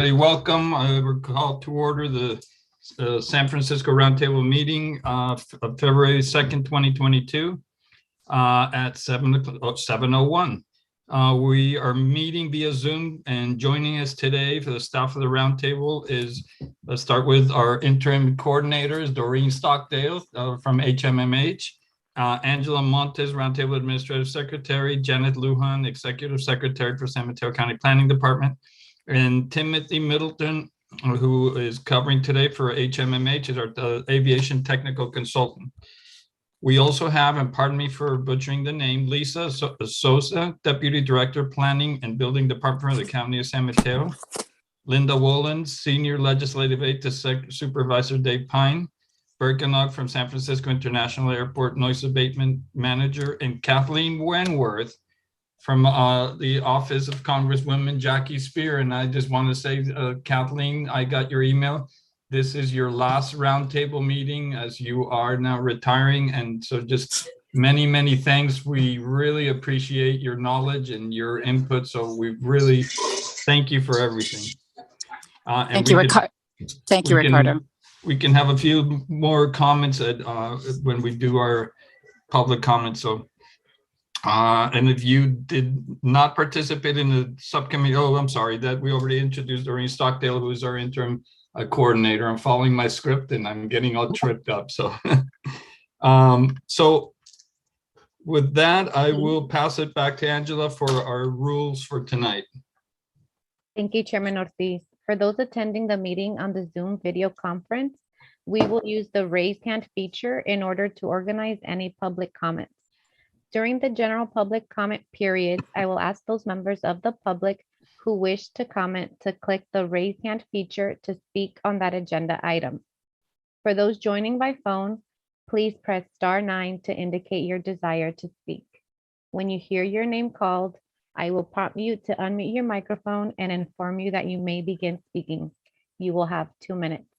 Welcome. I will call to order the San Francisco Roundtable meeting of February 2nd, 2022 at 7:01. We are meeting via Zoom, and joining us today for the staff of the Roundtable is, let's start with our interim coordinators, Doreen Stockdale from HMMH, Angela Montes, Roundtable Administrative Secretary, Janet Lujan, Executive Secretary for San Mateo County Planning Department, and Timothy Middleton, who is covering today for HMMH, is our aviation technical consultant. We also have, and pardon me for butchering the name, Lisa Sosa, Deputy Director, Planning and Building Department of the County of San Mateo, Linda Wolin, Senior Legislative Aide to Supervisor Dave Pine, Birkenog from San Francisco International Airport Noise Abatement Manager, and Kathleen Wenworth from the Office of Congresswoman Jackie Spear. And I just want to say, Kathleen, I got your email. This is your last roundtable meeting as you are now retiring. And so just many, many thanks. We really appreciate your knowledge and your input. So we really thank you for everything. Thank you, Ricardo. We can have a few more comments when we do our public comments. So, and if you did not participate in the subcommittee, I'm sorry, that we already introduced Doreen Stockdale, who is our interim coordinator. I'm following my script and I'm getting all tripped up. So, so with that, I will pass it back to Angela for our rules for tonight. Thank you, Chairman Ortiz. For those attending the meeting on the Zoom video conference, we will use the raise hand feature in order to organize any public comments. During the general public comment period, I will ask those members of the public who wish to comment to click the raise hand feature to speak on that agenda item. For those joining by phone, please press *9 to indicate your desire to speak. When you hear your name called, I will prompt you to unmute your microphone and inform you that you may begin speaking. You will have 2 minutes.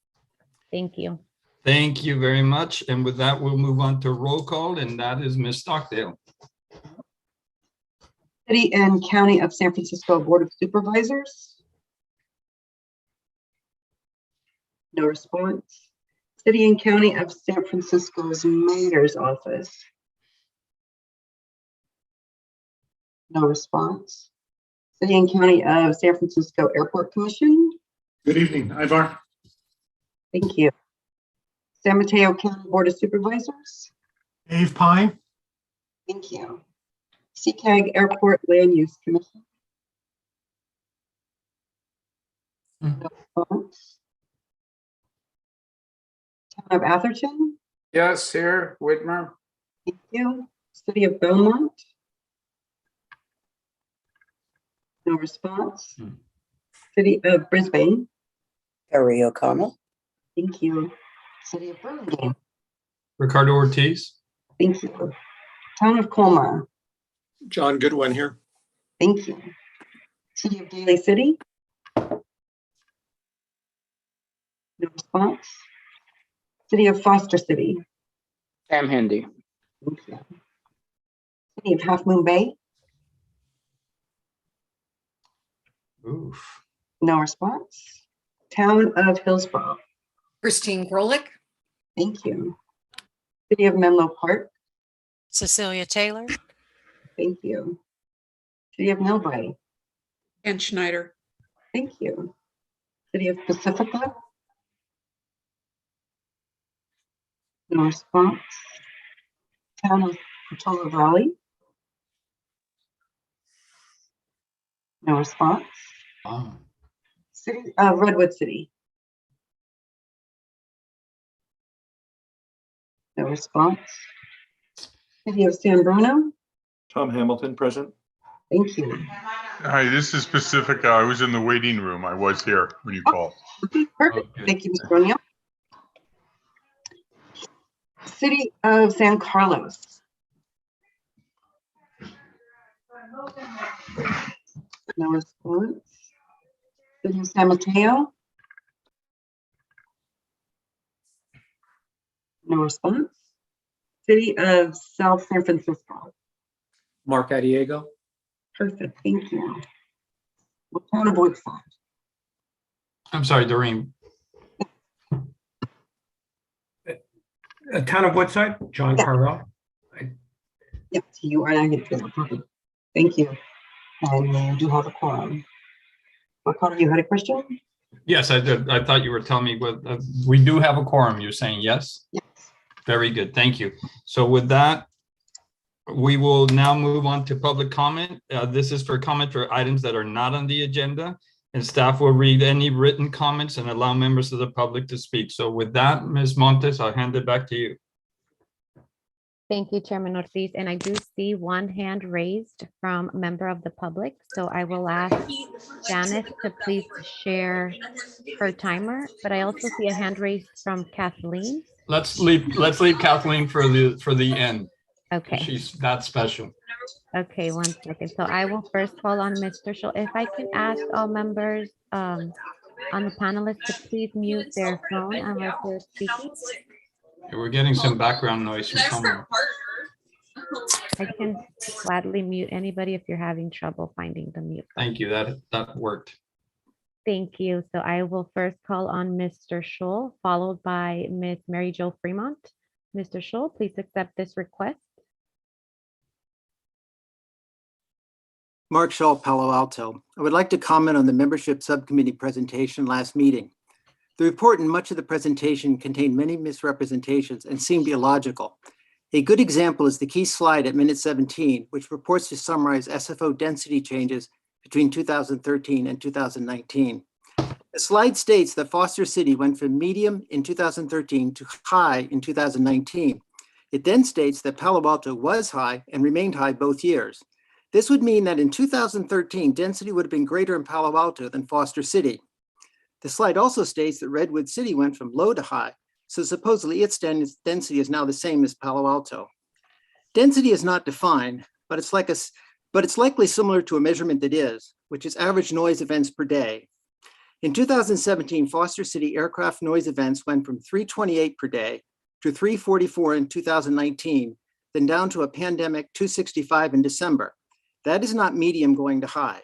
Thank you. Thank you very much. And with that, we'll move on to roll call, and that is Ms. Stockdale. City and County of San Francisco Board of Supervisors. No response. City and County of San Francisco's Mayor's Office. No response. City and County of San Francisco Airport Commission. Good evening, Ivar. Thank you. San Mateo County Board of Supervisors. Dave Pine. Thank you. CCAG Airport Land Use Commission. No response. Town of Atherton. Yes, here, Whitmer. Thank you. City of Beaumont. No response. City of Brisbane. Harry O'Connell. Thank you. City of Burlingame. Ricardo Ortiz. Thank you. Town of Colma. John Goodwin here. Thank you. City of Daly City. No response. City of Foster City. Sam Hindy. Thank you. City of Half Moon Bay. Oof. No response. Town of Hillsborough. Christine Grolich. Thank you. City of Menlo Park. Cecilia Taylor. Thank you. City of Millbrae. Ann Schneider. Thank you. City of Pacifica. No response. Town of Portola Valley. No response. City of Redwood City. No response. City of San Bruno. Tom Hamilton, present. Thank you. Hi, this is Pacifica. I was in the waiting room. I was here when you called. Okay, perfect. Okay. Thank you, Mr. Bruno. City of San Carlos. No response. City of San Mateo. No response. City of South San Francisco. Mark Adiego. Perfect, thank you. What town of Woodside? I'm sorry, Doreen. Town of Woodside, John Yeah. Carvel. Yes, you are not here. Perfect. Thank you. And we do have a quorum. Ricardo, you had a question? Yes, I did. I thought you were telling me what, we do have a quorum. You're saying yes? Yes. Very good. Thank you. So with that, we will now move on to public comment. This is for comment for items that are not on the agenda, and staff will read any written comments and allow members of the public to speak. So with that, Ms. Montes, I'll hand it back to you. Thank you, Chairman Ortiz. And I do see one hand raised from a member of the public. So I will ask Janice to please share her timer, but I also see a hand raised from Kathleen. Let's leave Kathleen for the end. Okay. She's that special. Okay, 1 second. So I will first call on Mr. Schultz. If I can ask all members on the panelists to please mute their phone unless they're speaking. We're getting some background noise from someone. I can gladly mute anybody if you're having trouble finding the mute. Thank you. That worked. Thank you. So I will first call on Mr. Schultz, followed by Ms. Mary Jo Fremont. Mr. Schultz, please accept this request. Mark Shaw, Palo Alto. I would like to comment on the membership subcommittee presentation last meeting. The report and much of the presentation contained many misrepresentations and seemed illogical. A good example is the key slide at minute 17, which purports to summarize Sfo density changes between 2013 and 2019. The slide states that Foster City went from medium in 2013 to high in 2019. It then states that Palo Alto was high and remained high both years. This would mean that in 2013, density would have been greater in Palo Alto than Foster City. The slide also states that Redwood City went from low to high, so supposedly its density is now the same as Palo Alto. Density is not defined, but it's likely similar to a measurement that is, which is average noise events per day. In 2017, Foster City aircraft noise events went from 328 per day to 344 in 2019, then down to a pandemic 265 in December. That is not medium going to high.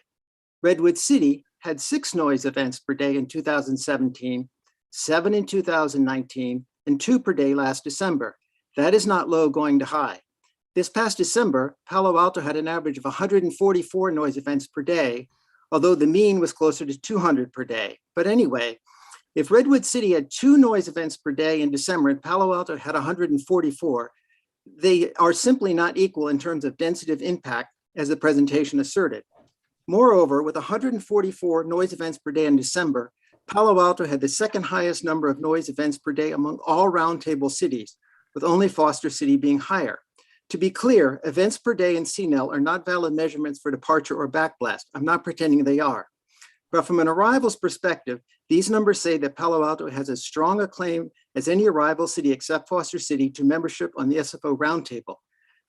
Redwood City had 6 noise events per day in 2017, 7 in 2019, and 2 per day last December. That is not low going to high. This past December, Palo Alto had an average of 144 noise events per day, although the mean was closer to 200 per day. But anyway, if Redwood City had 2 noise events per day in December and Palo Alto had 144, they are simply not equal in terms of density of impact, as the presentation asserted. Moreover, with 144 noise events per day in December, Palo Alto had the second highest number of noise events per day among all Roundtable cities, with only Foster City being higher. To be clear, events per day in CNEL are not valid measurements for departure or backblast. I'm not pretending they are. But from an arrivals perspective, these numbers say that Palo Alto has as strong a claim as any arrival city except Foster City to membership on the Sfo Roundtable.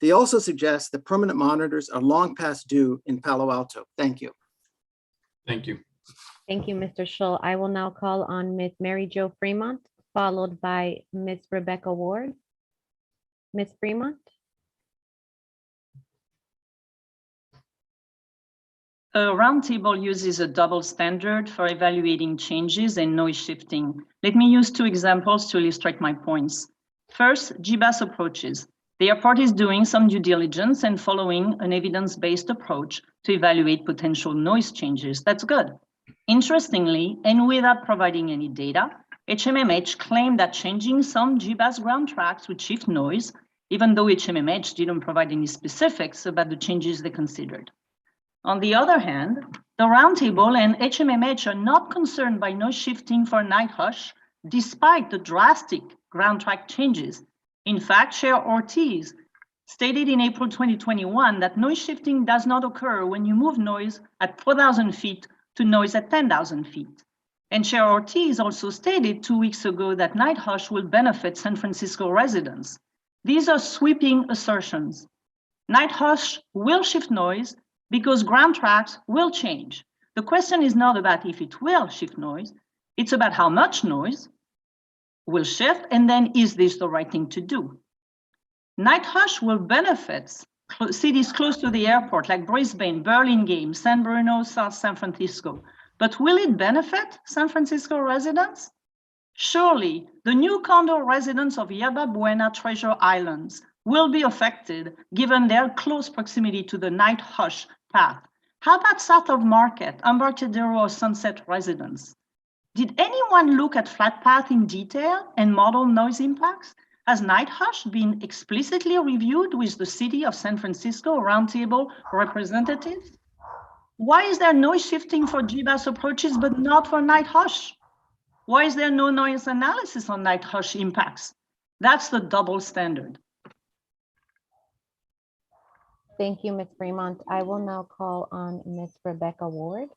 They also suggest that permanent monitors are long past due in Palo Alto. Thank you. Thank you. Thank you, Mr. Schultz. I will now call on Ms. Mary Jo Fremont, followed by Ms. Rebecca Ward. Ms. Fremont? A roundtable uses a double standard for evaluating changes and noise shifting. Let me use 2 examples to illustrate my points. First, GBAS approaches. The airport is doing some due diligence and following an evidence-based approach to evaluate potential noise changes. That's good. Interestingly, and without providing any data, HMMH claimed that changing some GBAS ground tracks would shift noise, even though HMMH didn't provide any specifics about the changes they considered. On the other hand, the Roundtable and HMMH are not concerned by noise shifting for night hush, despite the drastic ground track changes. In fact, Chair Ortiz stated in April 2021 that noise shifting does not occur when you move noise at 4,000 feet to noise at 10,000 feet. And Chair Ortiz also stated 2 weeks ago that night hush will benefit San Francisco residents. These are sweeping assertions. Night hush will shift noise because ground tracks will change. The question is not about if it will shift noise, it's about how much noise will shift, and then is this the right thing to do? Night hush will benefit cities close to the airport like Brisbane, Burlingame, San Bruno, South San Francisco. But will it benefit San Francisco residents? Surely, the new condo residents of Yerba Buena Treasure Islands will be affected given their close proximity to the night hush path. How about South of Market, Embarcadero, or Sunset residents? Did anyone look at flat path in detail and model noise impacts? Has night hush been explicitly reviewed with the City of San Francisco Roundtable representatives? Why is there noise shifting for GBAS approaches but not for night hush? Why is there no noise analysis on night hush impacts? That's the double standard. Thank you, Ms. Fremont. I will now call on Ms. Rebecca Ward.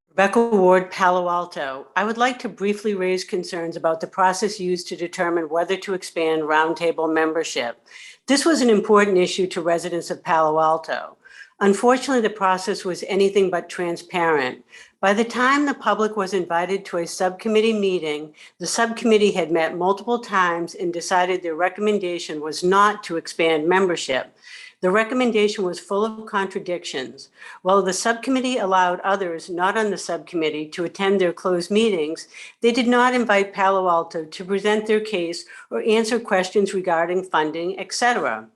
Rebecca Ward, Palo Alto. I would like to briefly raise concerns about the process used to determine whether to expand Roundtable membership. This was an important issue to residents of Palo Alto. Unfortunately, the process was anything but transparent. By the time the public was invited to a subcommittee meeting, the subcommittee had met multiple times and decided their recommendation was not to expand membership. The recommendation was full of contradictions. While the subcommittee allowed others not on the subcommittee to attend their closed meetings, they did not invite Palo Alto to present their case or answer questions regarding funding, etc.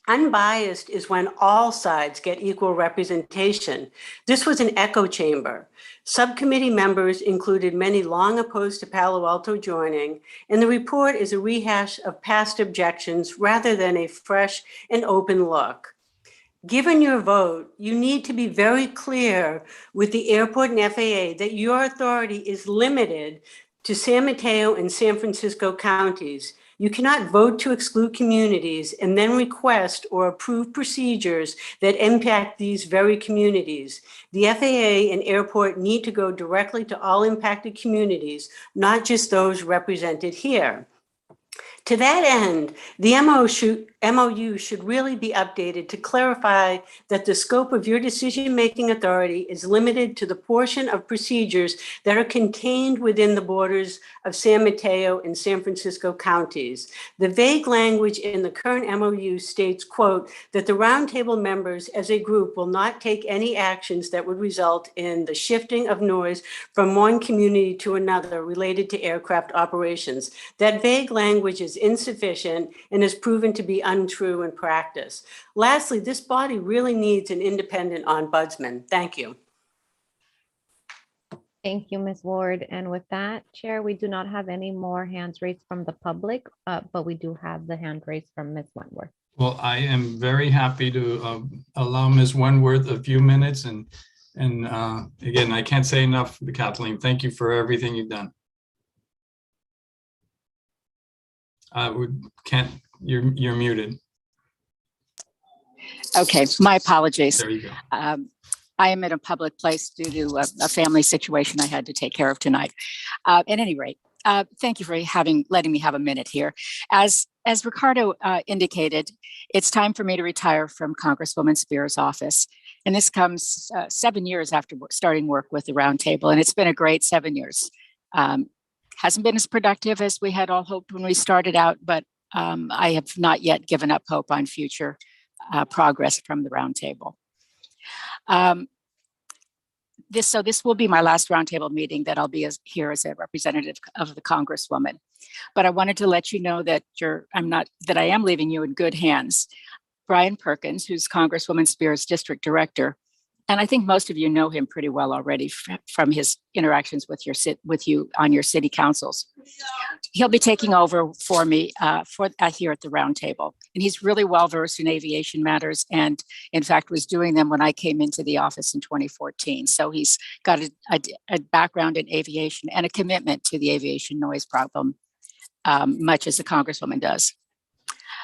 Unbiased is when all sides get equal representation. This was an echo chamber. Subcommittee members included many long opposed to Palo Alto joining, and the report is a rehash of past objections rather than a fresh and open look. Given your vote, you need to be very clear with the airport and FAA that your authority is limited to San Mateo and San Francisco counties. You cannot vote to exclude communities and then request or approve procedures that impact these very communities. The FAA and airport need to go directly to all impacted communities, not just those represented here. To that end, the MOU should really be updated to clarify that the scope of your decision-making authority is limited to the portion of procedures that are contained within the borders of San Mateo and San Francisco counties. The vague language in the current MOU states, quote, that the roundtable members as a group will not take any actions that would result in the shifting of noise from one community to another related to aircraft operations. That vague language is insufficient and has proven to be untrue in practice. Lastly, this body really needs an independent ombudsman. Thank you. Thank you, Ms. Ward. And with that, Chair, we do not have any more hands raised from the public, but we do have the hand raised from Ms. Wentworth. Well, I am very happy to allow Ms. Wentworth a few minutes. And again, I can't say enough, Kathleen. Thank you for everything you've done. You're muted. Okay, my apologies. There you go. I am in a public place due to a family situation I had to take care of tonight. At any rate, thank you for letting me have a minute here. As Ricardo indicated, it's time for me to retire from Congresswoman Spear's office. And this comes 7 years after starting work with the Roundtable, and it's been a great 7 years. Hasn't been as productive as we had all hoped when we started out, but I have not yet given up hope on future progress from the Roundtable. This will be my last Roundtable meeting that I'll be here as a representative of the Congresswoman. But I wanted to let you know that I am leaving you in good hands. Brian Perkins, who's Congresswoman Spear's district director, and I think most of you know him pretty well already from his interactions with you on your city councils. He'll be taking over for me here at the Roundtable, and he's really well versed in aviation matters, and in fact was doing them when I came into the office in 2014. So he's got a background in aviation and a commitment to the aviation noise problem, much as the Congresswoman does.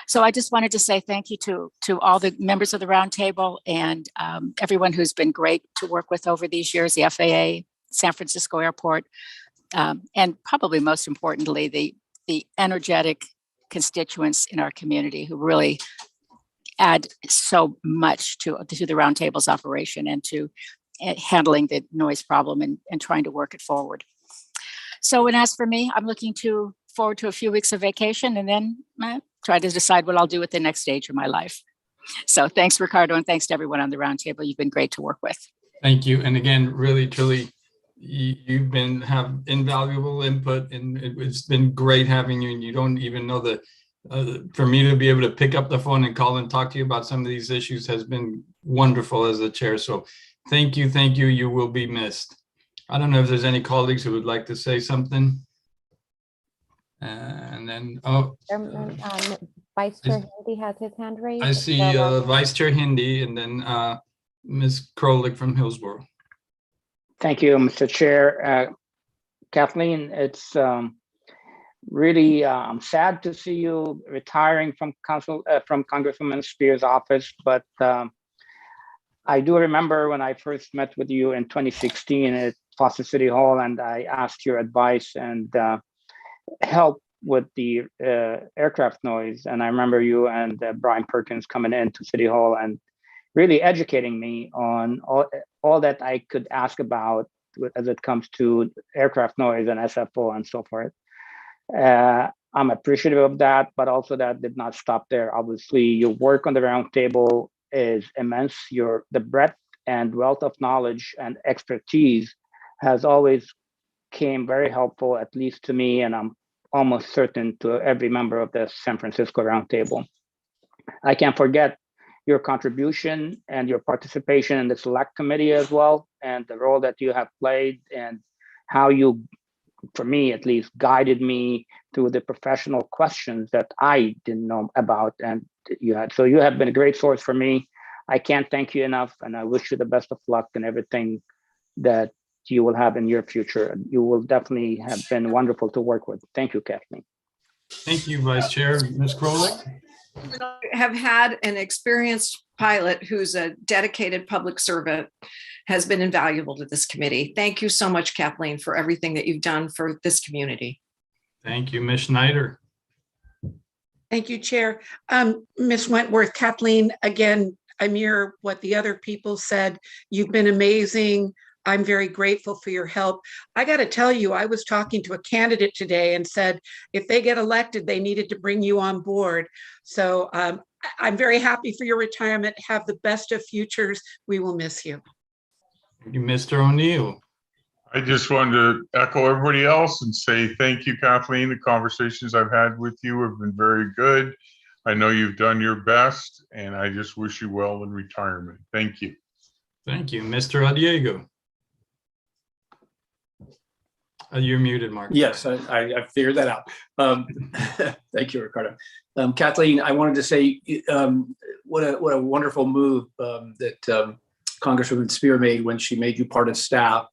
So I just wanted to say thank you to all the members of the Roundtable and everyone who's been great to work with over these years, the FAA, San Francisco Airport, and probably most importantly, the energetic constituents in our community who really add so much to the Roundtable's operation and to handling the noise problem and trying to work it forward. So, and as for me, I'm looking forward to a few weeks of vacation and then try to decide what I'll do with the next stage of my life. So thanks, Ricardo, and thanks to everyone on the roundtable. You've been great to work with. Thank you. And again, really, truly, you've have invaluable input, and it's been great having you. And you don't even know that for me to be able to pick up the phone and call and talk to you about some of these issues has been wonderful as the chair. So thank you. Thank you. You will be missed. I don't know if there's any colleagues who would like to say something. And then, Vice Chair Hindi has his hand raised. I see Vice Chair Hindi and then Ms. Krolik from Hillsborough. Thank you, Mr. Chair. Kathleen, it's really I'm sad to see you retiring from Congresswoman Spears' office, but I do remember when I first met with you in 2016 at Foster City Hall, and I asked your advice and help with the aircraft noise. And I remember you and Brian Perkins coming into City Hall and really educating me on all that I could ask about as it comes to aircraft noise and SFO and so forth. I'm appreciative of that, but also that did not stop there. Obviously, your work on the roundtable is immense. The breadth and wealth of knowledge and expertise has always came very helpful, at least to me, and I'm almost certain to every member of the San Francisco Roundtable. I can't forget your contribution and your participation in the select committee as well, and the role that you have played and how you, for me at least, guided me through the professional questions that I didn't know about and you had. So you have been a great source for me. I can't thank you enough, and I wish you the best of luck in everything that you will have in your future. You will definitely have been wonderful to work with. Thank you, Kathleen. Thank you, Vice Chair. Ms. Krolik? Have had an experienced pilot who's a dedicated public servant has been invaluable to this committee. Thank you so much, Kathleen, for everything that you've done for this community. Thank you, Ms. Schneider. Thank you, Chair. Ms. Wentworth, Kathleen, again, I mirror what the other people said. You've been amazing. I'm very grateful for your help. I got to tell you, I was talking to a candidate today and said, if they get elected, they needed to bring you on board. So I'm very happy for your retirement. Have the best of futures. We will miss you. Thank you, Mr. O'Neill. I just wanted to echo everybody else and say thank you, Kathleen. The conversations I've had with you have been very good. I know you've done your best, and I just wish you well in retirement. Thank you. Thank you, Mr. Adiego. You're muted, Mark. Yes, I figured that out. Thank you, Ricardo. Kathleen, I wanted to say what a wonderful move that Congresswoman Spear made when she made you part of staff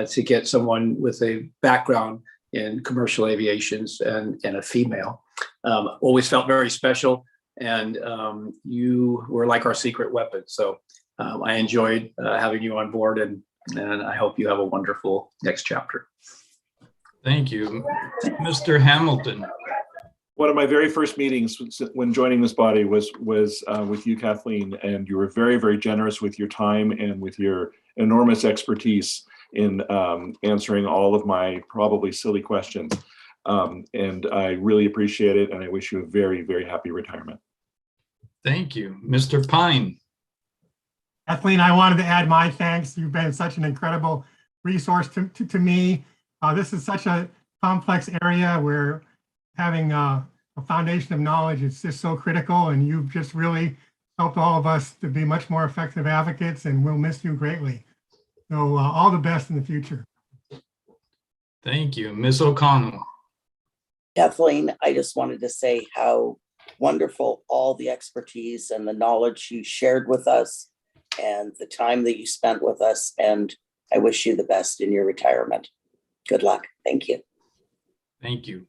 to get someone with a background in commercial aviations and a female. Always felt very special, and you were like our secret weapon. So I enjoyed having you on board, and I hope you have a wonderful next chapter. Thank you. Mr. Hamilton. One of my very first meetings when joining this body was with you, Kathleen, and you were very, very generous with your time and with your enormous expertise in answering all of my probably silly questions. And I really appreciate it, and I wish you a very, very happy retirement. Thank you. Mr. Pine. Kathleen, I wanted to add my thanks. You've been such an incredible resource to me. This is such a complex area where having a foundation of knowledge is just so critical, and you've just really helped all of us to be much more effective advocates, and we'll miss you greatly. So all the best in the future. Thank you. Ms. O'Connell. Kathleen, I just wanted to say how wonderful all the expertise and the knowledge you shared with us and the time that you spent with us, and I wish you the best in your retirement. Good luck. Thank you. Thank you.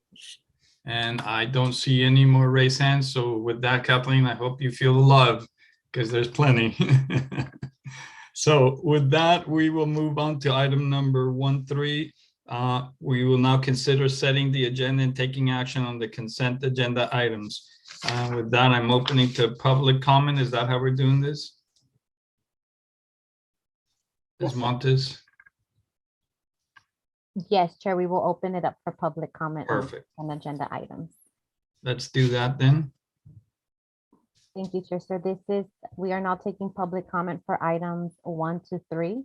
And I don't see any more raised hands. So with that, Kathleen, I hope you feel the love, because there's plenty. So with that, we will move on to item number 1.3. We will now consider setting the agenda and taking action on the consent agenda items. With that, I'm opening to public comment. Is that how we're doing this? Ms. Montes? Yes, Chair, we will open it up for public comment. Perfect. On agenda items. Let's do that then. Thank you, Chair. So we are now taking public comment for items 1 to 3.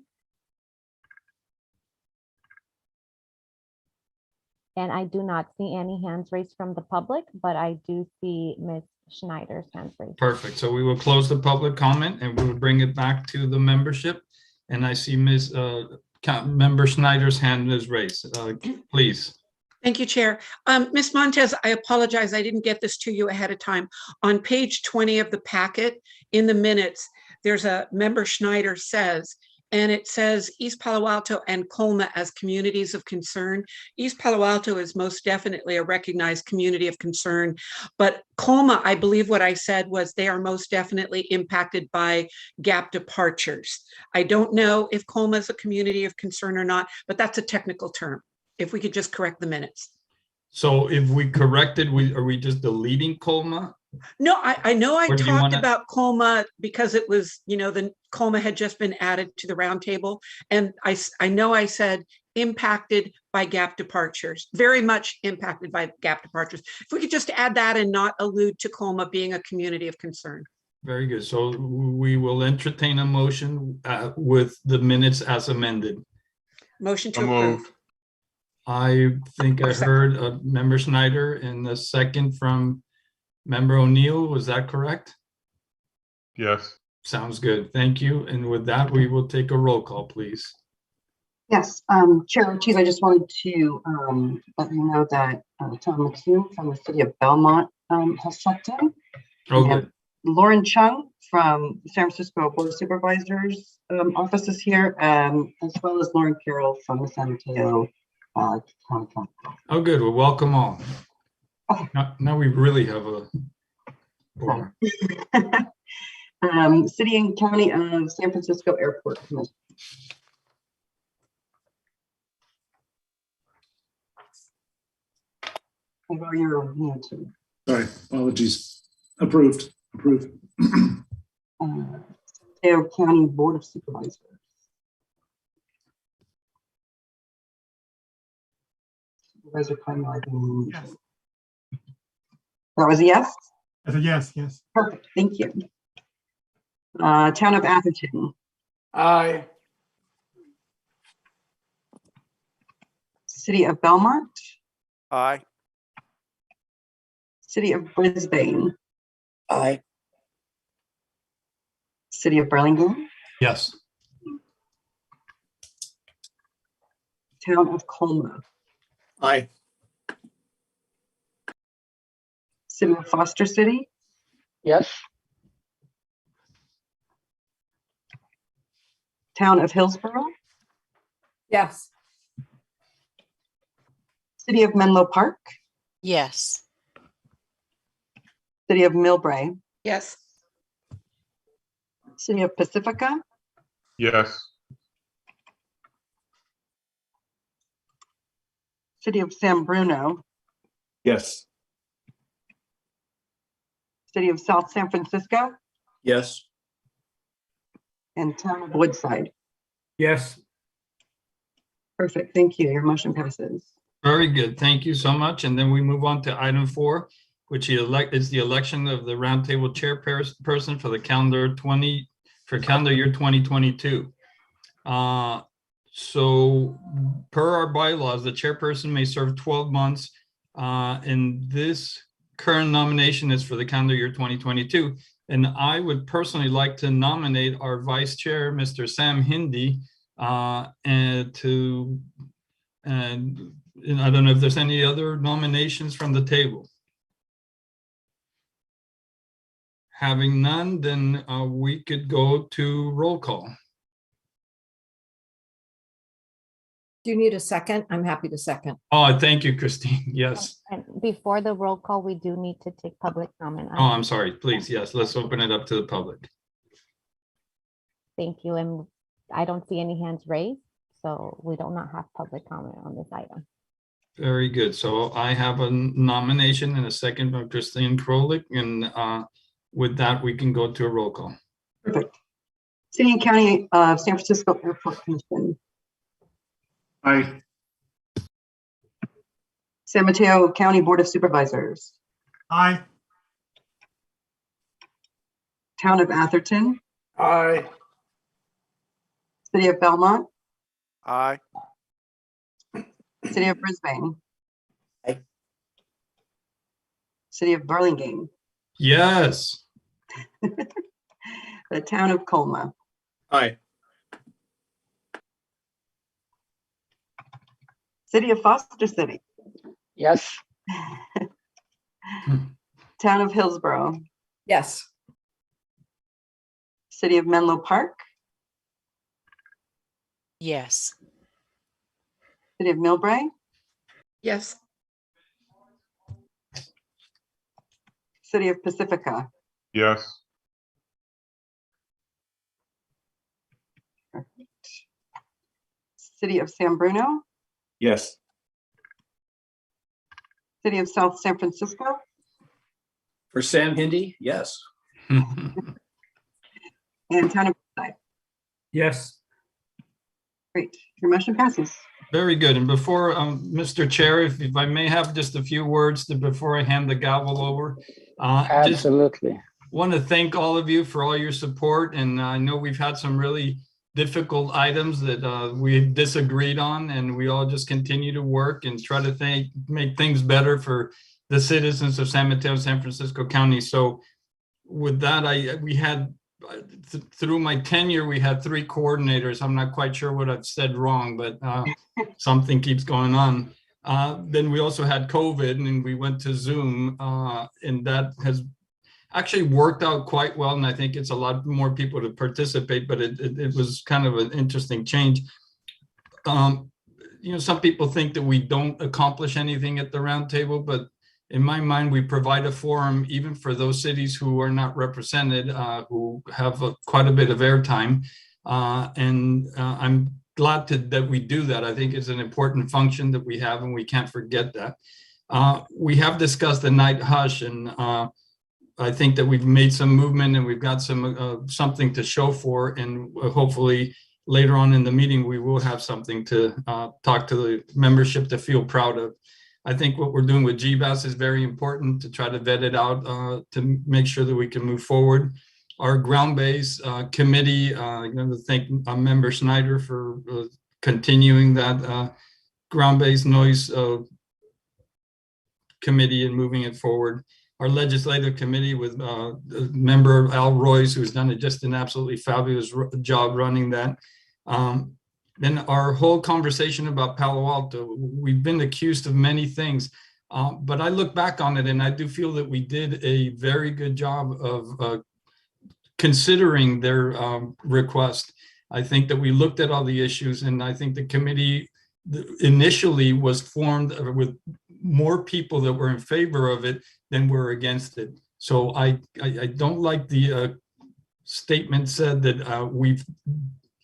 And I do not see any hands raised from the public, but I do see Ms. Schneider's hands raised. Perfect. So we will close the public comment and we will bring it back to the membership. And I see Member Schneider's hand is raised. Please. Thank you, Chair. Ms. Montez, I apologize. I didn't get this to you ahead of time. On page 20 of the packet, in the minutes, there's a Member Schneider says, and it says East Palo Alto and Colma as communities of concern. East Palo Alto is most definitely a recognized community of concern, but Colma, I believe what I said was they are most definitely impacted by gap departures. I don't know if Colma is a community of concern or not, but that's a technical term. If we could just correct the minutes. So if we corrected, are we just deleting Colma? No, I know I Or do you talked wanna- about Colma because it was, the Colma had just been added to the roundtable. And I know I said impacted by gap departures, very much impacted by gap departures. If we could just add that and not allude to Colma being a community of concern. Very good. So we will entertain a motion with the minutes as amended. Motion to So approve. moved. I think I Second. heard Member Schneider and the second from Member O'Neill. Was that correct? Yes. Sounds good. Thank you. And with that, we will take a roll call, please. Yes, Chair Ortiz, I just wanted to let you know that Tom McHugh from the city of Belmont has stepped in. Oh, We have good. Lauren Chung from the San Francisco Board of Supervisors office is here, as well as Lauren Carroll from the San Mateo County Council. Oh, good. Well, welcome all. Okay. Now we really have a board. City and County of San Francisco Airport Commission. Well, you're muted. Sorry, apologies. Approved. San Mateo County Board of Supervisors. Supervisor finalizing. Yes. That was a yes? That's a yes, yes. Perfect, thank you. Town of Atherton. Aye. City of Belmont. Aye. City of Brisbane. Aye. City of Burlingame. Yes. Town of Colma. Aye. City of Foster City. Yes. Town of Hillsborough. Yes. City of Menlo Park. Yes. City of Millbrae. Yes. City of Pacifica. Yes. City of San Bruno. Yes. City of South San Francisco. Yes. And Town of Woodside. Yes. Perfect, thank you. Your motion passes. Very good. Thank you so much. And then we move on to item 4, which is the election of the roundtable chairperson for the calendar year 2022. So per our bylaws, the chairperson may serve 12 months. And this current nomination is for the calendar year 2022. And I would personally like to nominate our vice chair, Mr. Sam Hindi, and I don't know if there's any other nominations from the table. Having none, then we could go to roll call. Do you need a second? I'm happy to second. Oh, thank you, Christine. Yes. And before the roll call, we do need to take public comment. Oh, I'm sorry. Please, yes, let's open it up to the public. Thank you. And I don't see any hands raised, so we do not have public comment on this item. Very good. So I have a nomination and a second from Christine Krolik, and with that, we can go to a roll call. Perfect. City and County of San Francisco Airport Commission. Aye. San Mateo County Board of Supervisors. Aye. Town of Atherton, Aye. City of Belmont, Aye. City of Brisbane. Aye. City of Burlingame, Yes. the Town of Colma, Aye. City of Foster City, Yes. Town of Hillsborough, Yes. City of Menlo Park, Yes. City of Millbrae, Yes. City of Pacifica, Yes. City of San Bruno, Yes. City of South San Francisco, For Sam Hindy, yes. and Town of Riverside. Yes. Great, your motion passes. Very good. And before, Mr. Chair, if I may have just a few words before I hand the gavel over. Just Absolutely. want to thank all of you for all your support. And I know we've had some really difficult items that we disagreed on, and we all just continue to work and try to make things better for the citizens of San Mateo, San Francisco County. So with that, we had through my tenure, we had 3 coordinators. I'm not quite sure what I've said wrong, but something keeps going on. Then we also had COVID, and we went to Zoom, and that has actually worked out quite well. And I think it's a lot more people to participate, but it was kind of an interesting change. You know, some people think that we don't accomplish anything at the roundtable, but in my mind, we provide a forum even for those cities who are not represented, who have quite a bit of airtime. And I'm glad that we do that. I think it's an important function that we have, and we can't forget that. We have discussed the night hush, and I think that we've made some movement, and we've got some something to show for, and hopefully later on in the meeting, we will have something to talk to the membership to feel proud of. I think what we're doing with GBAS is very important to try to vet it out to make sure that we can move forward. Our ground-based committee, I'm going to thank Member Snyder for continuing that ground-based noise committee and moving it forward. Our legislative committee with member Al Royce, who's done just an absolutely fabulous job running that. Then our whole conversation about Palo Alto, we've been accused of many things, but I look back on it and I do feel that we did a very good job of considering their request. I think that we looked at all the issues, and I think the committee initially was formed with more people that were in favor of it than were against it. So I don't like the statement said that we've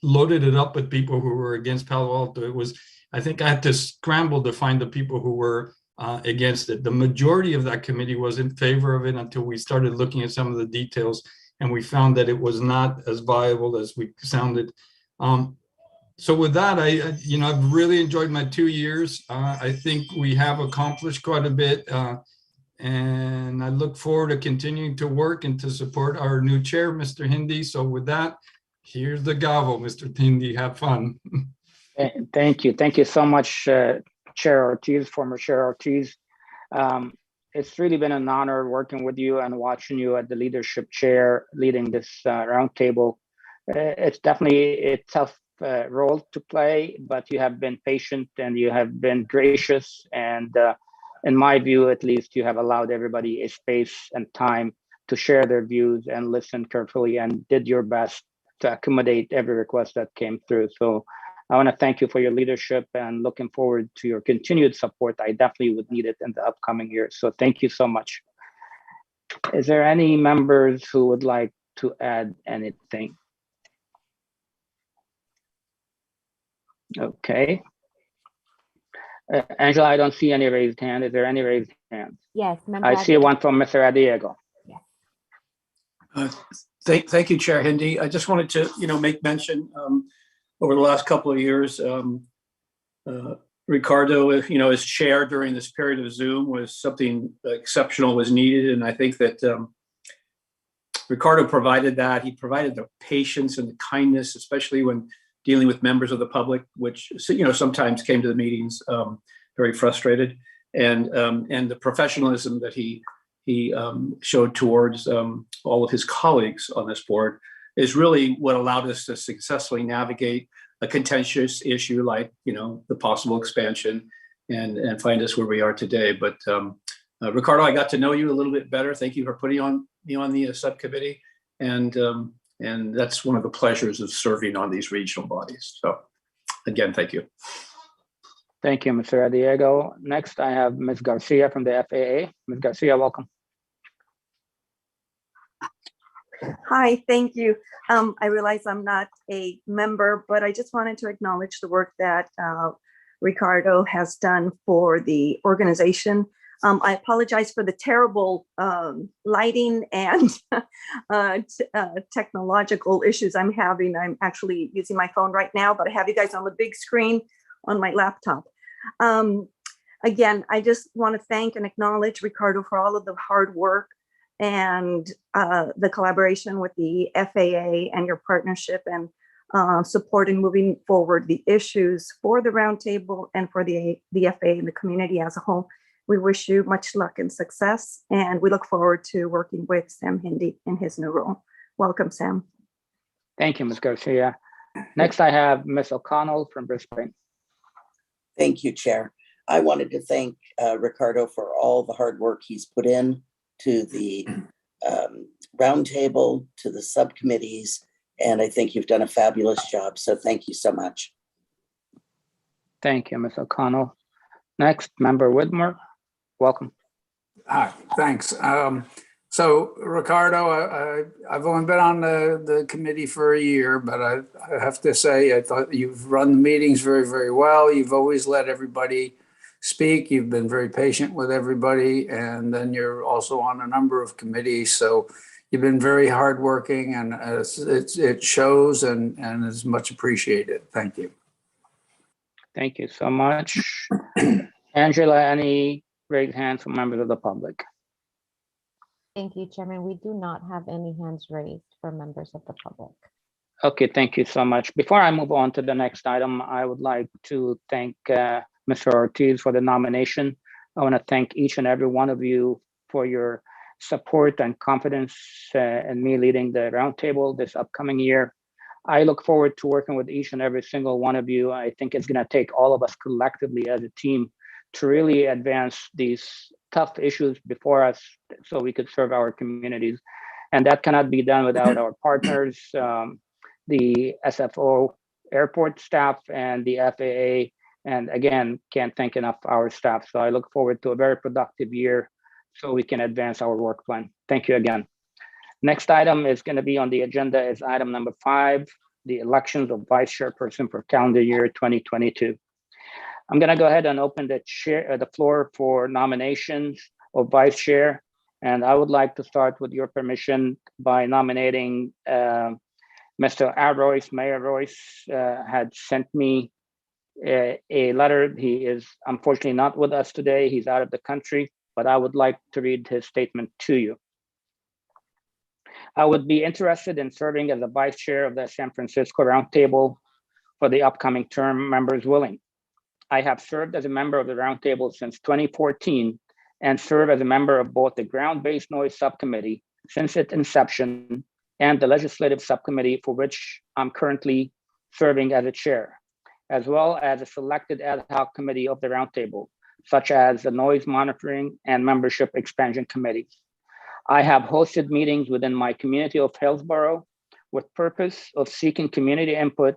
loaded it up with people who were against Palo Alto. It was, I think I had to scramble to find the people who were against it. The majority of that committee was in favor of it until we started looking at some of the details, and we found that it was not as viable as we sounded. So with that, I've really enjoyed my 2 years. I think we have accomplished quite a bit, and I look forward to continuing to work and to support our new chair, Mr. Hindy. So with that, here's the gavel, Mr. Hindy. Have fun. Thank you. Thank you so much, Chair Ortiz, former Chair Ortiz. It's really been an honor working with you and watching you at the leadership chair, leading this roundtable. It's definitely a tough role to play, but you have been patient and you have been gracious. And in my view, at least, you have allowed everybody a space and time to share their views and listen carefully, and did your best to accommodate every request that came through. So I want to thank you for your leadership and looking forward to your continued support. I definitely would need it in the upcoming years. So thank you so much. Is there any members who would like to add anything? Okay. Angela, I don't see any raised hand. Is there any raised hands? Yes. I see one from Mr. Adiego. Thank you, Chair Hindy. I just wanted to, make mention over the last couple of years, Ricardo, as chair during this period of Zoom was something exceptional was needed. And I think that Ricardo provided that. He provided the patience and the kindness, especially when dealing with members of the public, which sometimes came to the meetings very frustrated, and the professionalism that he showed towards all of his colleagues on this board is really what allowed us to successfully navigate a contentious issue like the possible expansion and find us where we are today. But Ricardo, I got to know you a little bit better. Thank you for putting me on the subcommittee, and that's one of the pleasures of serving on these regional bodies. So again, thank you. Thank you, Mr. Diego. Next, I have Ms. Garcia from the FAA. Ms. Garcia, welcome. Hi, thank you. I realize I'm not a member, but I just wanted to acknowledge the work that Ricardo has done for the organization. I apologize for the terrible lighting and technological issues I'm having. I'm actually using my phone right now, but I have you guys on the big screen on my laptop. Again, I just want to thank and acknowledge Ricardo for all of the hard work and the collaboration with the FAA and your partnership and support in moving forward the issues for the Roundtable and for the FAA and the community as a whole. We wish you much luck and success, and we look forward to working with Sam Hindi in his new role. Welcome, Sam. Thank you, Ms. Garcia. Next, I have Ms. O'Connell from Brisbane. Thank you, Chair. I wanted to thank Ricardo for all the hard work he's put in to the Roundtable, to the subcommittees, and I think you've done a fabulous job. So thank you so much. Thank you, Ms. O'Connell. Next, Member Whitmore, welcome. Hi, thanks. So Ricardo, I've only been on the committee for a year, but I have to say, I thought you've run the meetings very, very well. You've always let everybody speak. You've been very patient with everybody. And then you're also on a number of committees. So you've been very hardworking, and it shows and is much appreciated. Thank you. Thank you so much. Angela, any raised hands from members of the public? Thank you, Chairman. We do not have any hands raised for members of the public. Okay, thank you so much. Before I move on to the next item, I would like to thank Mr. Ortiz for the nomination. I want to thank each and every one of you for your support and confidence in me leading the Roundtable this upcoming year. I look forward to working with each and every single one of you. I think it's going to take all of us collectively as a team to really advance these tough issues before us so we could serve our communities. And that cannot be done without our partners, the SFO airport staff and the FAA. And again, can't thank enough our staff. So I look forward to a very productive year so we can advance our work plan. Thank you again. Next item is going to be on the agenda is item number 5, the elections of vice chairperson for calendar year 2022. I'm going to go ahead and open the floor for nominations of vice chair. And I would like to start with your permission by nominating Mr. Al Royce. Mayor Royce had sent me a letter. He is unfortunately not with us today. He's out of the country, but I would like to read his statement to you. I would be interested in serving as a vice chair of the San Francisco Roundtable for the upcoming term, members willing. I have served as a member of the Roundtable since 2014 and serve as a member of both the Ground-Based Noise Subcommittee since its inception and the Legislative Subcommittee, for which I'm currently serving as a chair, as well as a selected ad hoc committee of the Roundtable, such as the Noise Monitoring and Membership Expansion Committees. I have hosted meetings within my community of Hillsborough with purpose of seeking community input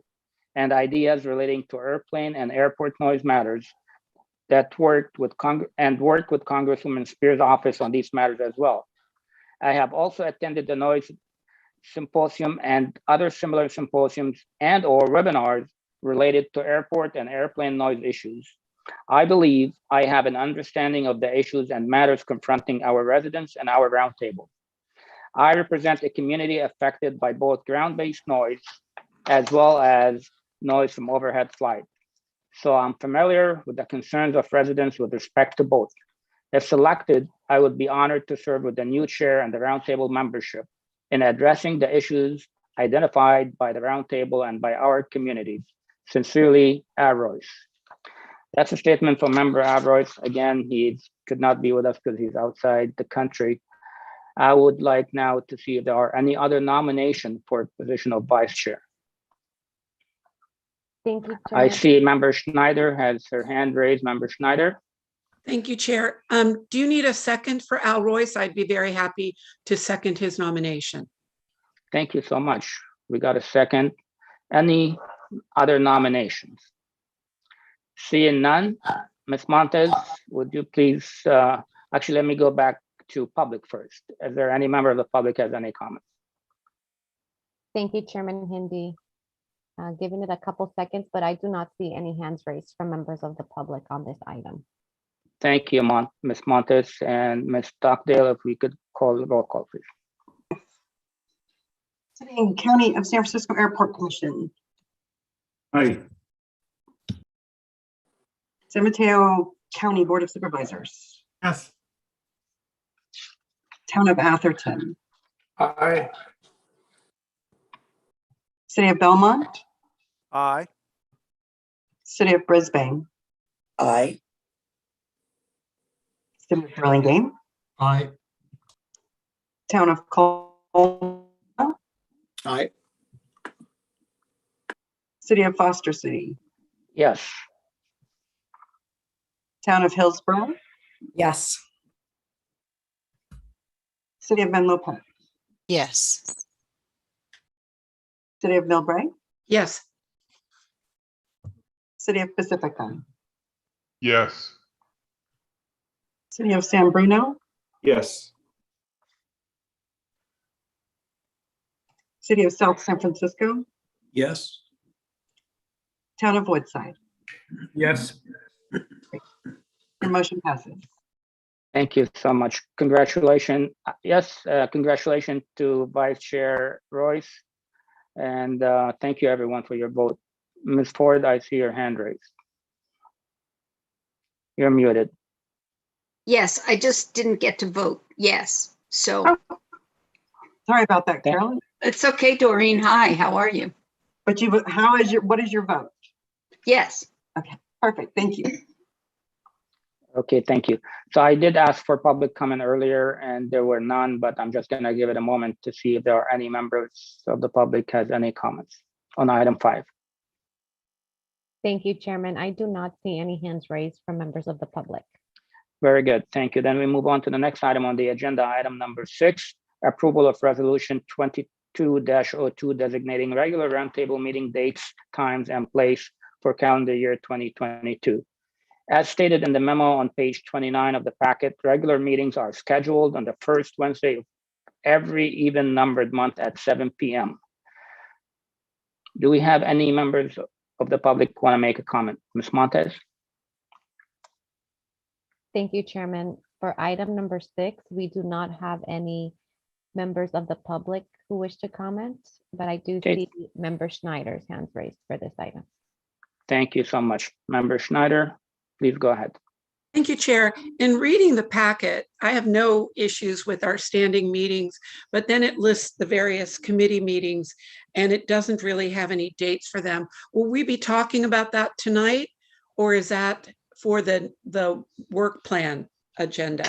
and ideas relating to airplane and airport noise matters that worked with Congresswoman Spears' office on these matters as well. I have also attended the Noise Symposium and other similar symposiums and or webinars related to airport and airplane noise issues. I believe I have an understanding of the issues and matters confronting our residents and our Roundtable. I represent a community affected by both ground-based noise as well as noise from overhead flight. So I'm familiar with the concerns of residents with respect to both. If selected, I would be honored to serve with the new chair and the Roundtable membership in addressing the issues identified by the roundtable and by our communities. Sincerely, Royce. That's a statement from member Royce. Again, he could not be with us because he's outside the country. I would like now to see if there are any other nominations for position of vice chair. Thank you, I Chairman. see member Schneider has her hand raised. Member Schneider. Thank you, Chair. Do you need a second for Al Royce? I'd be very happy to second his nomination. Thank you so much. We got a second. Any other nominations? Seeing none, Ms. Montes, would you please, actually, let me go back to public first. Is there any member of the public has any comments? Thank you, Chairman Hindi. Giving it a couple seconds, but I do not see any hands raised from members of the public on this item. Thank you, Ms. Montes and Ms. Stockdale. If we could call the roll call, please. City and County of San Francisco Airport Commission. Aye. San Mateo County Board of Supervisors. Yes. Town of Atherton. Aye. City of Belmont. Aye. City of Brisbane. Aye. City of Burlingame. Aye. Town of Colma. Aye. City of Foster City. Yes. Town of Hillsborough. Yes. City of Menlo Park. Yes. City of Millbrae. Yes. City of Pacifica. Yes. City of San Bruno. Yes. City of South San Francisco. Yes. Town of Woodside. Yes. Your motion passes. Thank you so much. Congratulations. Yes, congratulations to Vice Chair Royce. And thank you everyone for your vote. Ms. Ford, I see your hand raised. You're muted. Yes, I just didn't get to vote. Yes. So Sorry about that, Carolyn. it's okay, Doreen. Hi, how are you? But what is your vote? Yes. Okay, perfect. Thank you. Okay, thank you. So I did ask for public comment earlier and there were none, but I'm just gonna give it a moment to see if there are any members of the public has any comments on item 5. Thank you, Chairman. I do not see any hands raised from members of the public. Very good, thank you. Then we move on to the next item on the agenda, item number 6, approval of resolution 22-02 designating regular roundtable meeting dates, times, and place for calendar year 2022. As stated in the memo on page 29 of the packet, regular meetings are scheduled on the first Wednesday of every even numbered month at 7 p.m. Do we have any members of the public who want to make a comment? Ms. Montes? Thank you, Chairman. For item number 6, we do not have any members of the public who wish to comment, but I do see Member Schneider's hands raised for this item. Thank you so much. Member Schneider, please go ahead. Thank you, Chair. In reading the packet, I have no issues with our standing meetings, but then it lists the various committee meetings and it doesn't really have any dates for them. Will we be talking about that tonight, or is that for the work plan agenda?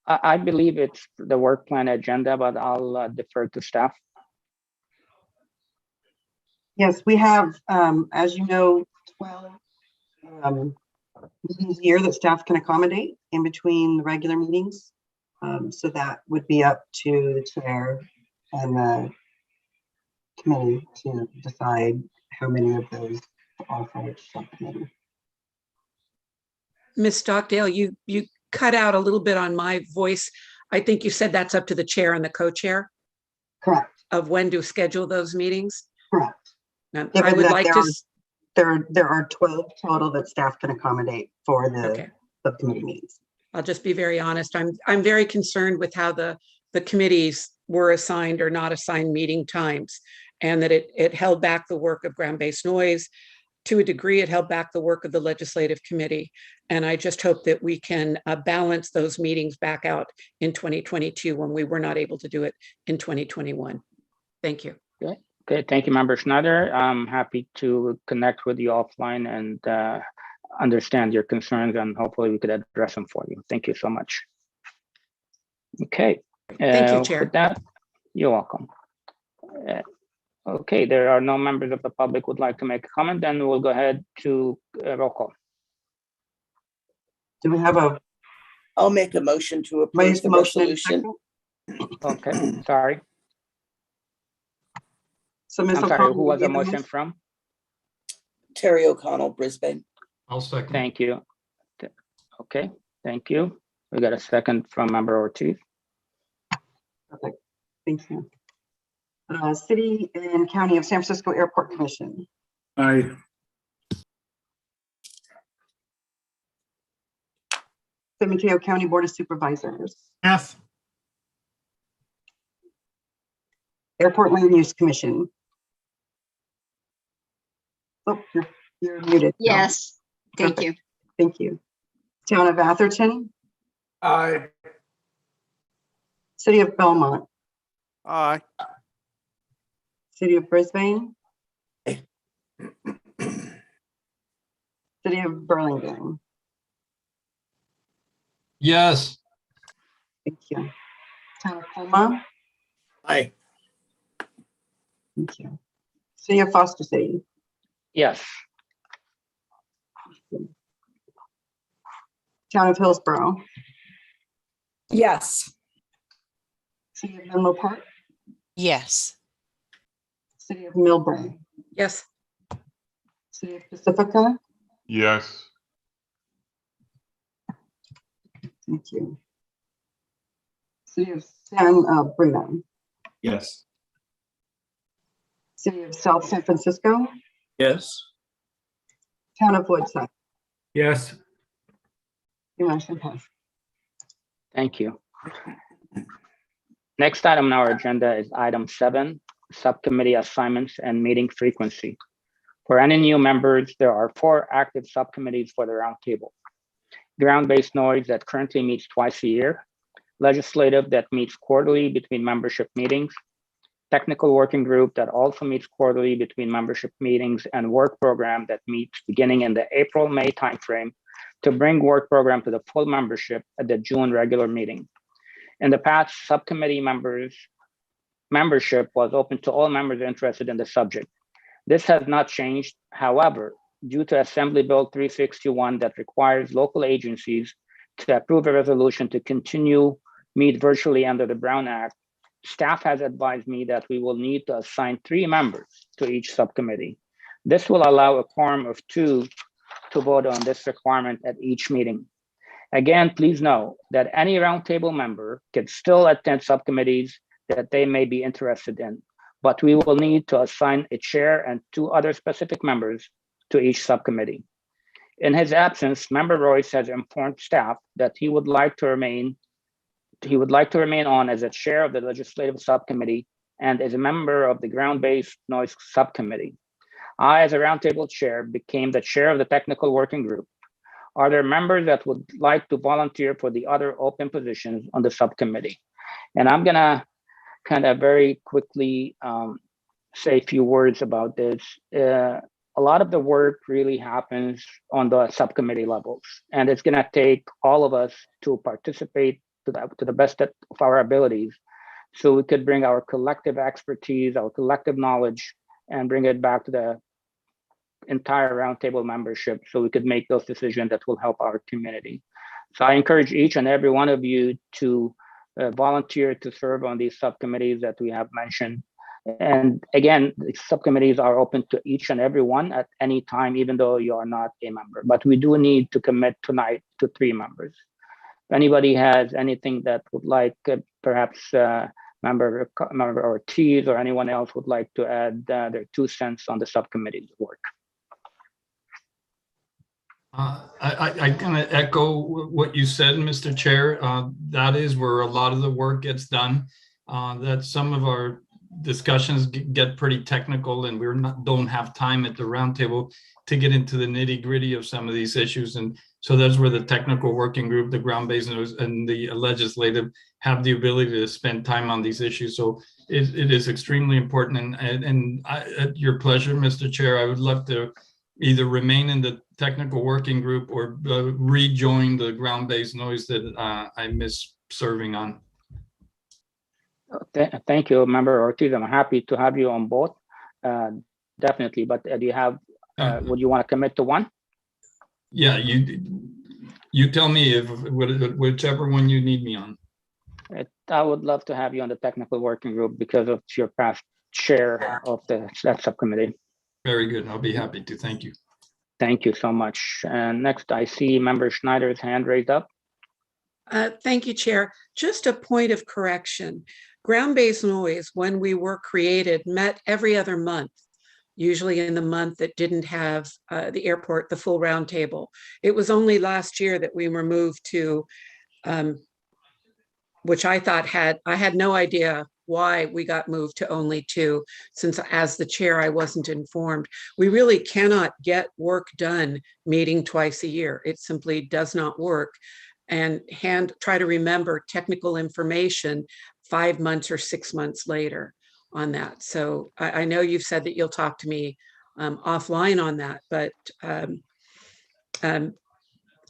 I believe it's the work plan agenda, but I'll defer to staff. Yes, we have, as you know, 12 meetings a year that staff can accommodate in between the regular meetings. So that would be up to the chair and the committee to decide how many of those are for which subcommittee. Ms. Stockdale, you cut out a little bit on my voice. I think you said that's up to the chair and the co-chair? Correct. Of when to schedule those meetings? Correct. Now, I would like to. There are 12 total that staff can accommodate for the subcommittee meetings. I'll just be very honest. I'm very concerned with how the committees were assigned or not assigned meeting times, and that it held back the work of ground-based noise, to a degree, it held back the work of the legislative committee. And I just hope that we can balance those meetings back out in 2022 when we were not able to do it in 2021. Thank you. Okay, thank you, Member Schneider. I'm happy to connect with you offline and understand your concerns, and hopefully we could address them for you. Thank you so much. Okay. Thank you, Chair. With that, you're welcome. Okay, there are no members of the public who would like to make a comment, then we'll go ahead to roll call. Do we have a? I'll make a motion to approve Raise the the motion in resolution. Okay, sorry. So Ms. I'm sorry, O'Connell, who was the made the motion from? Terry O'Connell, Brisbane. I'll second. Thank you. Okay, thank you. We got a second from Member Ortiz. Perfect. Thank you. City and County of San Francisco Airport Commission. Aye. San Mateo County Board of Supervisors. Yes. Airport Land Use Commission. Oh, you're muted. Yes, thank Perfect. you. Thank you. Town of Atherton. Aye. City of Belmont. Aye. City of Brisbane. City of Burlingame. Yes. Thank you. Town of Colma. Aye. Thank you. City of Foster City. Yes. Town of Hillsborough. Yes. City of Menlo Park. Yes. City of Millbrae. Yes. City of Pacifica. Yes. Thank you. City of San Bruno. Yes. City of South San Francisco. Yes. Town of Woodside. Yes. Your motion passed. Thank you. Next item on our agenda is item 7, subcommittee assignments and meeting frequency. For any new members, there are 4 active subcommittees for the roundtable. Ground-based noise that currently meets twice a year, legislative that meets quarterly between membership meetings, technical working group that also meets quarterly between membership meetings, and work program that meets beginning in the April-May timeframe to bring work program to the full membership at the June regular meeting. In the past, subcommittee membership was open to all members interested in the subject. This has not changed. However, due to Assembly Bill 361 that requires local agencies to approve a resolution to continue meet virtually under the Brown Act, staff has advised me that we will need to assign 3 members to each subcommittee. This will allow a quorum of 2 to vote on this requirement at each meeting. Again, please know that any roundtable member can still attend subcommittees that they may be interested in, but we will need to assign a chair and 2 other specific members to each subcommittee. In his absence, Member Royce has informed staff that he would like to remain on as a chair of the legislative subcommittee and as a member of the ground-based noise subcommittee. I, as a roundtable chair, became the chair of the technical working group. Are there members that would like to volunteer for the other open positions on the subcommittee? And I'm gonna kind of very quickly say a few words about this. A lot of the work really happens on the subcommittee levels, and it's gonna take all of us to participate to the best of our abilities, so we could bring our collective expertise, our collective knowledge, and bring it back to the entire roundtable membership, so we could make those decisions that will help our community. So I encourage each and every one of you to volunteer to serve on these subcommittees that we have mentioned. And again, the subcommittees are open to each and every one at any time, even though you are not a member. But we do need to commit tonight to 3 members. If anybody has anything that would like, perhaps Member Ortiz or anyone else would like to add their 2 cents on the subcommittee's work. I'm going to echo what you said, Mr. Chair. That is where a lot of the work gets done. That some of our discussions get pretty technical, and don't have time at the roundtable to get into the nitty gritty of some of these issues. And so that's where the technical working group, the ground-based noise, and the legislative have the ability to spend time on these issues. So it is extremely important. And at your pleasure, Mr. Chair, I would love to either remain in the technical working group or rejoin the ground-based noise that I miss serving on. Thank you, Member Ortiz. I'm happy to have you on both. Definitely, but do you have, would you want to commit to one? Yeah, you tell me if whichever one you need me on. I would love to have you on the technical working group because of your past chair of that subcommittee. Very good. I'll be happy to. Thank you. Thank you so much. And next, I see Member Schneider's hand raised up. Thank you, Chair. Just a point of correction. Ground-based noise, when we were created, met every other month, usually in the month that didn't have the airport, the full roundtable. It was only last year that we were moved to, which I thought I had no idea why we got moved to only 2, since as the chair, I wasn't informed. We really cannot get work done meeting twice a year. It simply does not work. And try to remember technical information 5 months or 6 months later on that. So I know you've said that you'll talk to me offline on that, but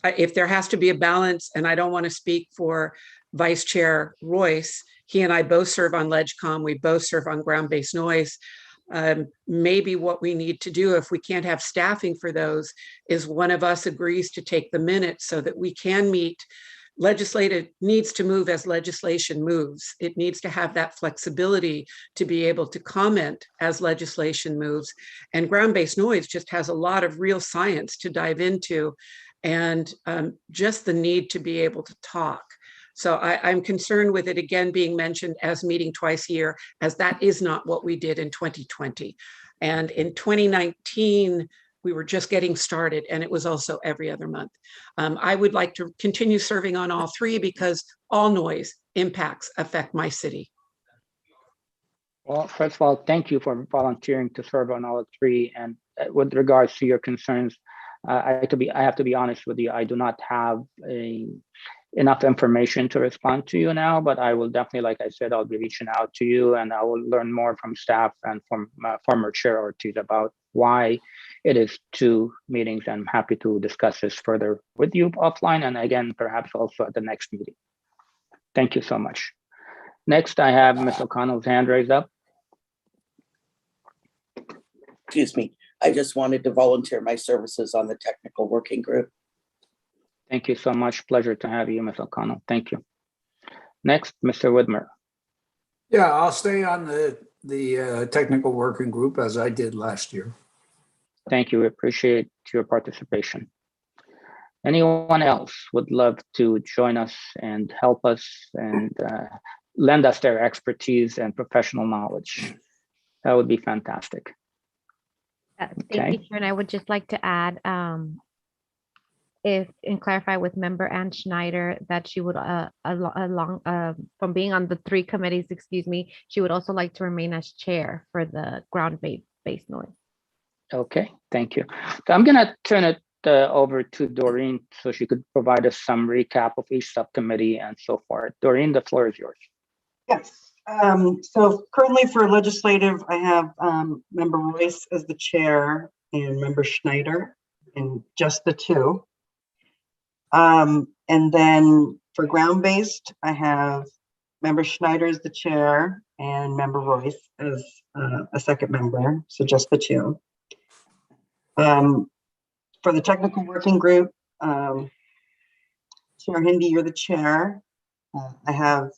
if there has to be a balance, and I don't want to speak for Vice Chair Royce, he and I both serve on LegCom, we both serve on ground-based noise. Maybe what we need to do, if we can't have staffing for those, is one of us agrees to take the minutes so that we can meet. Legislative needs to move as legislation moves. It needs to have that flexibility to be able to comment as legislation moves. And ground-based noise just has a lot of real science to dive into, and just the need to be able to talk. So I'm concerned with it again being mentioned as meeting twice a year, as that is not what we did in 2020. And in 2019, we were just getting started, and it was also every other month. I would like to continue serving on all 3 because all noise impacts affect my city. Well, first of all, thank you for volunteering to serve on all 3. And with regards to your concerns, I have to be honest with you. I do not have enough information to respond to you now, but I will definitely, like I said, I'll be reaching out to you, and I will learn more from staff and from former Chair Ortiz about why it is 2 meetings. I'm happy to discuss this further with you offline, and again, perhaps also at the next meeting. Thank you so much. Next, I have Ms. O'Connell's hand raised up. Excuse me. I just wanted to volunteer my services on the technical working group. Thank you so much. Pleasure to have you, Ms. O'Connell. Thank you. Next, Mr. Widmer. Yeah, I'll stay on the technical working group as I did last year. Thank you. We appreciate your participation. Anyone else would love to join us and help us and lend us their expertise and professional knowledge? That would be fantastic. Thank you, Chair. And I would just like to add, and clarify with Member Ann Schneider that she would, from being on the 3 committees, she would also like to remain as chair for the ground-based noise. Okay, thank you. So I'm going to turn it over to Doreen so she could provide us some recap of each subcommittee and so forth. Doreen, the floor is yours. Yes. So currently for legislative, I have Member Royce as the chair and Member Schneider, and just the 2. And then for ground-based, I have Member Schneider as the chair and Member Royce as a second member, so just the 2. For the technical working group, Chair Hindi, you're the chair. I have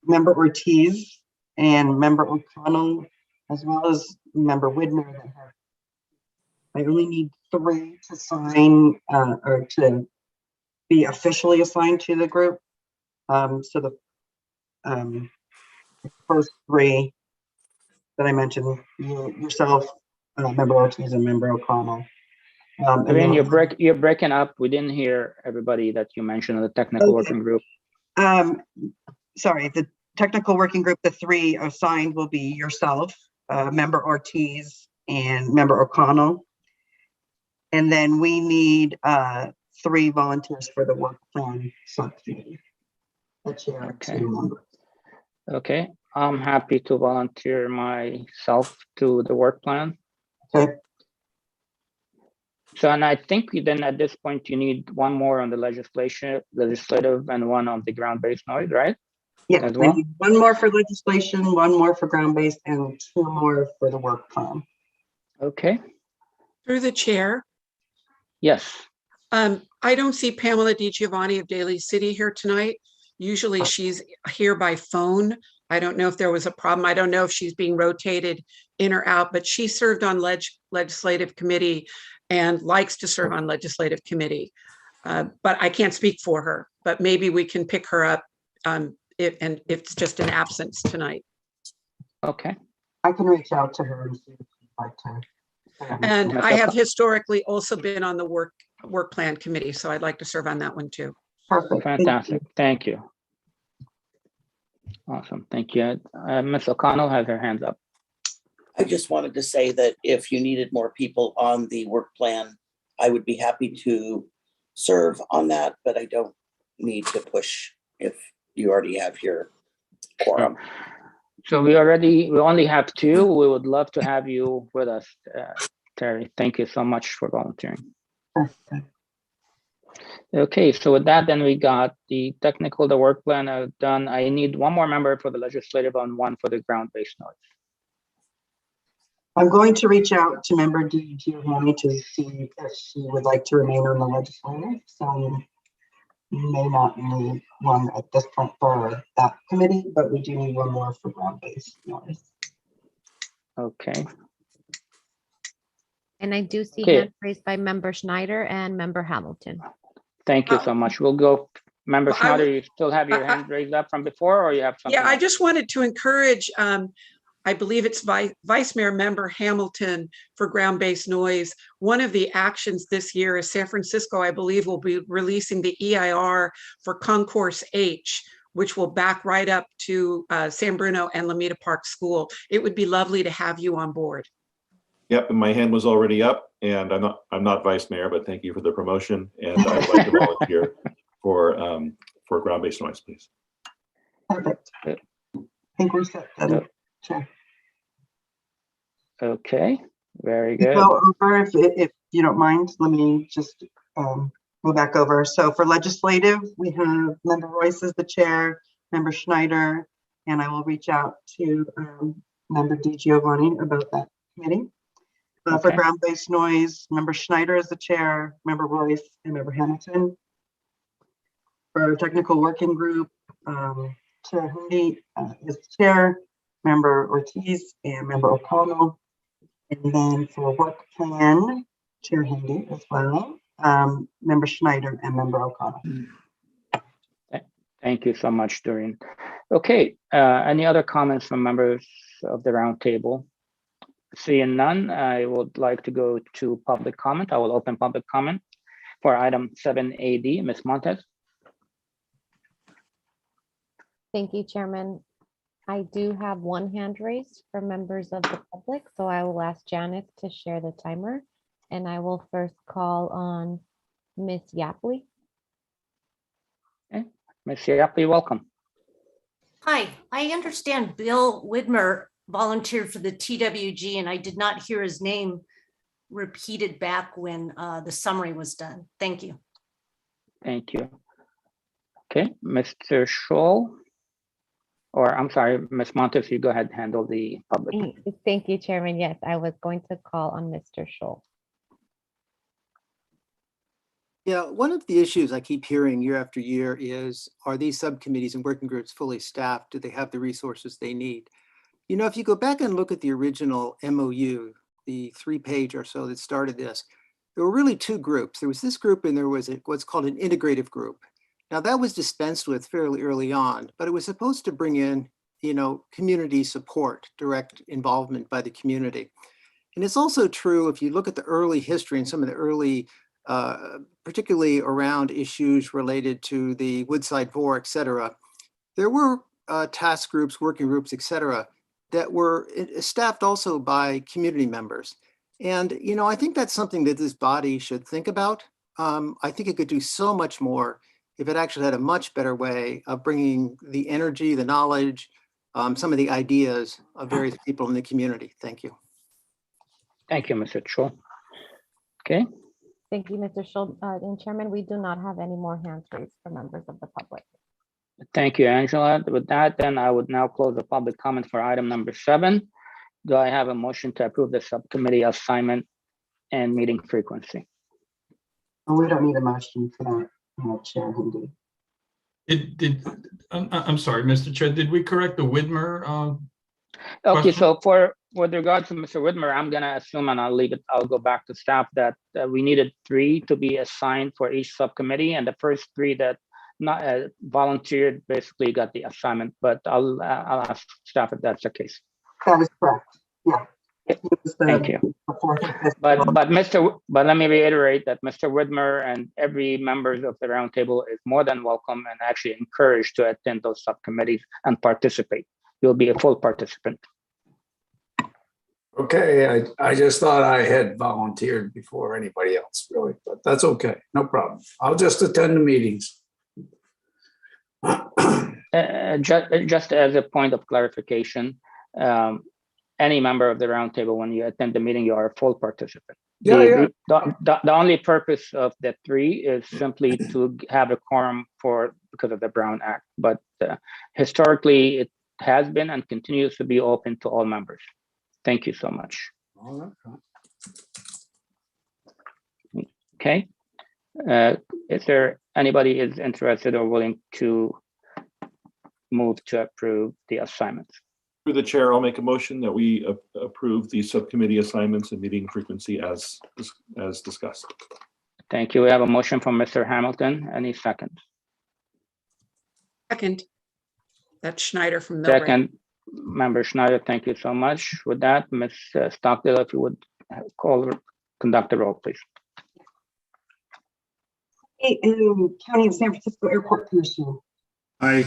Member Ortiz and Member O'Connell, as well as Member Widmer. I only need 3 to sign or to be officially assigned to the group. So the first 3 that I mentioned, yourself, Member Ortiz, and Member O'Connell. Doreen, you're breaking up. We didn't hear everybody that you mentioned in the technical working group. Sorry, the technical working group, the 3 assigned will be yourself, member Ortiz, and member O'Connell. And then we need 3 volunteers for the work plan subcommittee. The chair and Okay. 2 members. Okay, I'm happy to volunteer myself to the work plan. Okay. So, and I think then at this point you need 1 more on the legislative and 1 on the ground-based noise, right? Yeah, As we well. need 1 more for legislation, 1 more for ground-based, and 2 more for the work plan. Okay. Through the chair, Yes. I don't see Pamela DiGiovanni of Daly City here tonight. Usually she's here by phone. I don't know if there was a problem. I don't know if she's being rotated in or out, but she served on legislative committee and likes to serve on legislative committee. But I can't speak for her, but maybe we can pick her up if it's just an absence tonight. Okay. I can reach out to her and see if she'd like to. And I have historically also been on the work plan committee, so I'd like to serve on that one too. Perfect. Fantastic. Thank you. Awesome. Thank you. Ms. O'Connell has her hands up. I just wanted to say that if you needed more people on the work plan, I would be happy to serve on that, but I don't need to push if you already have your quorum. So we only have 2. We would love to have you with us, Terry. Thank you so much for volunteering. Okay, so with that, then we got the work plan done. I need 1 more member for the legislative and 1 for the ground-based noise. I'm going to reach out to member DiGiovanni to see if she would like to remain on the legislative. So you may not need 1 at this point for that committee, but we do need 1 more for ground-based noise. Okay. And I do see Okay. hand raised by member Schneider and member Hamilton. Thank you so much. We'll go. Member Well, Schneider, you still have your hand raised up from before, or you have something? Yeah, I else? just wanted to encourage, I believe it's Vice Mayor Member Hamilton for ground-based noise. One of the actions this year is San Francisco, I believe, will be releasing the EIR for Concourse H, which will back right up to San Bruno and Lomita Park School. It would be lovely to have you on board. Yep, and my hand was already up, and I'm not vice mayor, but thank you for the promotion, and I'd like to volunteer for ground-based noise, please. Perfect. I think we're set then. Sure. Okay, very good. Go over if you don't mind. Let me just go back over. So for legislative, we have member Royce as the chair, member Schneider, and I will reach out to member DiGiovanni about that committee. For ground-based noise, member Schneider is the chair, member Royce, and member Hamilton. For our technical working group, Chair Hindi is the chair, member Ortiz, and member O'Connell. And then for work plan, Chair Hindi as well, member Schneider and member O'Connell. Thank you so much, Doreen. Okay, any other comments from members of the roundtable? Seeing none, I would like to go to public comment. I will open public comment for item 7AD. Ms. Montes. Thank you, Chairman. I do have 1 hand raised from members of the public, so I will ask Janet to share the timer. And I will first call on Ms. Yapley. Okay. Ms. Yapley, welcome. Hi, I understand Bill Widmer volunteered for the TWG, and I did not hear his name repeated back when the summary was done. Thank you. Thank you. Okay, Mr. Scholl, or I'm sorry, Ms. Montes, you go ahead and handle the public. Thank you, Chairman. Yes, I was going to call on Mr. Scholl. Yeah, one of the issues I keep hearing year after year is, are these subcommittees and working groups fully staffed? Do they have the resources they need? You know, if you go back and look at the original MOU, the 3-page or so that started this, there were really 2 groups. There was this group and there was what's called an integrative group. Now that was dispensed with fairly early on, but it was supposed to bring in, you know, community support, direct involvement by the community. And it's also true if you look at the early history and some of the early, particularly around issues related to the Woodside 4, et cetera, there were task groups, working groups, et cetera, that were staffed also by community members. And, you know, I think that's something that this body should think about. I think it could do so much more if it actually had a much better way of bringing the energy, the knowledge, some of the ideas of various people in the community. Thank you. Thank you, Mr. Cho. Okay. Thank you, Mr. Schultz. And Chairman, we do not have any more hands raised for members of the public. Thank you, Angela. With that, then I would now close the public comment for item number 7. Do I have a motion to approve the subcommittee assignment and meeting frequency? We don't need a motion for that, Chair Hindi. I'm sorry, Mr. Chair, did we correct the Widmer? Okay, question? so with regards to Mr. Widmer, I'm gonna assume, and I'll go back to staff, that we needed 3 to be assigned for each subcommittee, and the first 3 that not volunteered basically got the assignment, but I'll ask staff if that's the case. That is correct. Yeah. Thank you. But let me reiterate that Mr. Widmer and every member of the roundtable is more than welcome and actually encouraged to attend those subcommittees and participate. You'll be a full participant. Okay, I just thought I had volunteered before anybody else, really, but that's okay, no problem. I'll just attend the meetings. Just as a point of clarification, any member of the roundtable, when you attend the meeting, you are a full participant. The only purpose of the 3 is simply to have a quorum because of the Brown Act, but historically it has been and continues to be open to all members. Thank you so much. Okay. Is there anybody is interested or willing to move to approve the assignments? Through the chair, I'll make a motion that we approve the subcommittee assignments and meeting frequency as discussed. Thank you. We have a motion from Mr. Hamilton. Any second? Second. That's Schneider from Millbrae. Second, Member Schneider, thank you so much. With that, Ms. Stockdale, if you would conduct the roll, please. County of San Francisco Airport Commission. Aye.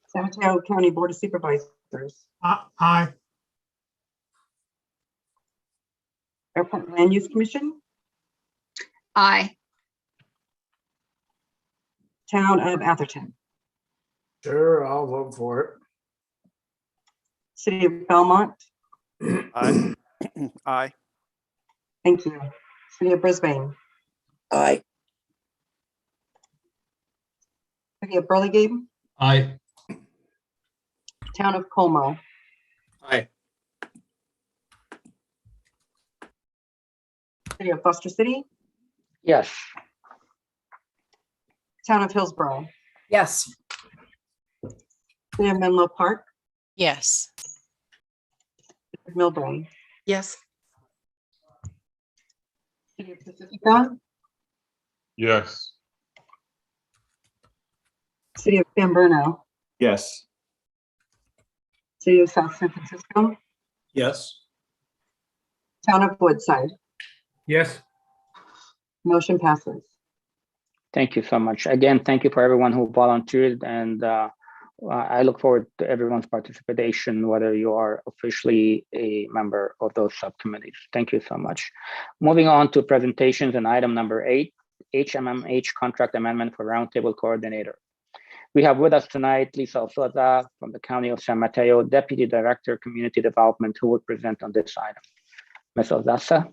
San Mateo County Board of Supervisors. Aye. Airport Land Use Commission. Aye. Town of Atherton. Sure, I'll vote for it. City of Belmont. Aye. Aye. Thank you. City of Brisbane. Aye. City of Burlingame. Aye. Town of Como. Aye. City of Foster City. Yes. Town of Hillsborough. Yes. City of Menlo Park. Yes. City of Millbrae. Yes. City of Pacifica. Yes. City of San Bruno. Yes. City of South San Francisco. Yes. Town of Woodside. Yes. Motion passes. Thank you so much. Again, thank you for everyone who volunteered, and I look forward to everyone's participation, whether you are officially a member of those subcommittees. Thank you so much. Moving on to presentations and item number 8, HMMH contract amendment for Roundtable Coordinator. We have with us tonight Lisa Alfata from the County of San Mateo, Deputy Director, Community Development, who will present on this item. Ms. Alfata.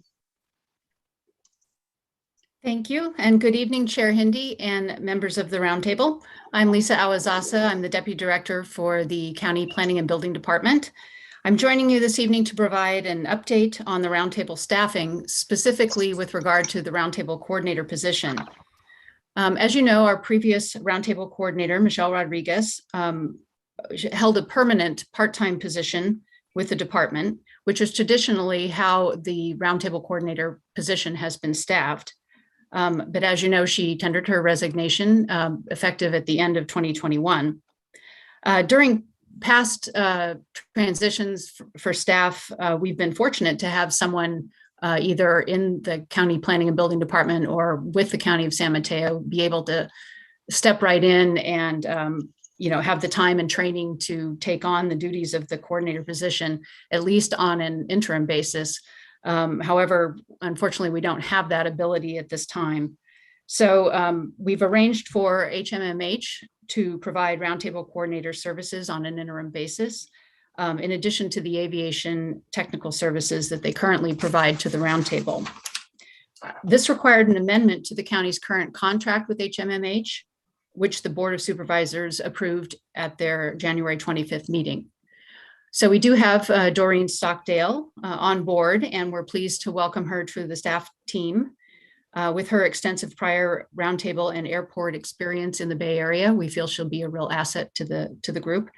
Thank you, and good evening, Chair Hindi and members of the Roundtable. I'm Lisa Awazasa. I'm the Deputy Director for the County Planning and Building Department. I'm joining you this evening to provide an update on the Roundtable staffing, specifically with regard to the Roundtable Coordinator position. As you know, our previous Roundtable Coordinator, Michelle Rodriguez, held a permanent part-time position with the department, which is traditionally how the Roundtable Coordinator position has been staffed. But as you know, she tendered her resignation effective at the end of 2021. During past transitions for staff, we've been fortunate to have someone either in the County Planning and Building Department or with the County of San Mateo be able to step right in and have the time and training to take on the duties of the coordinator position, at least on an interim basis. However, unfortunately, we don't have that ability at this time. So we've arranged for HMMH to provide roundtable coordinator services on an interim basis, in addition to the aviation technical services that they currently provide to the roundtable. This required an amendment to the county's current contract with HMMH, which the Board of Supervisors approved at their January 25th meeting. So we do have Doreen Stockdale on board, and we're pleased to welcome her to the staff team. With her extensive prior roundtable and airport experience in the Bay Area, we feel she'll be a real asset to the group.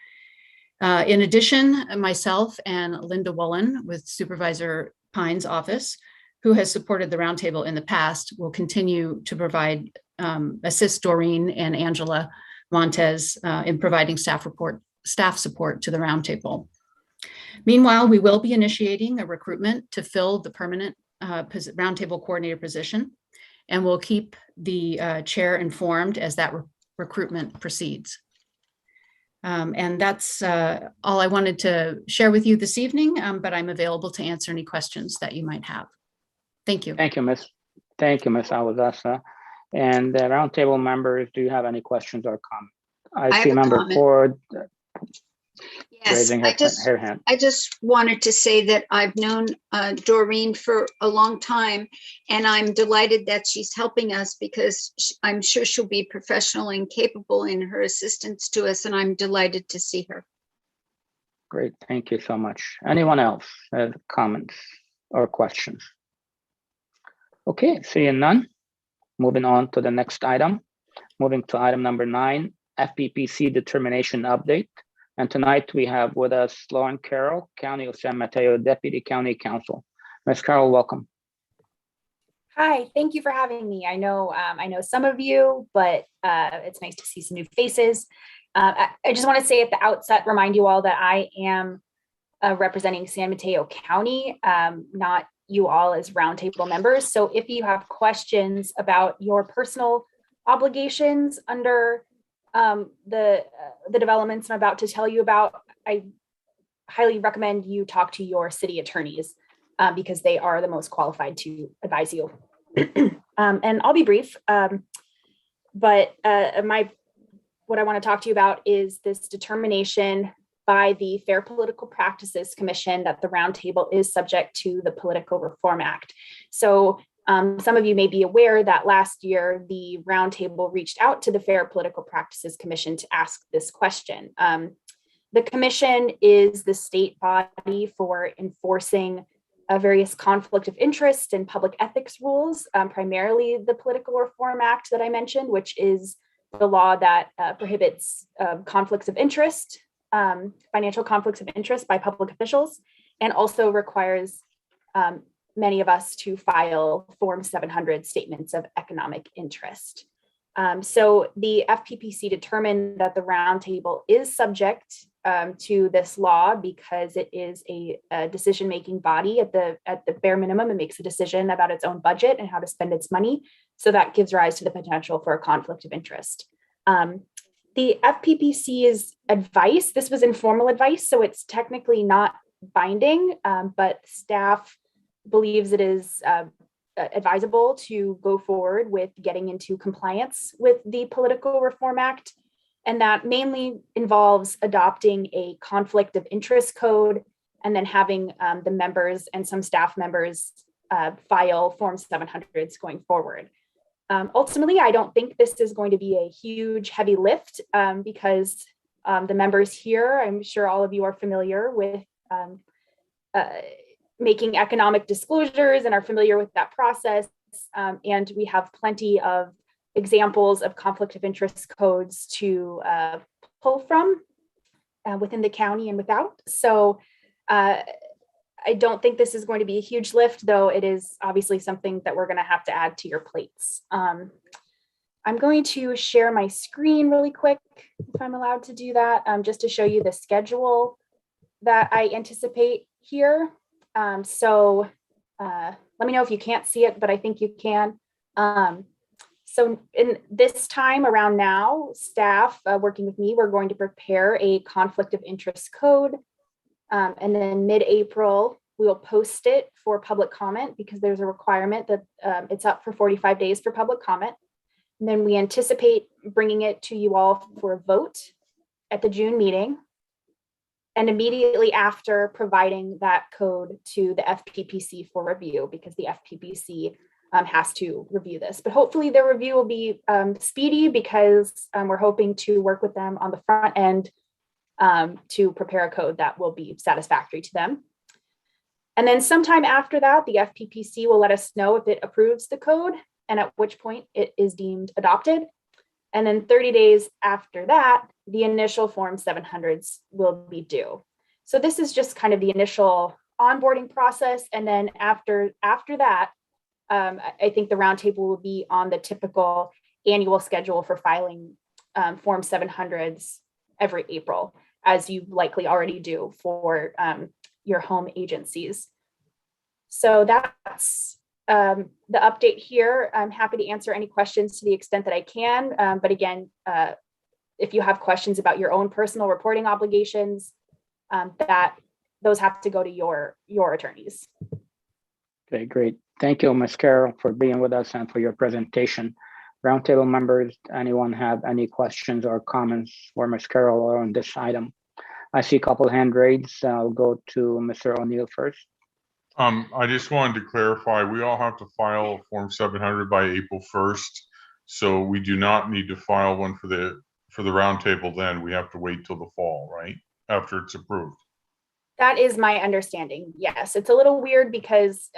In addition, myself and Linda Woolen with Supervisor Pine's office, who has supported the roundtable in the past, will continue to provide assist Doreen and Angela Montez in providing staff support to the roundtable. Meanwhile, we will be initiating a recruitment to fill the permanent roundtable coordinator position, and we'll keep the chair informed as that recruitment proceeds. And that's all I wanted to share with you this evening, but I'm available to answer any questions that you might have. Thank you. Thank you, Ms. Awazasa. And the roundtable members, do you have any questions or comments? I see member Ford raising her hand. I just wanted to say that I've known Doreen for a long time, and I'm delighted that she's helping us because I'm sure she'll be professional and capable in her assistance to us, and I'm delighted to see her. Great, thank you so much. Anyone else have comments or questions? Okay, seeing none. Moving on to the next item. Moving to item number 9, FPPC determination update. And tonight we have with us Lauren Carroll, County of San Mateo Deputy County Counsel. Ms. Carroll, welcome. Hi, thank you for having me. I know some of you, but it's nice to see some new faces. I just want to say at the outset, remind you all that I am representing San Mateo County, not you all as roundtable members. So if you have questions about your personal obligations under the developments I'm about to tell you about, I highly recommend you talk to your city attorneys because they are the most qualified to advise you. And I'll be brief, but what I want to talk to you about is this determination by the Fair Political Practices Commission that the roundtable is subject to the Political Reform Act. So some of you may be aware that last year, the roundtable reached out to the Fair Political Practices Commission to ask this question. The commission is the state body for enforcing various conflict of interest and public ethics rules, primarily the Political Reform Act that I mentioned, which is the law that prohibits conflicts of interest, financial conflicts of interest by public officials, and also requires many of us to file Form 700 statements of economic interest. So the FPPC determined that the roundtable is subject to this law because it is a decision-making body at the bare minimum. It makes a decision about its own budget and how to spend its money. So that gives rise to the potential for a conflict of interest. The FPPC's advice, this was informal advice, so it's technically not binding, but staff believes it is advisable to go forward with getting into compliance with the Political Reform Act. And that mainly involves adopting a conflict of interest code and then having the members and some staff members file Form 700s going forward. Ultimately, I don't think this is going to be a huge heavy lift because the members here, I'm sure all of you are familiar with making economic disclosures and are familiar with that process. And we have plenty of examples of conflict of interest codes to pull from within the county and without. So I don't think this is going to be a huge lift, though it is obviously something that we're going to have to add to your plates. I'm going to share my screen really quick, if I'm allowed to do that, just to show you the schedule that I anticipate here. So let me know if you can't see it, but I think you can. So in this time around now, staff working with me, we're going to prepare a conflict of interest code. And then mid-April, we will post it for public comment because there's a requirement that it's up for 45 days for public comment. And then we anticipate bringing it to you all for a vote at the June meeting. And immediately after, providing that code to the FPPC for review, because the FPPC has to review this. But hopefully the review will be speedy, because we're hoping to work with them on the front end to prepare a code that will be satisfactory to them. And then sometime after that, the FPPC will let us know if it approves the code, and at which point it is deemed adopted. And then 30 days after that, the initial Form 700s will be due. So this is just kind of the initial onboarding process. And then after that, I think the roundtable will be on the typical annual schedule for filing Form 700s every April, as you likely already do for your home agencies. So that's the update here. I'm happy to answer any questions to the extent that I can. But again, if you have questions about your own personal reporting obligations, those have to go to your attorneys. Okay, great. Thank you, Ms. Carroll, for being with us and for your presentation. Roundtable members, anyone have any questions or comments for Ms. Carroll on this item? I see a couple hand raised. I'll go to Mr. O'Neill first. I just wanted to clarify, we all have to file Form 700 by April 1st. So we do not need to file one for the roundtable then. We have to wait till the fall, right? After it's approved. That is my understanding. Yes, it's a little weird because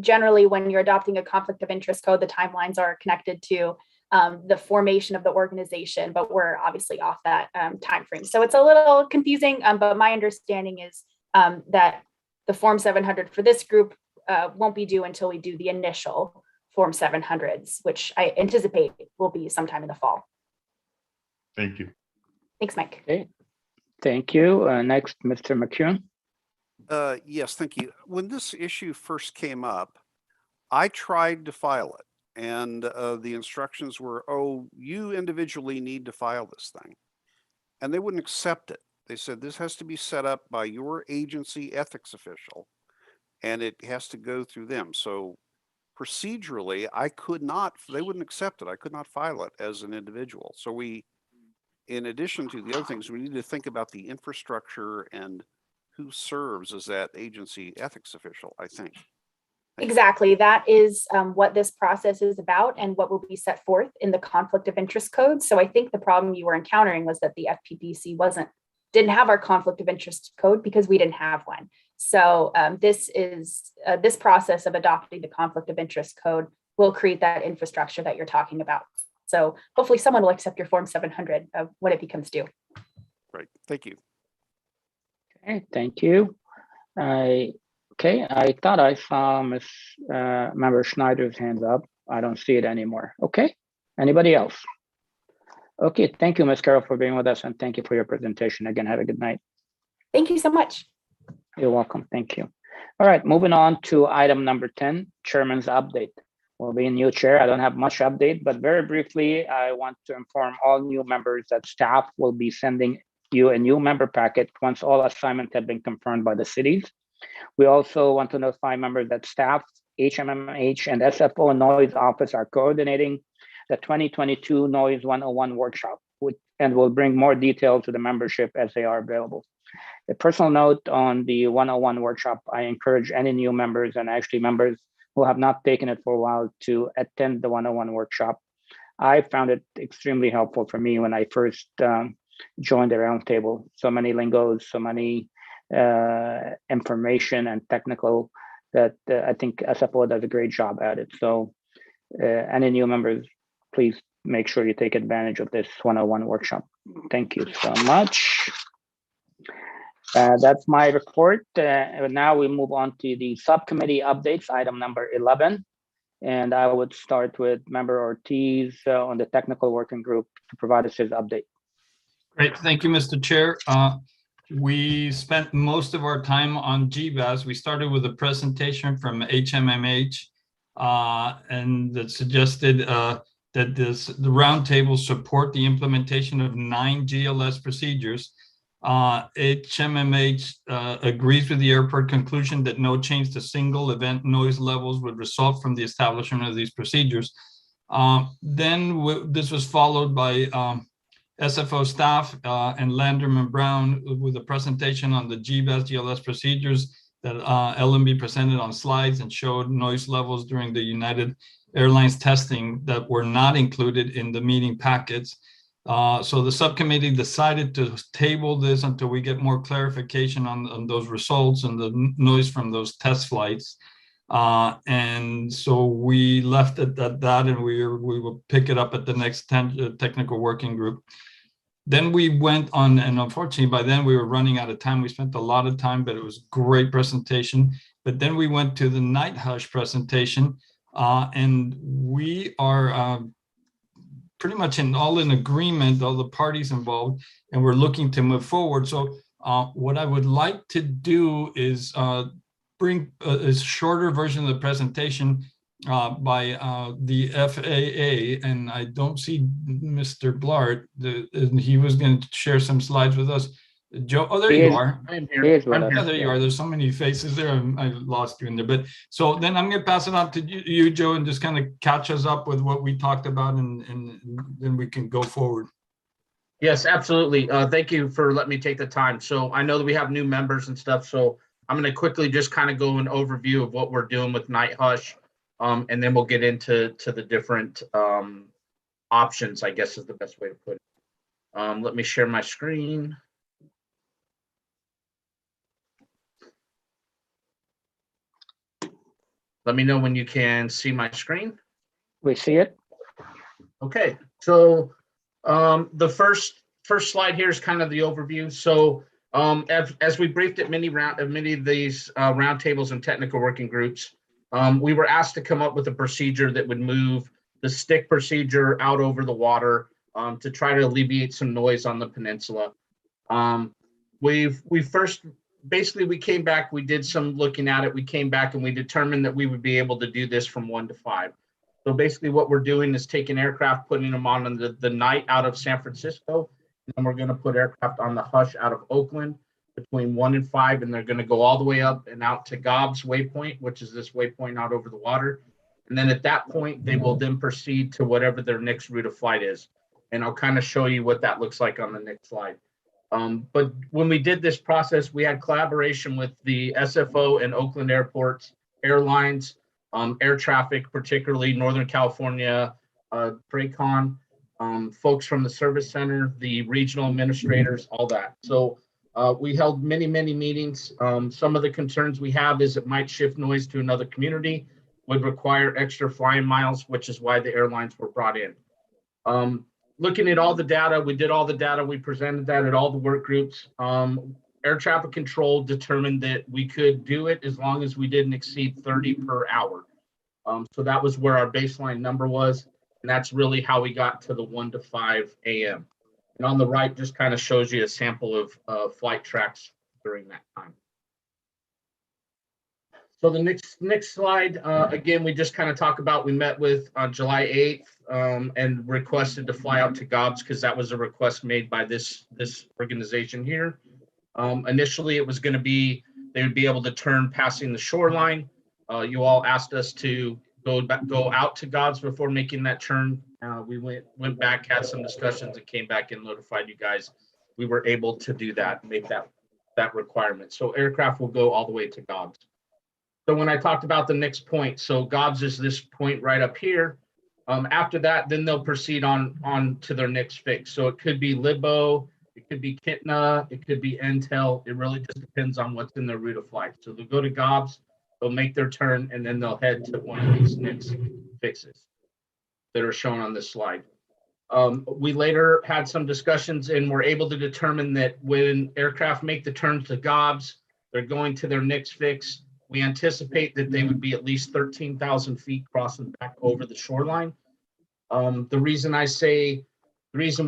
generally when you're adopting a conflict of interest code, the timelines are connected to the formation of the organization, but we're obviously off that time frame. So it's a little confusing, but my understanding is that the Form 700 for this group won't be due until we do the initial Form 700s, which I anticipate will be sometime in the fall. Thank you. Thanks, Mike. Okay. Thank you. Next, Mr. McCune. Yes, thank you. When this issue first came up, I tried to file it, and the instructions were, oh, you individually need to file this thing. And they wouldn't accept it. They said this has to be set up by your agency ethics official, and it has to go through them. So procedurally, I could not, they wouldn't accept it. I could not file it as an individual. So in addition to the other things, we need to think about the infrastructure and who serves as that agency ethics official, I think. Exactly. That is what this process is about and what will be set forth in the conflict of interest code. So I think the problem you were encountering was that the FPPC didn't have our conflict of interest code because we didn't have one. So this process of adopting the conflict of interest code will create that infrastructure that you're talking about. So hopefully someone will accept your Form 700 when it becomes due. Right. Thank you. Okay, thank you. I thought I saw Member Schneider's hands up. I don't see it anymore. Okay. Anybody else? Okay. Thank you, Ms. Carroll, for being with us, and thank you for your presentation. Again, have a good night. Thank you so much. You're welcome. Thank you. All right, moving on to item number 10, Chairman's update. Will be a new chair. I don't have much update, but very briefly, I want to inform all new members that staff will be sending you a new member packet once all assignments have been confirmed by the cities. We also want to notify members that staff, HMMH, and SFO Noise Office are coordinating the 2022 Noise 101 workshop, and will bring more details to the membership as they are available. A personal note on the 101 workshop, I encourage any new members, and actually members who have not taken it for a while, to attend the 101 workshop. I found it extremely helpful for me when I first joined the roundtable. So many lingos, so many information and technical that I think SFO does a great job at it. So any new members, please make sure you take advantage of this 101 workshop. Thank you so much. That's my report. Now we move on to the subcommittee updates, item number 11. And I would start with Member Ortiz on the technical working group to provide us his update. Great, thank you, Mr. Chair. We spent most of our time on GBAS. We started with a presentation from HMMH and that suggested that the roundtable support the implementation of 9 GLS procedures. HMMH agrees with the airport conclusion that no change to single event noise levels would result from the establishment of these procedures. This was followed by SFO staff and Landerman Brown with a presentation on the GBAS GLS procedures that LMB presented on slides and showed noise levels during the United Airlines testing that were not included in the meeting packets. So the subcommittee decided to table this until we get more clarification on those results and the noise from those test flights. And so we left it at that, and we will pick it up at the next technical working group. Then we went on, and unfortunately by then we were running out of time. We spent a lot of time, but it was a great presentation. But then we went to the night hush presentation, and we are pretty much all in agreement, all the parties involved, and we're looking to move forward. So what I would like to do is bring a shorter version of the presentation by the FAA, and I don't see Mr. Blart. He was going to share some slides with us. Joe, oh, there you are. I'm here. Yeah, there you are. There's so many faces there. I lost you in there. But so then I'm going to pass it on to you, Joe, and just kind of catch us up with what we talked about, and then we can go forward. Yes, absolutely. Thank you for letting me take the time. So I know that we have new members and stuff, so I'm going to quickly just kind of go an overview of what we're doing with Night Hush, and then we'll get into the different options, I guess is the best way to put it. Let me share my screen. Let me know when you can see my screen. We see it. Okay, so the first slide here is kind of the overview. So as we briefed at many of these roundtables and technical working groups, we were asked to come up with a procedure that would move the stick procedure out over the water to try to alleviate some noise on the peninsula. We came back, we did some looking at it, we came back and we determined that we would be able to do this from 1 to 5. So basically what we're doing is taking aircraft, putting them on the night out of San Francisco, and we're going to put aircraft on the Hush out of Oakland between 1 and 5, and they're going to go all the way up and out to Gobbs Waypoint, which is this waypoint out over the water. And then at that point, they will then proceed to whatever their next route of flight is. And I'll kind of show you what that looks like on the next slide. But when we did this process, we had collaboration with the SFO and Oakland airports, airlines, air traffic, particularly Northern California, Praycon, folks from the service center, the regional administrators, all that. So we held many meetings. Some of the concerns we have is it might shift noise to another community, would require extra flying miles, which is why the airlines were brought in. Looking at all the data, we did all the data, we presented that at all the work groups. Air traffic control determined that we could do it as long as we didn't exceed 30 per hour. So that was where our baseline number was. And that's really how we got to the 1 to 5 a.m. And on the right just kind of shows you a sample of flight tracks during that time. So the next slide, again, we just kind of talk about, we met with on July 8th and requested to fly out to Gobbs because that was a request made by this organization here. Initially, it was going to be, they would be able to turn passing the shoreline. You all asked us to go out to Gobbs before making that turn. We went back, had some discussions, and came back and notified you guys. We were able to do that, make that requirement. So aircraft will go all the way to Gobbs. So when I talked about the next point, so Gobbs is this point right up here. After that, then they'll proceed on to their next fix. So it could be Libo, it could be Kitna, it could be Entel. It really just depends on what's in their route of flight. So they'll go to Gobbs, they'll make their turn, and then they'll head to one of these next fixes that are shown on this slide. We later had some discussions and were able to determine that when aircraft make the turn to Gobbs, they're going to their next fix. We anticipate that they would be at least 13,000 feet crossing back over the shoreline. The reason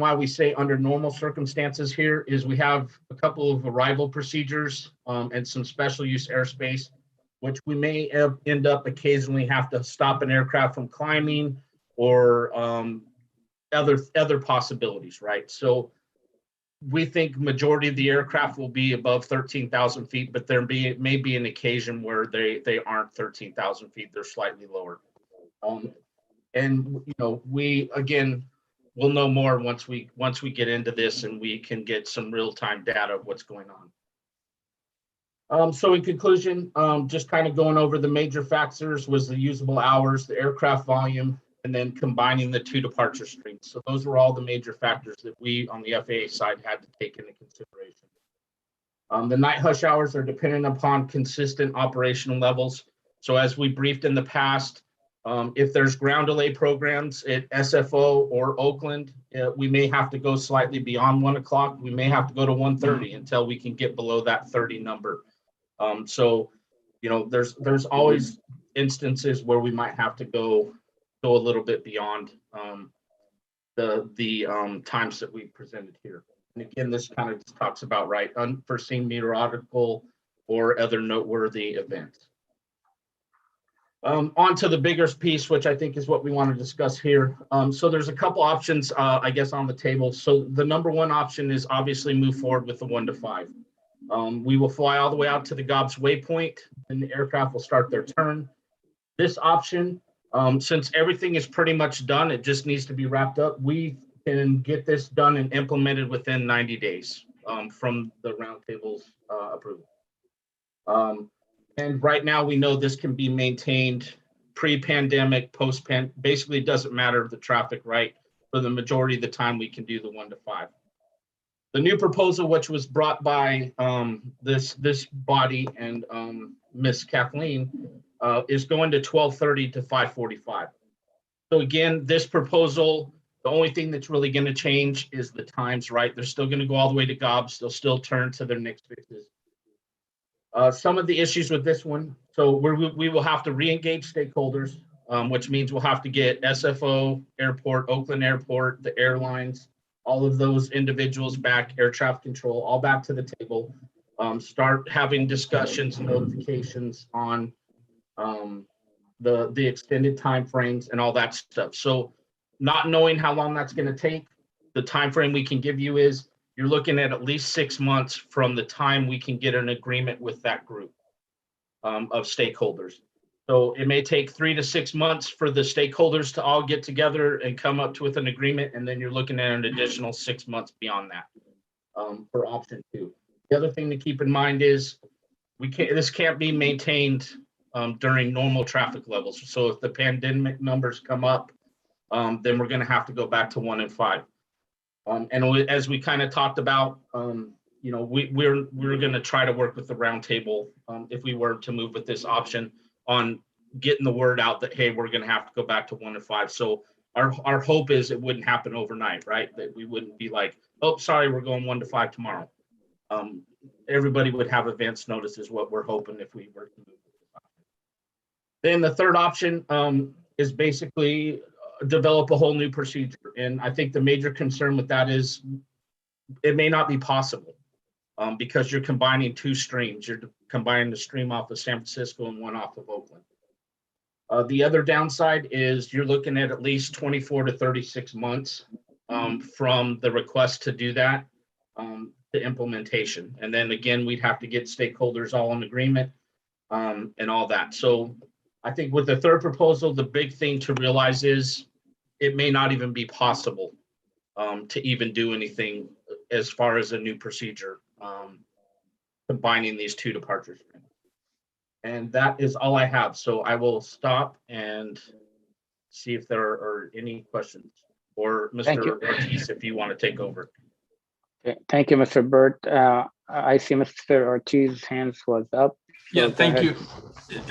why we say under normal circumstances here is we have a couple of arrival procedures and some special use airspace which we may end up occasionally have to stop an aircraft from climbing or other possibilities, right? So we think majority of the aircraft will be above 13,000 feet, but there may be an occasion where they aren't 13,000 feet, they're slightly lower. And you know, we'll know more once we get into this and we can get some real-time data of what's going on. So in conclusion, just kind of going over the major factors was the usable hours, the aircraft volume, and then combining the 2 departure streams. So those were all the major factors that we on the FAA side had to take into consideration. The night hush hours are dependent upon consistent operational levels. So as we briefed in the past, if there's ground delay programs at SFO or Oakland, we may have to go slightly beyond 1 o'clock. We may have to go to 1:30 until we can get below that 30 number. So, you know, there's always instances where we might have to go a little bit beyond the times that we presented here. And again, this kind of just talks about, right, unforeseen meteorological or other noteworthy events. On to the bigger piece, which I think is what we want to discuss here. So there's a couple options, I guess, on the table. So the number one option is obviously move forward with the 1 to 5. We will fly all the way out to the GOBS waypoint, and the aircraft will start their turn. This option, since everything is pretty much done, it just needs to be wrapped up. We can get this done and implemented within 90 days from the Roundtable's approval. And right now we know this can be maintained pre-pandemic, post-pandemic, basically it doesn't matter the traffic, right? For the majority of the time we can do the 1 to 5. The new proposal, which was brought by this body and Miss Kathleen, is going to 12:30 to 5:45. So again, this proposal, the only thing that's really going to change is the times, right? They're still going to go all the way to GOBS. They'll still turn to their next fixes. Some of the issues with this one, so we will have to re-engage stakeholders, which means we'll have to get SFO, airport, Oakland Airport, the airlines, all of those individuals back, air traffic control, all back to the table, start having discussions and notifications on the extended timeframes and all that stuff. So not knowing how long that's going to take, the timeframe we can give you is you're looking at least 6 months from the time we can get an agreement with that group of stakeholders. So it may take 3 to 6 months for the stakeholders to all get together and come up with an agreement, and then you're looking at an additional 6 months beyond that for option 2. The other thing to keep in mind is this can't be maintained during normal traffic levels. So if the pandemic numbers come up, then we're going to have to go back to 1 and 5. And as we kind of talked about, you know, we're going to try to work with the Roundtable if we were to move with this option on getting the word out that, hey, we're going to have to go back to 1 to 5. So our hope is it wouldn't happen overnight, right? That we wouldn't be like, oh, sorry, we're going 1 to 5 tomorrow. Everybody would have advance notice is what we're hoping if we were to move with this option. Then the third option is basically develop a whole new procedure. And I think the major concern with that is it may not be possible because you're combining 2 streams. You're combining the stream off of San Francisco and one off of Oakland. The other downside is you're looking at least 24 to 36 months from the request to do that to implementation. And then again, we'd have to get stakeholders all in agreement and all that. So I think with the third proposal, the big thing to realize is it may not even be possible to even do anything as far as a new procedure combining these 2 departure streams. And that is all I have. So I will stop and see if there are any questions, or Mr. Ortiz, if you want to take over. Okay. Thank you, Mr. Burt. I see Mr. Ortiz's hands was up. So yeah, thank you.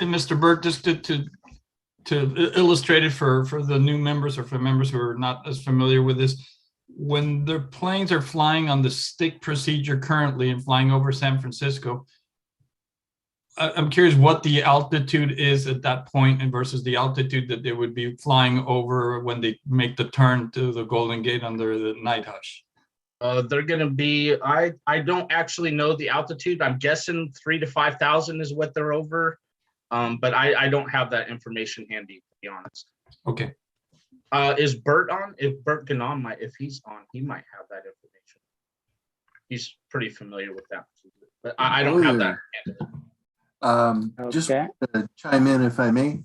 And Mr. Burt, just to illustrate it for the new members or for members who are not as familiar with this, when the planes are flying on the stick procedure currently and flying over San Francisco, I'm curious what the altitude is at that point and versus the altitude that they would be flying over when they make the turn to the Golden Gate under the night hush. They're going to be, I don't actually know the altitude. I'm guessing 3,000 to 5,000 is what they're over. But I don't have that information handy, to be honest. Okay. Is Bert on? If Bert Ganon might, if he's on, he might have that information. He's pretty familiar with that, but I don't have that. Just to chime in if I may.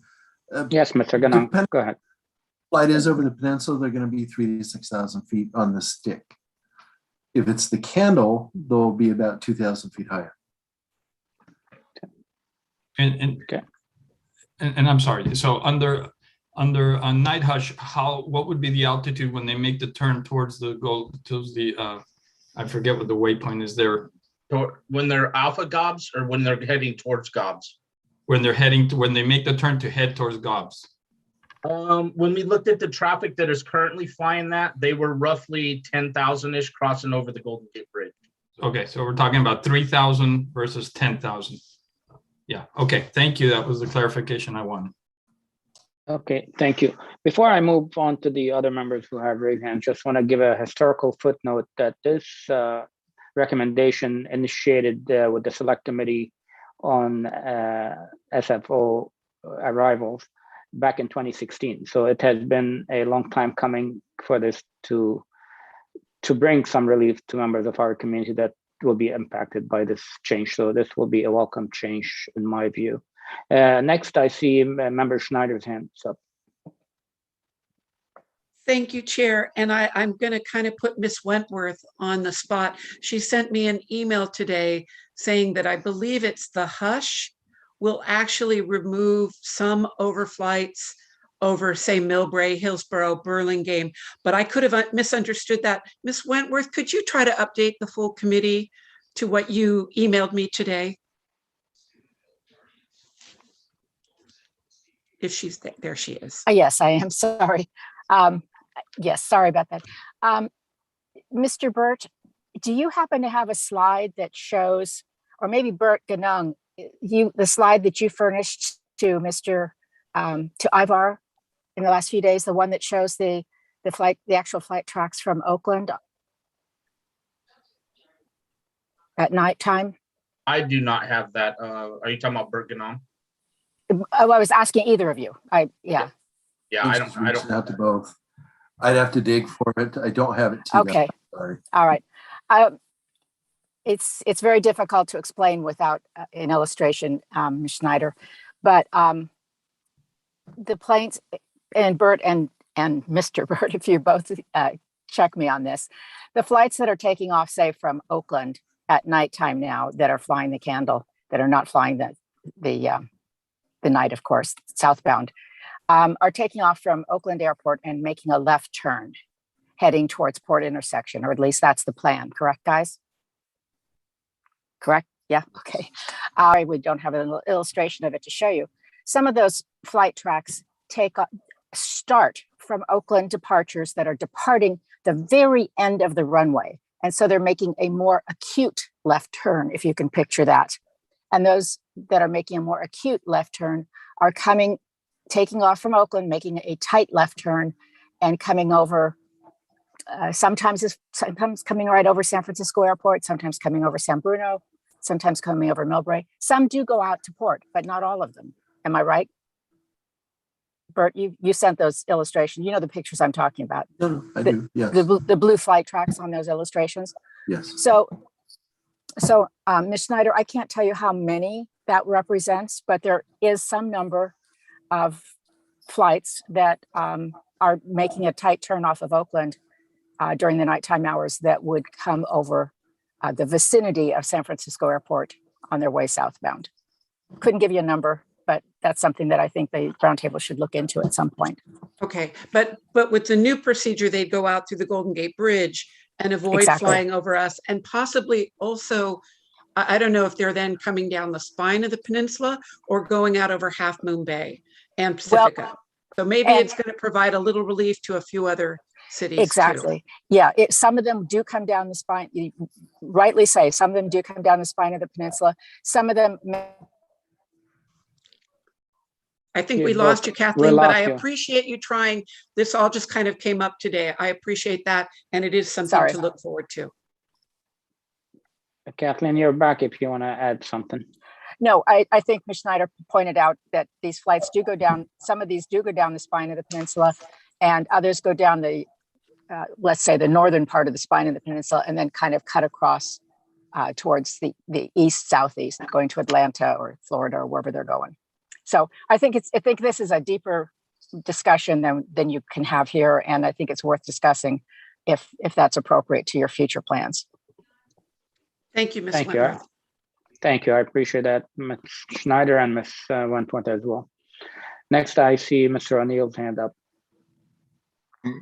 Yes, Mr. Ganon, go ahead. Flight is over the peninsula, they're going to be 3,000 to 6,000 feet on the stick. If it's the candle, they'll be about 2,000 feet higher. And I'm sorry. So under a night hush, what would be the altitude when they make the turn towards the I forget what the waypoint is there. When they're alpha gobs or when they're heading towards gobs? When they make the turn to head towards gobs. When we looked at the traffic that is currently flying that, they were roughly 10,000-ish crossing over the Golden Gate Bridge. Okay, so we're talking about 3,000 versus 10,000. Yeah, okay, thank you. That was the clarification I wanted. Okay, thank you. Before I move on to the other members who have raised hands, just want to give a historical footnote that this recommendation initiated with the Select Committee on SFO arrivals back in 2016. So it has been a long time coming for this to bring some relief to members of our community that will be impacted by this change. So this will be a welcome change in my view. Next, I see Member Schneider's hands up. Thank you, Chair. And I'm going to kind of put Miss Wentworth on the spot. She sent me an email today saying that I believe it's the hush will actually remove some overflights over, say, Millbrae, Hillsborough, Burlingame, but I could have misunderstood that. Miss Wentworth, could you try to update the full committee to what you emailed me today? If she's there, there she is. Yes, I am sorry. Yes, sorry about that. Mr. Burt, do you happen to have a slide that shows, or maybe Bert Ganung, the slide that you furnished to Mr. To Ivar in the last few days, the one that shows the actual flight tracks from Oakland at nighttime? I do not have that. Are you talking about Bert Ganon? Oh, I was asking either of you. Yeah, I don't have to both. I'd have to dig for it. I don't have it. Okay. Sorry. All right. It's very difficult to explain without an illustration, Ms. Schneider, but the planes, and Bert and Mr. Bert, if you both check me on this, the flights that are taking off, say, from Oakland at nighttime now, that are flying the Candle, that are not flying the night, of course, southbound, are taking off from Oakland Airport and making a left turn, heading towards Port Intersection, or at least that's the plan. Correct, guys? Correct? Yeah, okay. We don't have an illustration of it to show you. Some of those flight tracks start from Oakland departures that are departing the very end of the runway. And so they're making a more acute left turn, if you can picture that. And those that are making a more acute left turn are taking off from Oakland, making a tight left turn and coming over, sometimes coming right over San Francisco Airport, sometimes coming over San Bruno, sometimes coming over Millbrae. Some do go out to port, but not all of them. Am I right? Bert, you sent those illustrations. You know the pictures I'm talking about. No, I do, yes. The blue flight tracks on those illustrations. Yes. So Ms. Schneider, I can't tell you how many that represents, but there is some number of flights that are making a tight turn off of Oakland during the nighttime hours that would come over the vicinity of San Francisco Airport on their way southbound. Couldn't give you a number, but that's something that I think the Roundtable should look into at some point. Okay, but with the new procedure, they'd go out through the Golden Gate Bridge and avoid flying over us, and possibly also, I don't know if they're then coming down the spine of the peninsula or going out over Half Moon Bay and Pacifica. So maybe it's going to provide a little relief to a few other cities. Exactly. Too. Yeah, some of them do come down the spine. You rightly say, some of them do come down the spine of the peninsula. Some of them. I think we lost you, Kathleen, but I appreciate you trying. This all just kind of came up today. I appreciate that. And it is something to look forward to. Kathleen, you're back if you want to add something. No, I think Ms. Schneider pointed out that these flights do go down, some of these do go down the spine of the peninsula, and others go down the, let's say, the northern part of the spine of the peninsula, and then kind of cut across towards the east, southeast, going to Atlanta or Florida or wherever they're going. So I think this is a deeper discussion than you can have here, and I think it's worth discussing if that's appropriate to your future plans. Thank you, Ms. Thank you. Wentworth. Thank you. I appreciate that, Ms. Schneider and Ms. Wentworth as well. Next, I see Mr. O'Neill's hand up.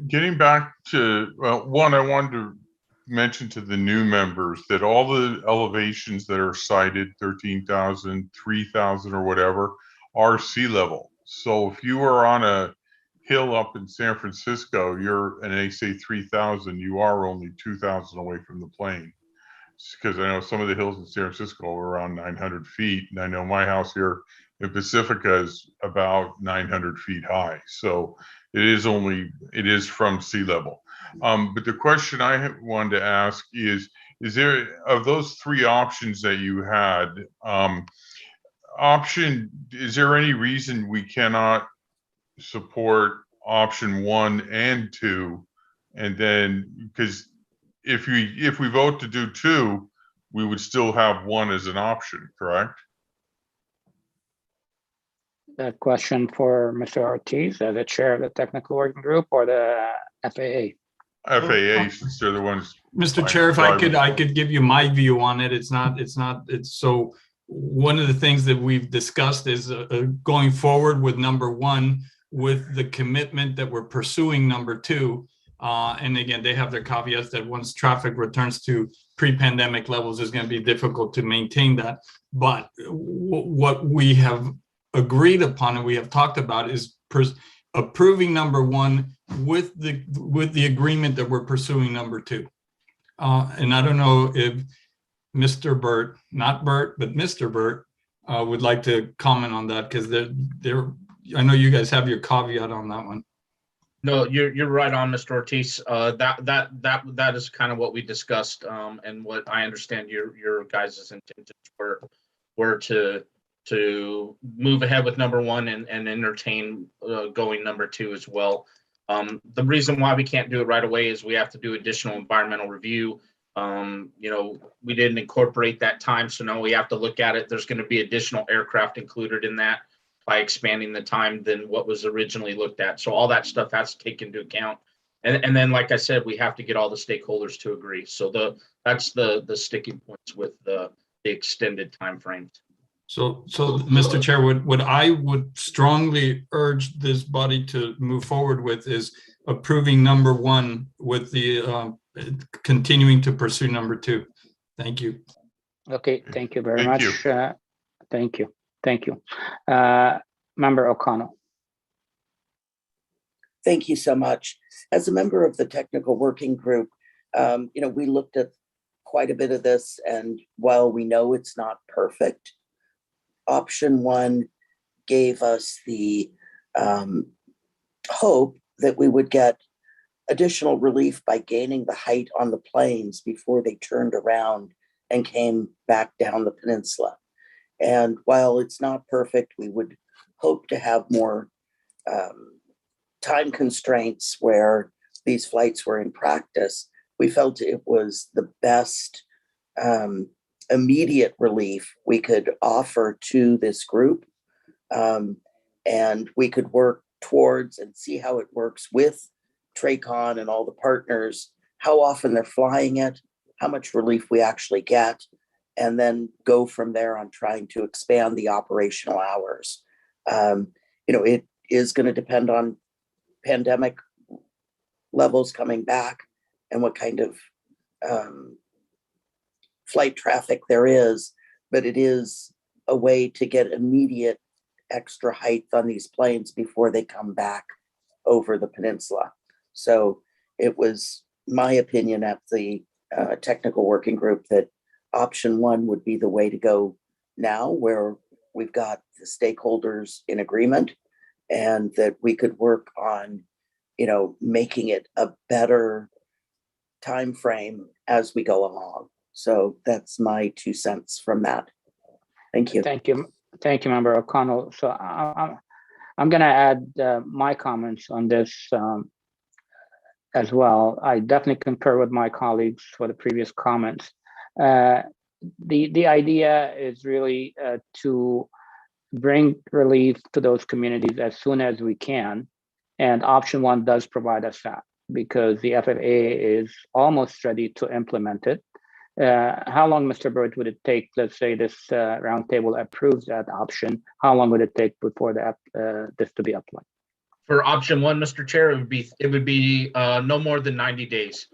Getting back to, one, I wanted to mention to the new members that all the elevations that are cited, 13,000, 3,000 or whatever, are sea level. So if you are on a hill up in San Francisco, and they say 3,000, you are only 2,000 away from the plane. Because I know some of the hills in San Francisco are around 900 feet. And I know my house here in Pacifica is about 900 feet high. So it is from sea level. But the question I wanted to ask is there, of those three options that you had, is there any reason we cannot support option 1 and 2? And then, because if we vote to do 2, we would still have 1 as an option, correct? That question for Mr. Ortiz, the chair of the technical working group, or the FAA? FAA, since they're the ones. Mr. Chair, if I could give you my view on it. It's so one of the things that we've discussed is going forward with number 1 with the commitment that we're pursuing number 2. And again, they have their caveats that once traffic returns to pre-pandemic levels, it's going to be difficult to maintain that. But what we have agreed upon and we have talked about is approving number 1 with the agreement that we're pursuing number 2. And I don't know if Mr. Burt, not Burt, but Mr. Burt would like to comment on that, because I know you guys have your caveat on that one. No, you're right on, Mr. Ortiz. That is kind of what we discussed, and what I understand your guys' intentions were to move ahead with number 1 and entertain going number 2 as well. The reason why we can't do it right away is we have to do additional environmental review. We didn't incorporate that time, so now we have to look at it. There's going to be additional aircraft included in that by expanding the time than what was originally looked at. So all that stuff has to take into account. And then, like I said, we have to get all the stakeholders to agree. So that's the sticking points with the extended timeframes. So, Mr. Chair, what I would strongly urge this body to move forward with is approving number 1 with the continuing to pursue number 2. Thank you. Okay, thank you very much. Thank you. Member O'Connell. Thank you so much. As a member of the technical working group, we looked at quite a bit of this, and while we know it's not perfect, option 1 gave us the hope that we would get additional relief by gaining the height on the planes before they turned around and came back down the peninsula. And while it's not perfect, we would hope to have more time constraints where these flights were in practice. We felt it was the best immediate relief we could offer to this group. And we could work towards and see how it works with TRACON and all the partners, how often they're flying it, how much relief we actually get, and then go from there on trying to expand the operational hours. It is going to depend on pandemic levels coming back and what kind of flight traffic there is, but it is a way to get immediate extra height on these planes before they come back over the peninsula. So it was my opinion at the technical working group that option 1 would be the way to go now, where we've got the stakeholders in agreement, and that we could work on, making it a better time frame as we go along. So that's my 2 cents from that. Thank you. Thank you, Member O'Connell. So I'm going to add my comments on this as well. I definitely concur with my colleagues for the previous comments. The idea is really to bring relief to those communities as soon as we can. And option one does provide us that, because the FFA is almost ready to implement it. How long, Mr. Burt, would it take, let's say this roundtable approves that option, how long would it take before this to be applied? For option one, Mr. Chair, it would be no more than 90 days.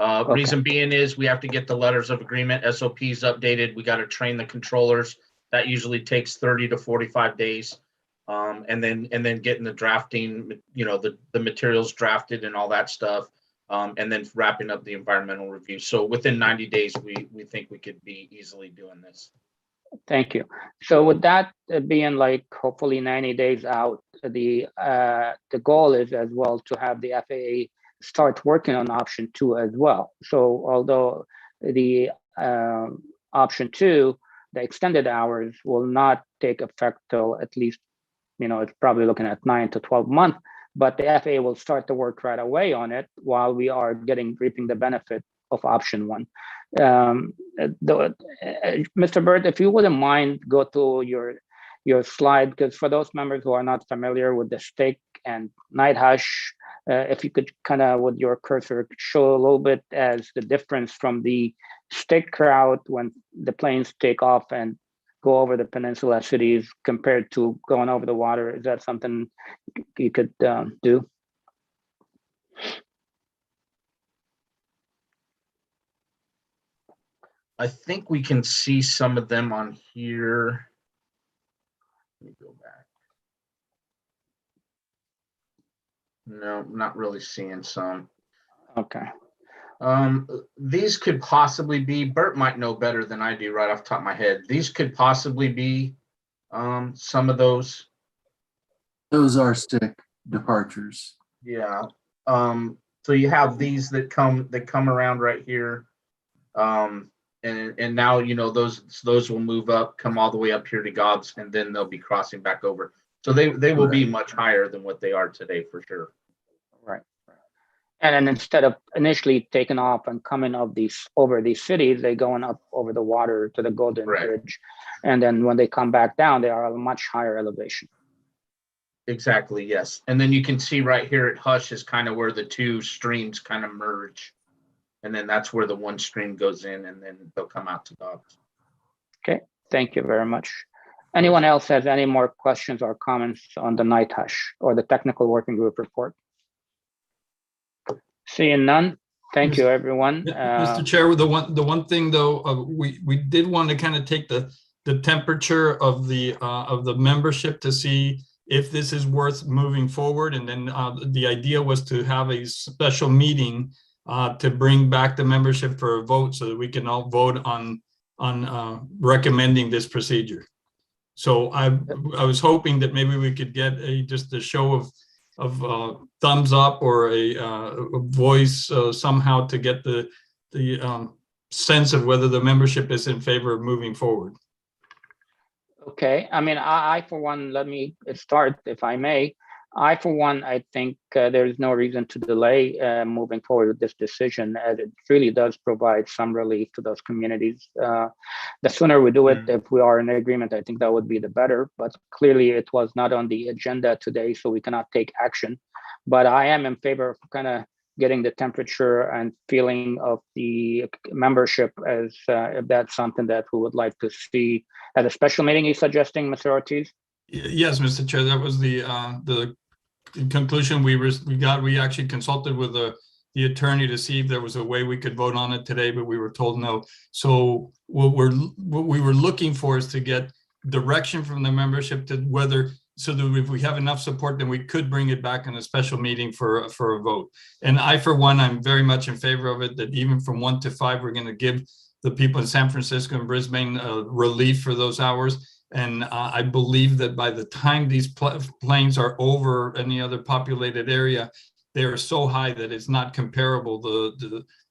Okay. Reason being is we have to get the letters of agreement, SOPs updated. We got to train the controllers. That usually takes 30 to 45 days. And then getting the drafting, the materials drafted and all that stuff. And then wrapping up the environmental review. So within 90 days, we think we could be easily doing this. Thank you. So with that being like hopefully 90 days out, the goal is as well to have the FAA start working on option two as well. So although the option two, the extended hours will not take effect till at least, it's probably looking at 9 to 12 months, but the FAA will start to work right away on it while we are reaping the benefit of option one. Mr. Burt, if you wouldn't mind, go to your slide, because for those members who are not familiar with the stick and night hush, if you could kind of with your cursor show a little bit as the difference from the stick route when the planes take off and go over the peninsula cities compared to going over the water. Is that something you could do? I think we can see some of them on here. Let me go back. No, not really seeing some. Okay. These could possibly be, Bert might know better than I do right off the top of my head. These could possibly be some of those. Those are stick departures. Yeah. So you have these that come around right here. And now, those will move up, come all the way up here to Gobs, and then they'll be crossing back over. So they will be much higher than what they are today for sure. Right. And then instead of initially taking off and coming over these cities, they're going up over the water to the Golden Bridge. And then when they come back down, they are a much higher elevation. Exactly, yes. And then you can see right here at Hush is kind of where the two streams kind of merge. And then that's where the one stream goes in, and then they'll come out to Dogs. Okay, thank you very much. Anyone else has any more questions or comments on the night hush or the technical working group report? Seeing none, thank you, everyone. Mr. Chair, the one thing though, we did want to kind of take the temperature of the membership to see if this is worth moving forward, and then the idea was to have a special meeting to bring back the membership for a vote so that we can all vote on recommending this procedure. So I was hoping that maybe we could get just a show of thumbs up or a voice somehow to get the sense of whether the membership is in favor of moving forward. Okay, I mean, I for one, let me start if I may. I for one, I think there is no reason to delay moving forward with this decision, as it really does provide some relief to those communities. The sooner we do it, if we are in agreement, I think that would be the better, but clearly it was not on the agenda today, so we cannot take action. But I am in favor of kind of getting the temperature and feeling of the membership as if that's something that we would like to see at a special meeting. You're suggesting, Mr. Ortiz? Yes, Mr. Chair, that was the conclusion we got. We actually consulted with the attorney to see if there was a way we could vote on it today, but we were told no. So what we were looking for is to get direction from the membership to whether, so that if we have enough support, then we could bring it back in a special meeting for a vote. And I, for one, I'm very much in favor of it, that even from 1 to 5, we're going to give the people in San Francisco and Brisbane relief for those hours. And I believe that by the time these planes are over any other populated area, they are so high that it's not comparable.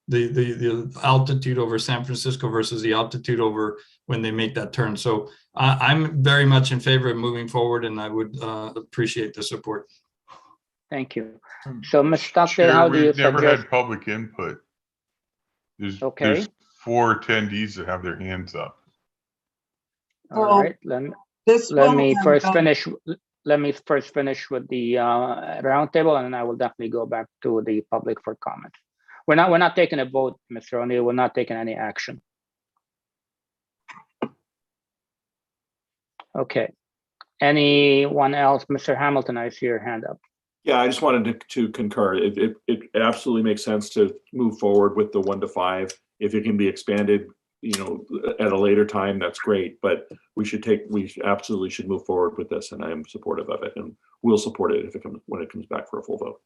the altitude over San Francisco versus the altitude over when they make that turn. So I'm very much in favor of moving forward, and I would appreciate the support. Thank you. So Ms. Stockdale, Chair, how do you we've never suggest? had public input. There's Okay. 4 attendees that have their hands up. All right, let me first finish. Let me first finish with the roundtable, and then I will definitely go back to the public for comment. We're not taking a vote, Mr. O'Neill. We're not taking any action. Okay. Anyone else? Mr. Hamilton, I see your hand up. Yeah, I just wanted to concur. It absolutely makes sense to move forward with the 1 to 5. If it can be expanded, at a later time, that's great. But we absolutely should move forward with this, and I am supportive of it, and we'll support it when it comes back for a full vote.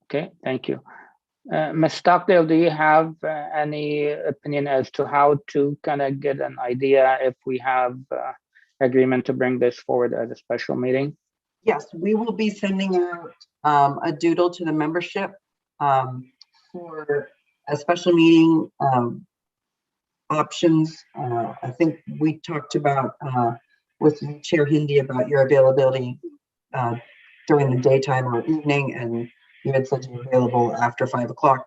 Okay, thank you. Ms. Stockdale, do you have any opinion as to how to kind of get an idea if we have agreement to bring this forward as a special meeting? Yes, we will be sending out a doodle to the membership for a special meeting options. I think we talked about with Chair Hindi about your availability during the daytime or evening, and you had said you're available after 5 o'clock.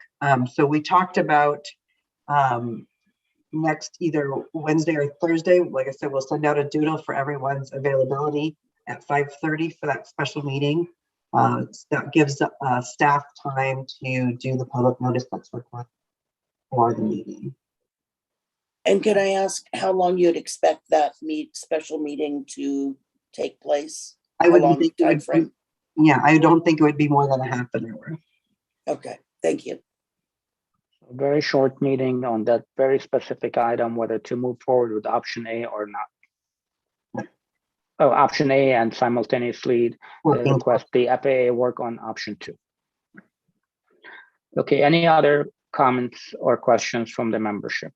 So we talked about next either Wednesday or Thursday. Like I said, we'll send out a doodle for everyone's availability at 5:30 for that special meeting. That gives staff time to do the public notice that's required for the meeting. And can I ask how long you'd expect that special meeting to take place? I wouldn't think it would be, yeah, I don't think it would be more than a half an hour. Okay, thank you. A very short meeting on that very specific item, whether to move forward with option A or not. Oh, option A, and simultaneously request the FAA work on option 2. Okay, any other comments or questions from the membership?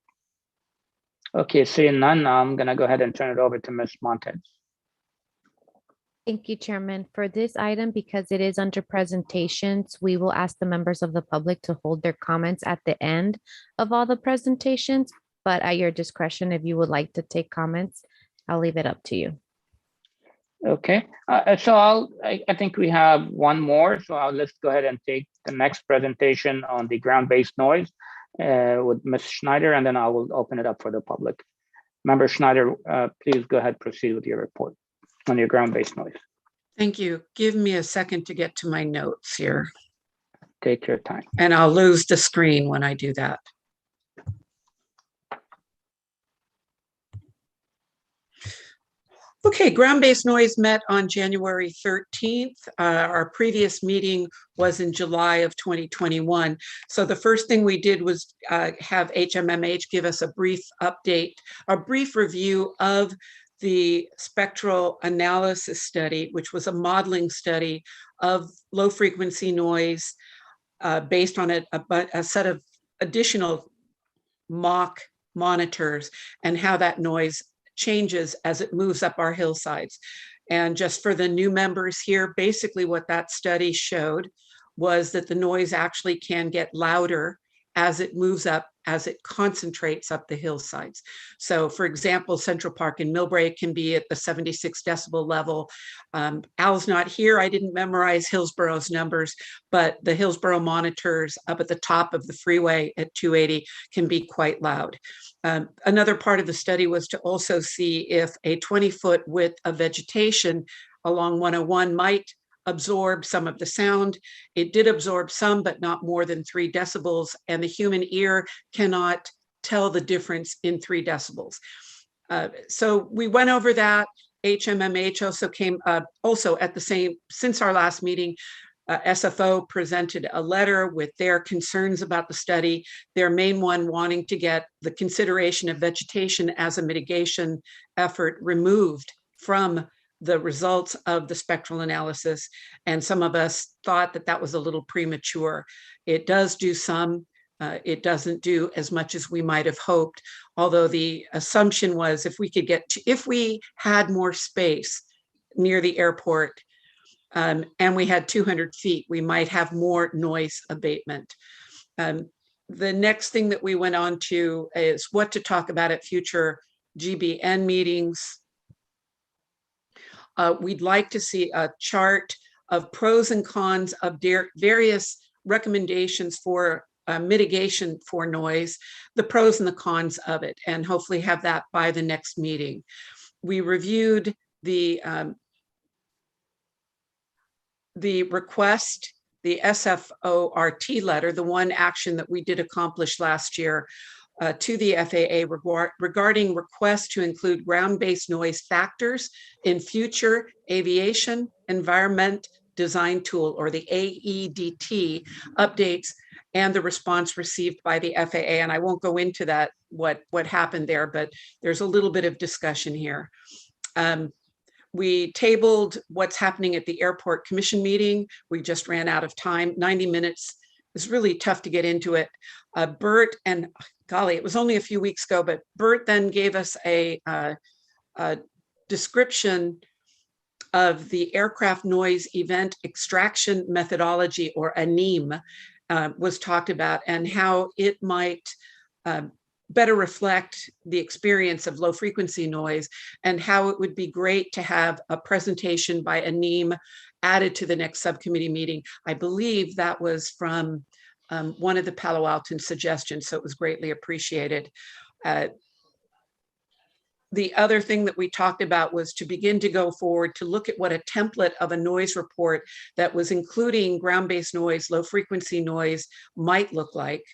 Okay, seeing none, I'm gonna go ahead and turn it over to Ms. Montez. Thank you, Chairman. For this item, because it is under presentations, we will ask the members of the public to hold their comments at the end of all the presentations, but at your discretion, if you would like to take comments, I'll leave it up to you. Okay, so I think we have one more, so let's go ahead and take the next presentation on the ground-based noise with Ms. Schneider, and then I will open it up for the public. Member Schneider, please go ahead, proceed with your report on your ground-based noise. Thank you. Give me a second to get to my notes here. Take your time. And I'll lose the screen when I do that. Okay, ground-based noise met on January 13th. Our previous meeting was in July of 2021. So the first thing we did was have HMMH give us a brief update, a brief review of the spectral analysis study, which was a modeling study of low frequency noise based on a set of additional mock monitors and how that noise changes as it moves up our hillsides. And just for the new members here, basically what that study showed was that the noise actually can get louder as it moves up, as it concentrates up the hillsides. So for example, Central Park in Millbrae can be at the 76 decibel level. Al's not here. I didn't memorize Hillsborough's numbers, but the Hillsborough monitors up at the top of the freeway at 280 can be quite loud. Another part of the study was to also see if a 20-foot width of vegetation along 101 might absorb some of the sound. It did absorb some, but not more than 3 decibels, and the human ear cannot tell the difference in 3 decibels. So we went over that. HMMH also came also at the same, since our last meeting, SFO presented a letter with their concerns about the study, their main one wanting to get the consideration of vegetation as a mitigation effort removed from the results of the spectral analysis. And some of us thought that that was a little premature. It does do some, it doesn't do as much as we might have hoped. Although the assumption was if we could get to, if we had more space near the airport and we had 200 feet, we might have more noise abatement. The next thing that we went on to is what to talk about at future GBN meetings. We'd like to see a chart of pros and cons of various recommendations for mitigation for noise, the pros and the cons of it, and hopefully have that by the next meeting. We reviewed the request, the Sfo RT letter, the one action that we did accomplish last year to the FAA regarding requests to include ground-based noise factors in future aviation environment design tool, or the AEDT updates, and the response received by the FAA. And I won't go into that, what happened there, but there's a little bit of discussion here. We tabled what's happening at the airport commission meeting. We just ran out of time. 90 minutes is really tough to get into it. Bert, and golly, it was only a few weeks ago, but Bert then gave us a description of the aircraft noise event extraction methodology, or ANEM, was talked about, and how it might better reflect the experience of low frequency noise, and how it would be great to have a presentation by ANEM added to the next subcommittee meeting. I believe that was from one of the Palo Alto suggestions, so it was greatly appreciated. The other thing that we talked about was to begin to go forward to look at what a template of a noise report that was including ground-based noise, low frequency noise might look like,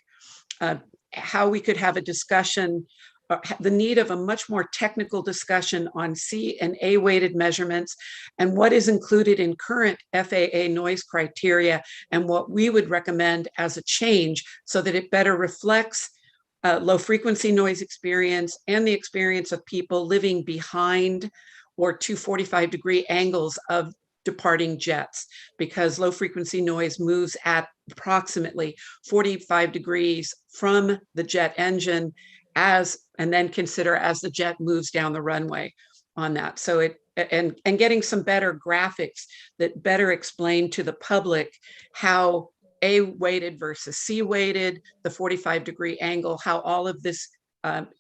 how we could have a discussion, the need of a much more technical discussion on C and A weighted measurements, and what is included in current FAA noise criteria, and what we would recommend as a change so that it better reflects low frequency noise experience and the experience of people living behind or to 45-degree angles of departing jets, because low frequency noise moves at approximately 45 degrees from the jet engine, and then consider as the jet moves down the runway on that. So and getting some better graphics that better explain to the public how A weighted versus C weighted, the 45-degree angle, how all of this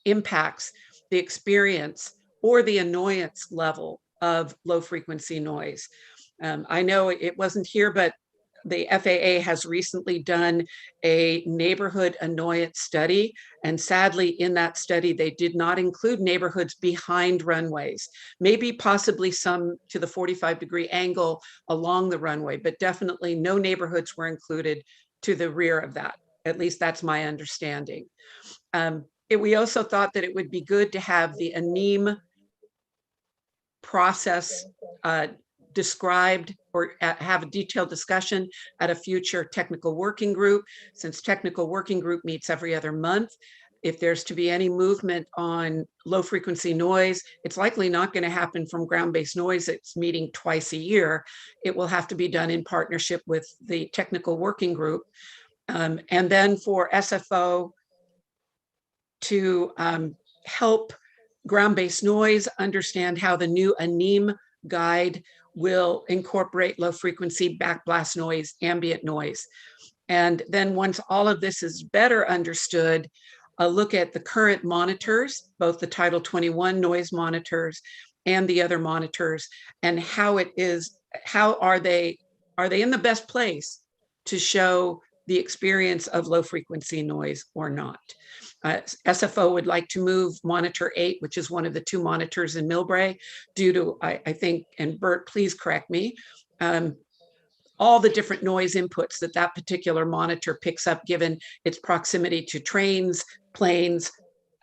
impacts the experience or the annoyance level of low frequency noise. I know it wasn't here, but the FAA has recently done a neighborhood annoyance study. And sadly, in that study, they did not include neighborhoods behind runways, maybe possibly some to the 45-degree angle along the runway, but definitely no neighborhoods were included to the rear of that. At least that's my understanding. We also thought that it would be good to have the ANEM process described, or have a detailed discussion at a future technical working group, since technical working group meets every other month. If there's to be any movement on low frequency noise, it's likely not going to happen from ground-based noise. It's meeting twice a year. It will have to be done in partnership with the technical working group. And then for SFO to help ground-based noise understand how the new ANEM guide will incorporate low frequency backblast noise, ambient noise. And then once all of this is better understood, a look at the current monitors, both the Title 21 noise monitors and the other monitors, and how are they in the best place to show the experience of low frequency noise or not. SFO would like to move monitor 8, which is one of the 2 monitors in Millbrae, due to, I think, and Bert, please correct me, all the different noise inputs that particular monitor picks up, given its proximity to trains, planes,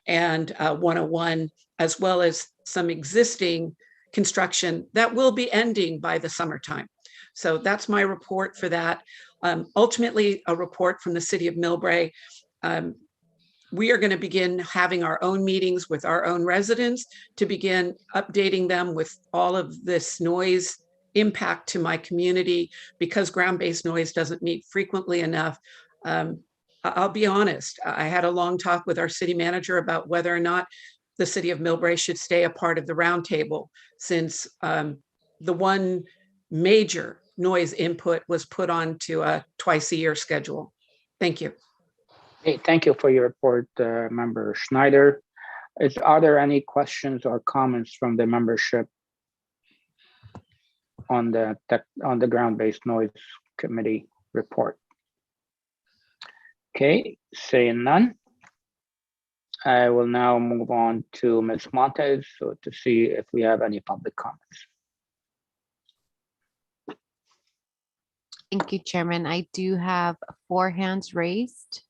and 101, as well as some existing construction that will be ending by the summertime. So that's my report for that. Ultimately, a report from the city of Millbrae. We are going to begin having our own meetings with our own residents to begin updating them with all of this noise impact to my community, because ground-based noise doesn't meet frequently enough. I'll be honest, I had a long talk with our city manager about whether or not the city of Millbrae should stay a part of the roundtable, since the one major noise input was put onto a twice-a-year schedule. Thank you. Hey, thank you for your report, Member Schneider. Are there any questions or comments from the membership on the ground-based noise committee report? Okay, seeing none, I will now move on to Ms. Montes to see if we have any public comments. Thank you, Chairman. I do have 4 hands raised.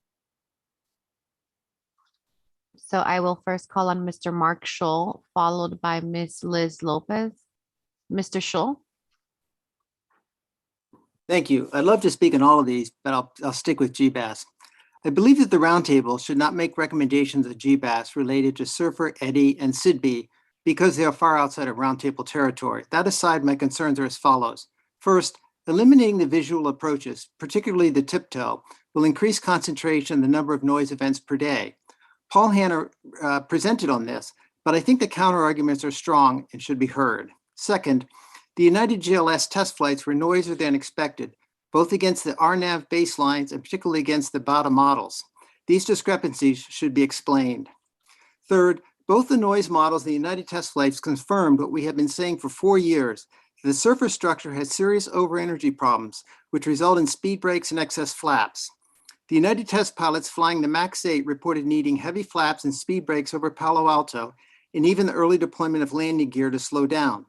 So I will first call on Mr. Mark Scholl, followed by Ms. Liz Lopez. Mr. Scholl? Thank you. I'd love to speak on all of these, but I'll stick with GBAS. I believe that the roundtable should not make recommendations of GBAS related to Surfer, Eddy, and SIDB because they are far outside of roundtable territory. That aside, my concerns are as follows. First, eliminating the visual approaches, particularly the tiptoe, will increase concentration in the number of noise events per day. Paul Hanna presented on this, but I think the counter arguments are strong and should be heard. Second, the United GLS test flights were noisier than expected, both against the RNAV baselines and particularly against the BATA models. These discrepancies should be explained. Third, both the noise models and the United test flights confirmed what we have been saying for 4 years. The surface structure has serious over-energy problems, which result in speed breaks and excess flaps. The United test pilots flying the MAX 8 reported needing heavy flaps and speed breaks over Palo Alto, and even the early deployment of landing gear to slow down.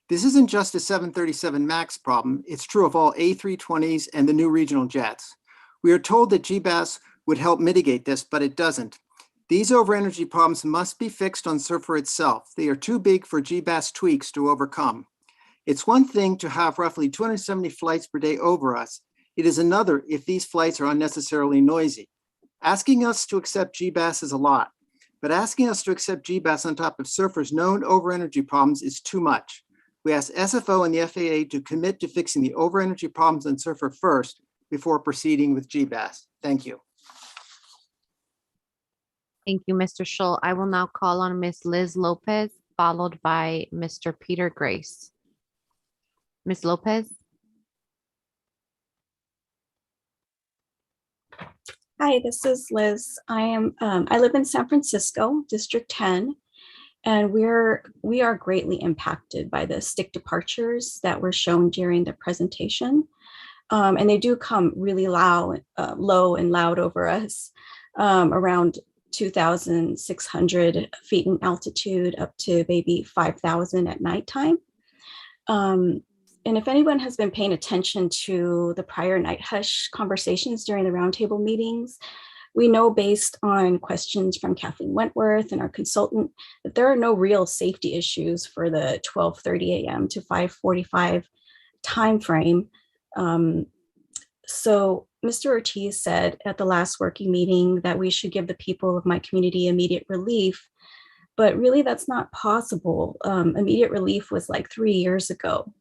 This isn't just a 737 MAX problem, it's true of all A320s and the new regional jets. We are told that GBAS would help mitigate this, but it doesn't. These over-energy problems must be fixed on Surfer itself. They are too big for GBAS tweaks to overcome. It's one thing to have roughly 270 flights per day over us. It is another if these flights are unnecessarily noisy. Asking us to accept GBAS is a lot, but asking us to accept GBAS on top of Surfer's known over-energy problems is too much. We ask SFO and the FAA to commit to fixing the over-energy problems on Surfer first before proceeding with GBAS. Thank you. Thank you, Mr. Scholl. I will now call on Ms. Liz Lopez, followed by Mr. Peter Grace. Ms. Lopez? Hi, this is Liz. I live in San Francisco, District 10, and we are greatly impacted by the stick departures that were shown during the presentation. And they do come really low and loud over us, around 2,600 feet in altitude up to maybe 5,000 at nighttime. And if anyone has been paying attention to the prior night hush conversations during the roundtable meetings, we know based on questions from Kathleen Wentworth and our consultant that there are no real safety issues for the 12:30 a.m. to 5:45 timeframe. So Mr. Ortiz said at the last working meeting that we should give the people of my community immediate relief, but really that's not possible. Immediate relief was like 3 years ago.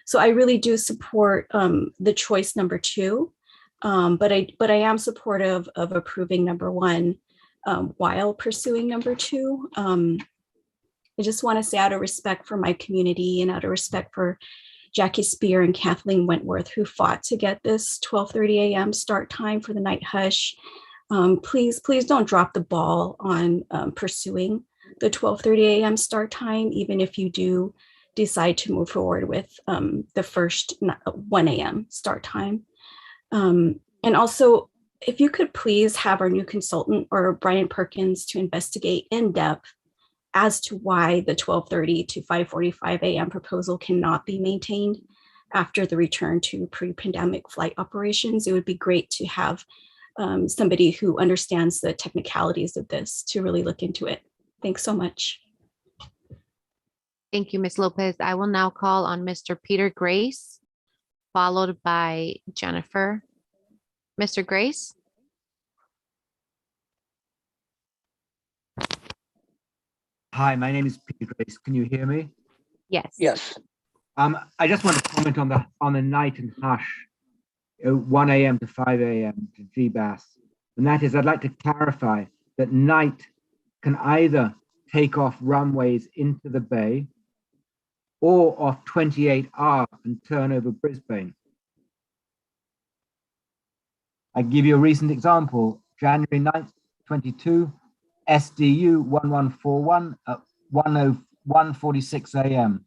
So I really do support the choice number 2, but I am supportive of approving number 1 while pursuing number 2. I just want to say out of respect for my community and out of respect for Jackie Spear and Kathleen Wentworth, who fought to get this 12:30 a.m. start time for the night hush. Please don't drop the ball on pursuing the 12:30 a.m. start time, even if you do decide to move forward with the first 1 a.m. start time. And also, if you could please have our new consultant or Brian Perkins to investigate in depth as to why the 12:30 to 5:45 a.m. proposal cannot be maintained after the return to pre-pandemic flight operations. It would be great to have somebody who understands the technicalities of this to really look into it. Thanks so much. Thank you, Ms. Lopez. I will now call on Mr. Peter Grace, followed by Jennifer. Mr. Grace? Hi, my name is Peter Grace. Can you hear me? Yes. Yes. I just want to comment on the night and hush, 1 a.m. to 5 a.m. to GBAS. And that is, I'd like to clarify that night can either take off runways into the bay or off 28R and turn over Brisbane. I give you a recent example. January 9th, 22, SDU 1141 at 1:46 a.m.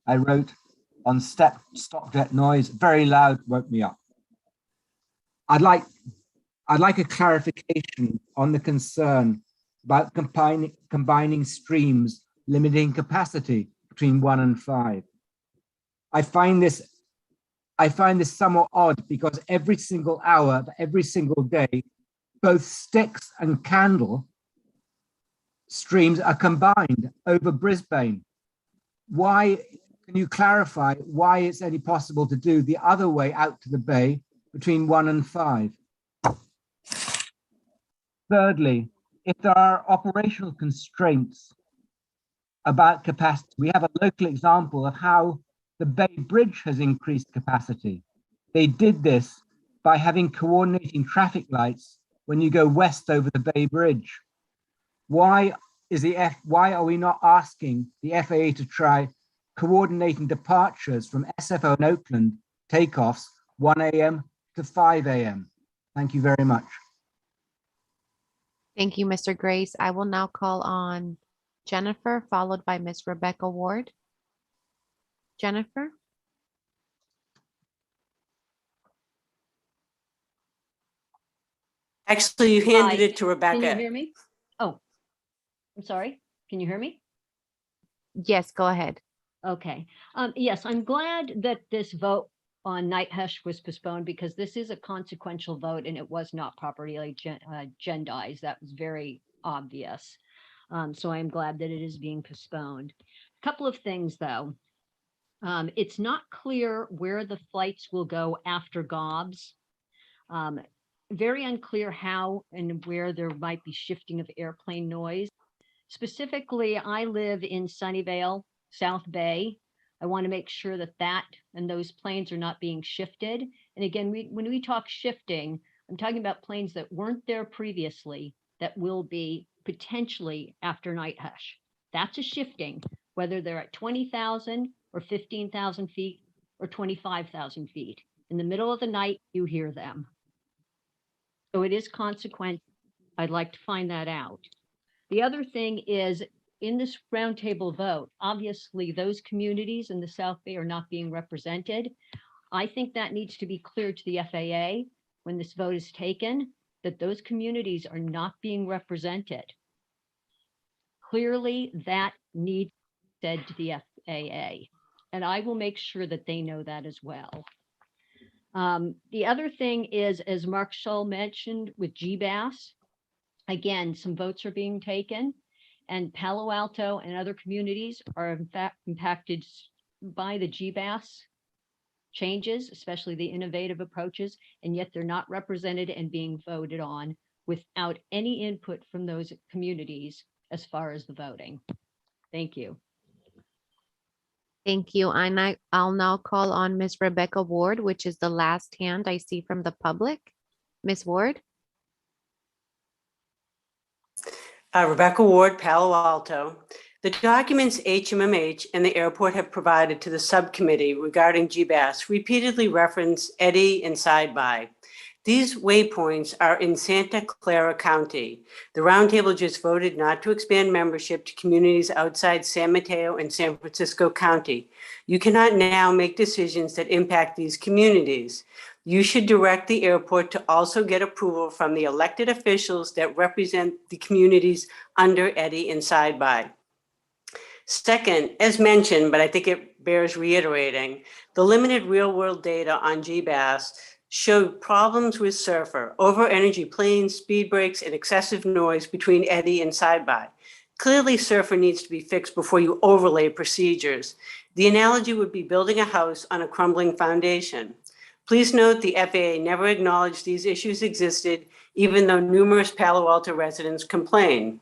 I wrote, on stopjet noise, very loud, woke me up. I'd like a clarification on the concern about combining streams limiting capacity between 1 and 5. I find this somewhat odd because every single hour, every single day, both Styx and Candle streams are combined over Brisbane. Why, can you clarify why it's only possible to do the other way out to the bay between 1 and 5? Thirdly, if there are operational constraints about capacity, we have a local example of how the Bay Bridge has increased capacity. They did this by having coordinating traffic lights when you go west over the Bay Bridge. Why are we not asking the FAA to try coordinating departures from SFO and Oakland takeoffs 1 a.m. to 5 a.m.? Thank you very much. Thank you, Mr. Grace. I will now call on Jennifer, followed by Ms. Rebecca Ward. Jennifer? Actually, you handed Hi. it to Rebecca. Can you hear me? Oh, I'm sorry. Can you hear me? Yes, go ahead. Okay. Yes, I'm glad that this vote on night hush was postponed because this is a consequential vote and it was not properly agendized. That was very obvious. So I'm glad that it is being postponed. A couple of things though. It's not clear where the flights will go after GOBS. Very unclear how and where there might be shifting of airplane noise. Specifically, I live in Sunnyvale, South Bay. I want to make sure that and those planes are not being shifted. And again, when we talk shifting, I'm talking about planes that weren't there previously that will be potentially after night hush. That's a shifting, whether they're at 20,000 or 15,000 feet or 25,000 feet. In the middle of the night, you hear them. So it is consequential. I'd like to find that out. The other thing is in this roundtable vote, obviously those communities in the South Bay are not being represented. I think that needs to be clear to the FAA when this vote is taken, that those communities are not being represented. Clearly, that needs to be said to the FAA, and I will make sure that they know that as well. The other thing is, as Mark Schull mentioned with GBAS, again, some votes are being taken and Palo Alto and other communities are in fact impacted by the GBAS changes, especially the innovative approaches, and yet they're not represented and being voted on without any input from those communities as far as the voting. Thank you. Thank you. I'll now call on Ms. Rebecca Ward, which is the last hand I see from the public. Ms. Ward? Rebecca Ward, Palo Alto. The documents HMMH and the airport have provided to the subcommittee regarding GBAS repeatedly reference Eddy and Side-by. These waypoints are in Santa Clara County. The roundtable just voted not to expand membership to communities outside San Mateo and San Francisco County. You cannot now make decisions that impact these communities. You should direct the airport to also get approval from the elected officials that represent the communities under Eddy and Side-by. Second, as mentioned, but I think it bears reiterating, the limited real-world data on GBAS showed problems with Surfer, over energy planes, speed breaks, and excessive noise between Eddy and Side-by. Clearly, Surfer needs to be fixed before you overlay procedures. The analogy would be building a house on a crumbling foundation. Please note the FAA never acknowledged these issues existed, even though numerous Palo Alto residents complain.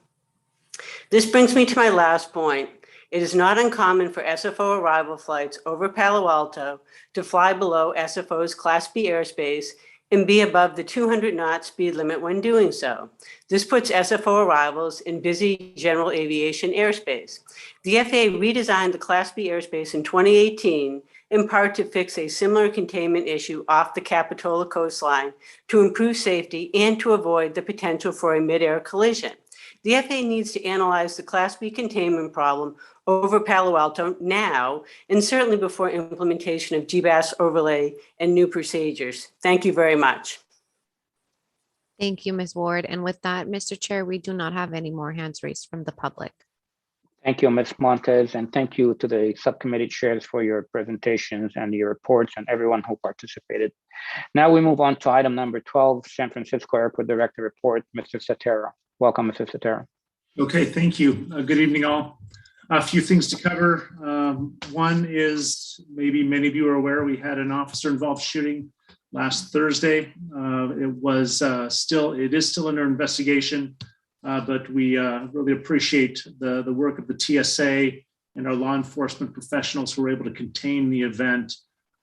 This brings me to my last point. It is not uncommon for SFO arrival flights over Palo Alto to fly below SFO's Class B airspace and be above the 200 knot speed limit when doing so. This puts SFO arrivals in busy general aviation airspace. The FAA redesigned the Class B airspace in 2018 in part to fix a similar containment issue off the Capitola coastline to improve safety and to avoid the potential for a mid-air collision. The FAA needs to analyze the Class B containment problem over Palo Alto now, and certainly before implementation of GBAS overlay and new procedures. Thank you very much. Thank you, Ms. Ward. And with that, Mr. Chair, we do not have any more hands raised from the public. Thank you, Ms. Montes, and thank you to the subcommittee chairs for your presentations and your reports and everyone who participated. Now we move on to item number 12, San Francisco Airport Director Report, Mr. Satero. Welcome, Mr. Satero. Okay, thank you. Good evening, all. A few things to cover. One is, maybe many of you are aware, we had an officer-involved shooting last Thursday. It is still under investigation, but we really appreciate the work of the TSA and our law enforcement professionals who were able to contain the event,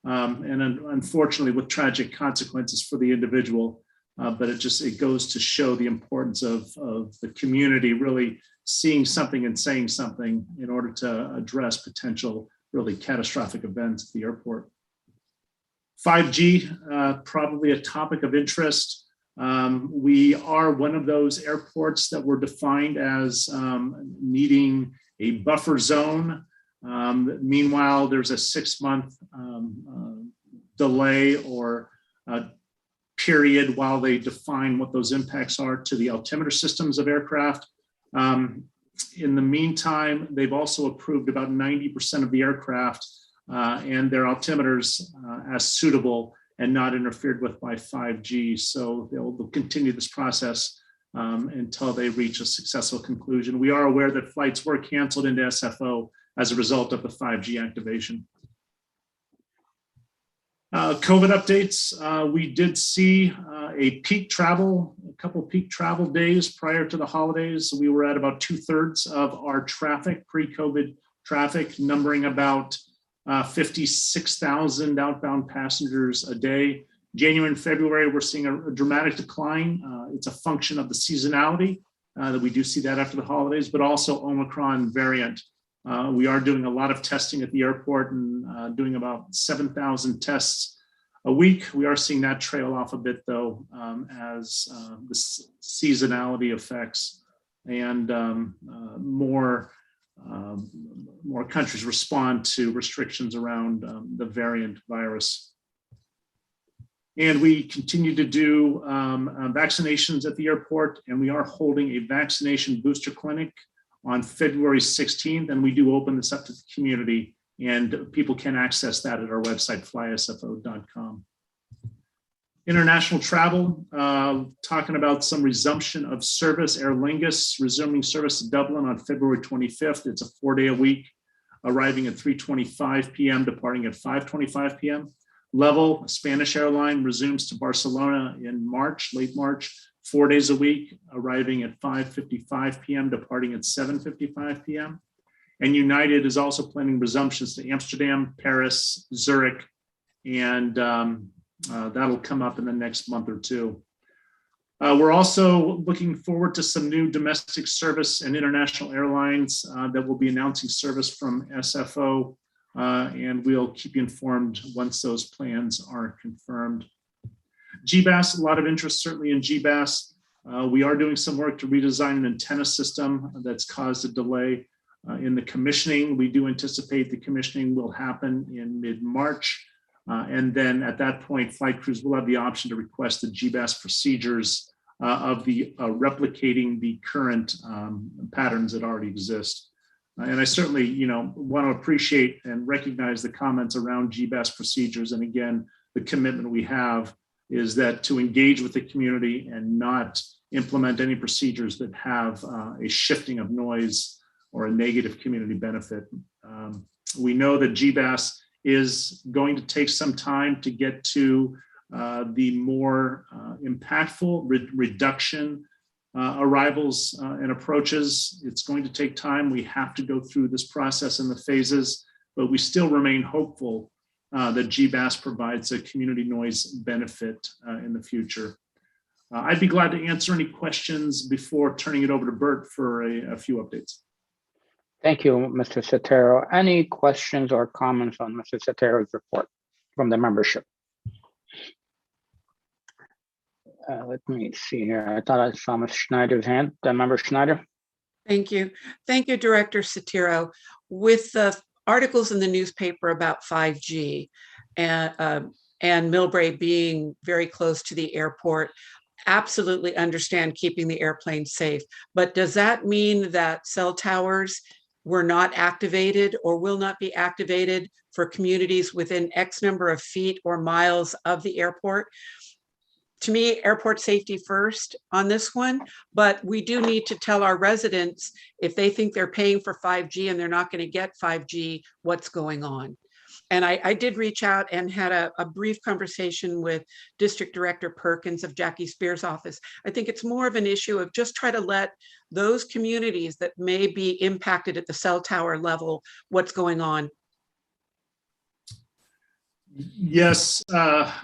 and unfortunately with tragic consequences for the individual. But it goes to show the importance of the community really seeing something and saying something in order to address potential really catastrophic events at the airport. 5G, probably a topic of interest. We are one of those airports that were defined as needing a buffer zone. Meanwhile, there's a 6-month delay or period while they define what those impacts are to the altimeter systems of aircraft. In the meantime, they've also approved about 90% of the aircraft and their altimeters as suitable and not interfered with by 5G. So they'll continue this process until they reach a successful conclusion. We are aware that flights were canceled into SFO as a result of the 5G activation. COVID updates, we did see a couple peak travel days prior to the holidays. We were at about 2/3 of our traffic, pre-COVID traffic, numbering about 56,000 outbound passengers a day. January and February, we're seeing a dramatic decline. It's a function of the seasonality that we do see that after the holidays, but also Omicron variant. We are doing a lot of testing at the airport and doing about 7,000 tests a week. We are seeing that trail off a bit though, as the seasonality effects and more countries respond to restrictions around the variant virus. And we continue to do vaccinations at the airport, and we are holding a vaccination booster clinic on February 16th, and we do open this up to the community, and people can access that at our website, flysfo.com. International travel, talking about some resumption of service. Aer Lingus resuming service to Dublin on February 25th. It's a 4-day-a-week, arriving at 3:25 p.m., departing at 5:25 p.m. Level, a Spanish airline, resumes to Barcelona in March, late March, 4 days a week, arriving at 5:55 p.m., departing at 7:55 p.m. And United is also planning resumptions to Amsterdam, Paris, Zurich, and that'll come up in the next month or two. We're also looking forward to some new domestic service and international airlines that will be announcing service from SFO, and we'll keep you informed once those plans are confirmed. GBAS, a lot of interest certainly in GBAS. We are doing some work to redesign an antenna system that's caused a delay in the commissioning. We do anticipate the commissioning will happen in mid-March. And then at that point, flight crews will have the option to request the GBAS procedures of the replicating the current patterns that already exist. And I certainly, want to appreciate and recognize the comments around GBAS procedures. And again, the commitment we have is that to engage with the community and not implement any procedures that have a shifting of noise or a negative community benefit. We know that GBAS is going to take some time to get to the more impactful reduction arrivals and approaches. It's going to take time. We have to go through this process in the phases, but we still remain hopeful that GBAS provides a community noise benefit in the future. I'd be glad to answer any questions before turning it over to Bert for a few updates. Thank you, Mr. Sotero. Any questions or comments on Mr. Sotero's report from the membership? Let me see here. I thought I saw Ms. Schneider's hand. Member Schneider. Thank you. Thank you, Director Sotero. With the articles in the newspaper about 5G and Millbrae being very close to the airport, absolutely understand keeping the airplane safe. But does that mean that cell towers were not activated or will not be activated for communities within X number of feet or miles of the airport? To me, airport safety first on this one, but we do need to tell our residents if they think they're paying for 5G and they're not going to get 5G, what's going on. And I did reach out and had a brief conversation with District Director Perkins of Jackie Spear's office. I think it's more of an issue of just try to let those communities that may be impacted at the cell tower level, what's going on. Yes,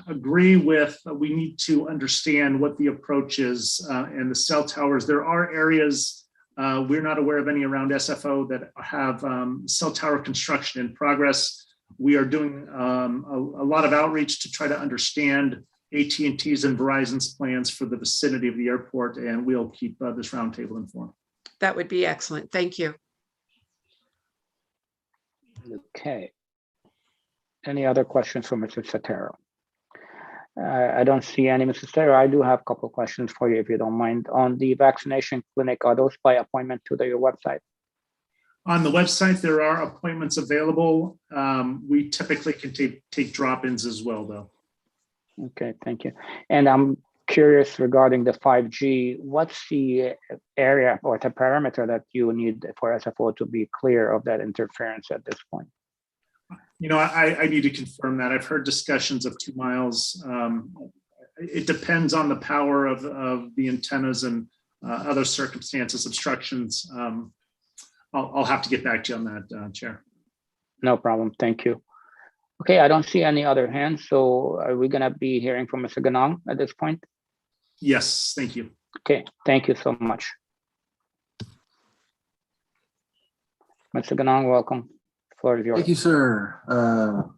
agree with, we need to understand what the approach is and the cell towers. There are areas, we're not aware of any around SFO that have cell tower construction in progress. We are doing a lot of outreach to try to understand AT&T's and Verizon's plans for the vicinity of the airport, and we'll keep this roundtable informed. That would be excellent. Thank you. Okay. Any other questions for Mr. Sotero? I don't see any, Mr. Sotero. I do have a couple of questions for you, if you don't mind. On the vaccination clinic, are those by appointment to your website? On the website, there are appointments available. We typically can take drop-ins as well, though. Okay, thank you. And I'm curious regarding the 5G, what's the area or the parameter that you need for SFO to be clear of that interference at this point? You know, I need to confirm that. I've heard discussions of 2 miles. It depends on the power of the antennas and other circumstances, obstructions. I'll have to get back to you on that, Chair. No problem. Thank you. Okay, I don't see any other hands. So are we going to be hearing from Mr. Ganong at this point? Yes, thank you. Okay, thank you so much. Mr. Ganong, welcome. Floor is yours. Thank you, sir,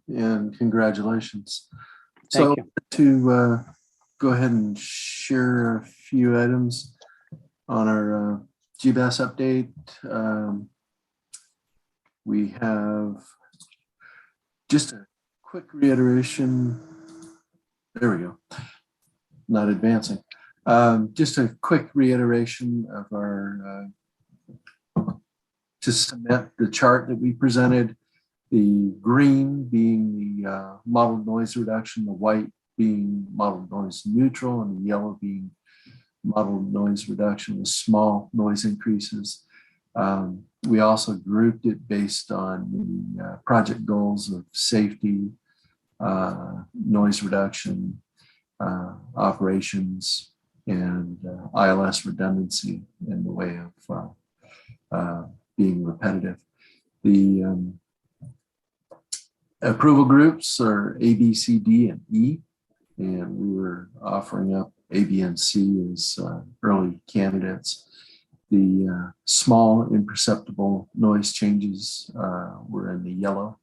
and congratulations. Thank you. To go ahead and share a few items on our GBAS update. We have just a quick reiteration. There we go. Not advancing. Just a quick reiteration of our to cement the chart that we presented, the green being the modeled noise reduction, the white being modeled noise neutral, and the yellow being modeled noise reduction with small noise increases. We also grouped it based on the project goals of safety, noise reduction, operations, and ILS redundancy in the way of being repetitive. The approval groups are A, B, C, D, and E, and we were offering up A, B, and C as early candidates. The small imperceptible noise changes were in the yellow,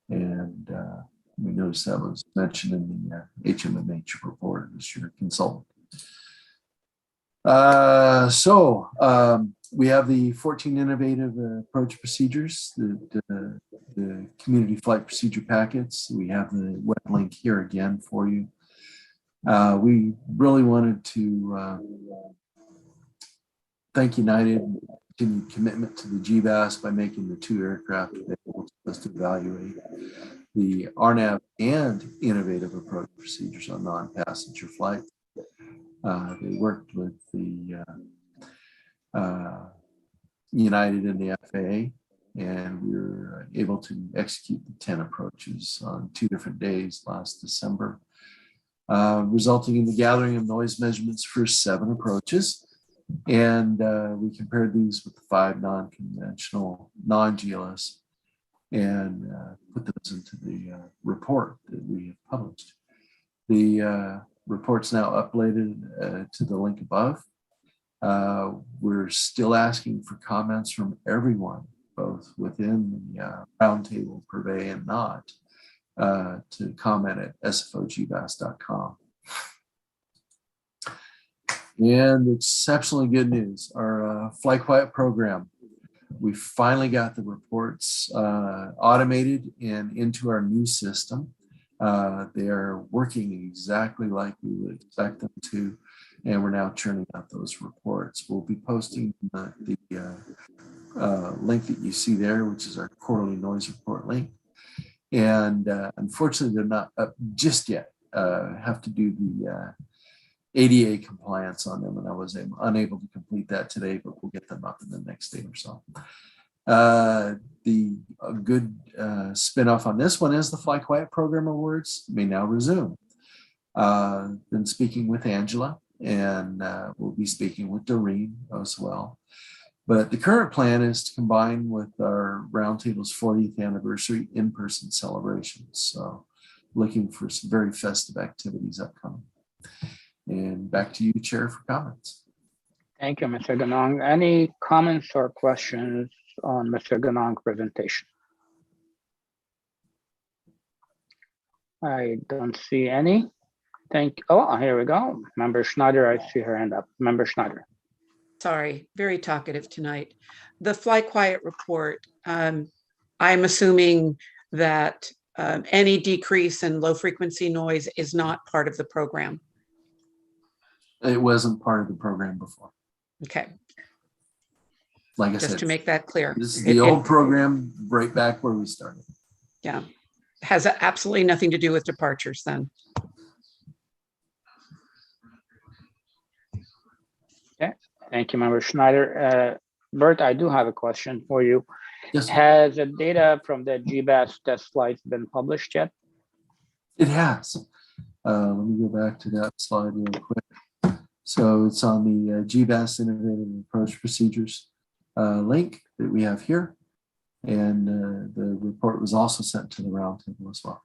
and we noticed that was mentioned in the HMMH report as your consultant. We have the 14 innovative approach procedures, the community flight procedure packets. We have the web link here again for you. We really wanted to thank United and continued commitment to the GBAS by making the 2 aircraft available to us to evaluate the RNAV and innovative approach procedures on non-passenger flights. They worked with the United and the FAA, and we were able to execute the 10 approaches on 2 different days last December, resulting in the gathering of noise measurements for 7 approaches. And we compared these with the 5 non-conventional, non-GLS, and put those into the report that we have published. The report's now uploaded to the link above. We're still asking for comments from everyone, but both within the roundtable, purvey and not, to comment at sfogbas.com. And exceptionally good news, our Fly Quiet program. We finally got the reports automated and into our new system. They are working exactly like we would expect them to, and we're now churning out those reports. We'll be posting the link that you see there, which is our quarterly noise report link. And unfortunately, they're not up just yet. Have to do the ADA compliance on them, and I was unable to complete that today, but we'll get them up in the next day or so. The good spin-off on this one is the Fly Quiet Program Awards may now resume. Been speaking with Angela, and we'll be speaking with Doreen as well. But the current plan is to combine with our Roundtable's 40th anniversary in-person celebrations. So looking for some very festive activities upcoming. And back to you, Chair, for comments. Thank you, Mr. Ganong. Any comments or questions on Mr. Ganong's presentation? I don't see any. Oh, here we go. Member Schneider, I see her hand up. Member Schneider. Sorry, very talkative tonight. The Fly Quiet report, I'm assuming that any decrease in low frequency noise is not part of the program. It wasn't part of the program before. Okay. Like I Just said, to make that clear. This is the old program right back where we started. Yeah. Has absolutely nothing to do with departures then. Okay. Thank you, Member Schneider. Bert, I do have a question for you. Yes. Has the data from the GBAS test flights been published yet? It has. Let me go back to that slide real quick. So it's on the GBAS Innovative Approach Procedures link that we have here. And the report was also sent to the Roundtable as well.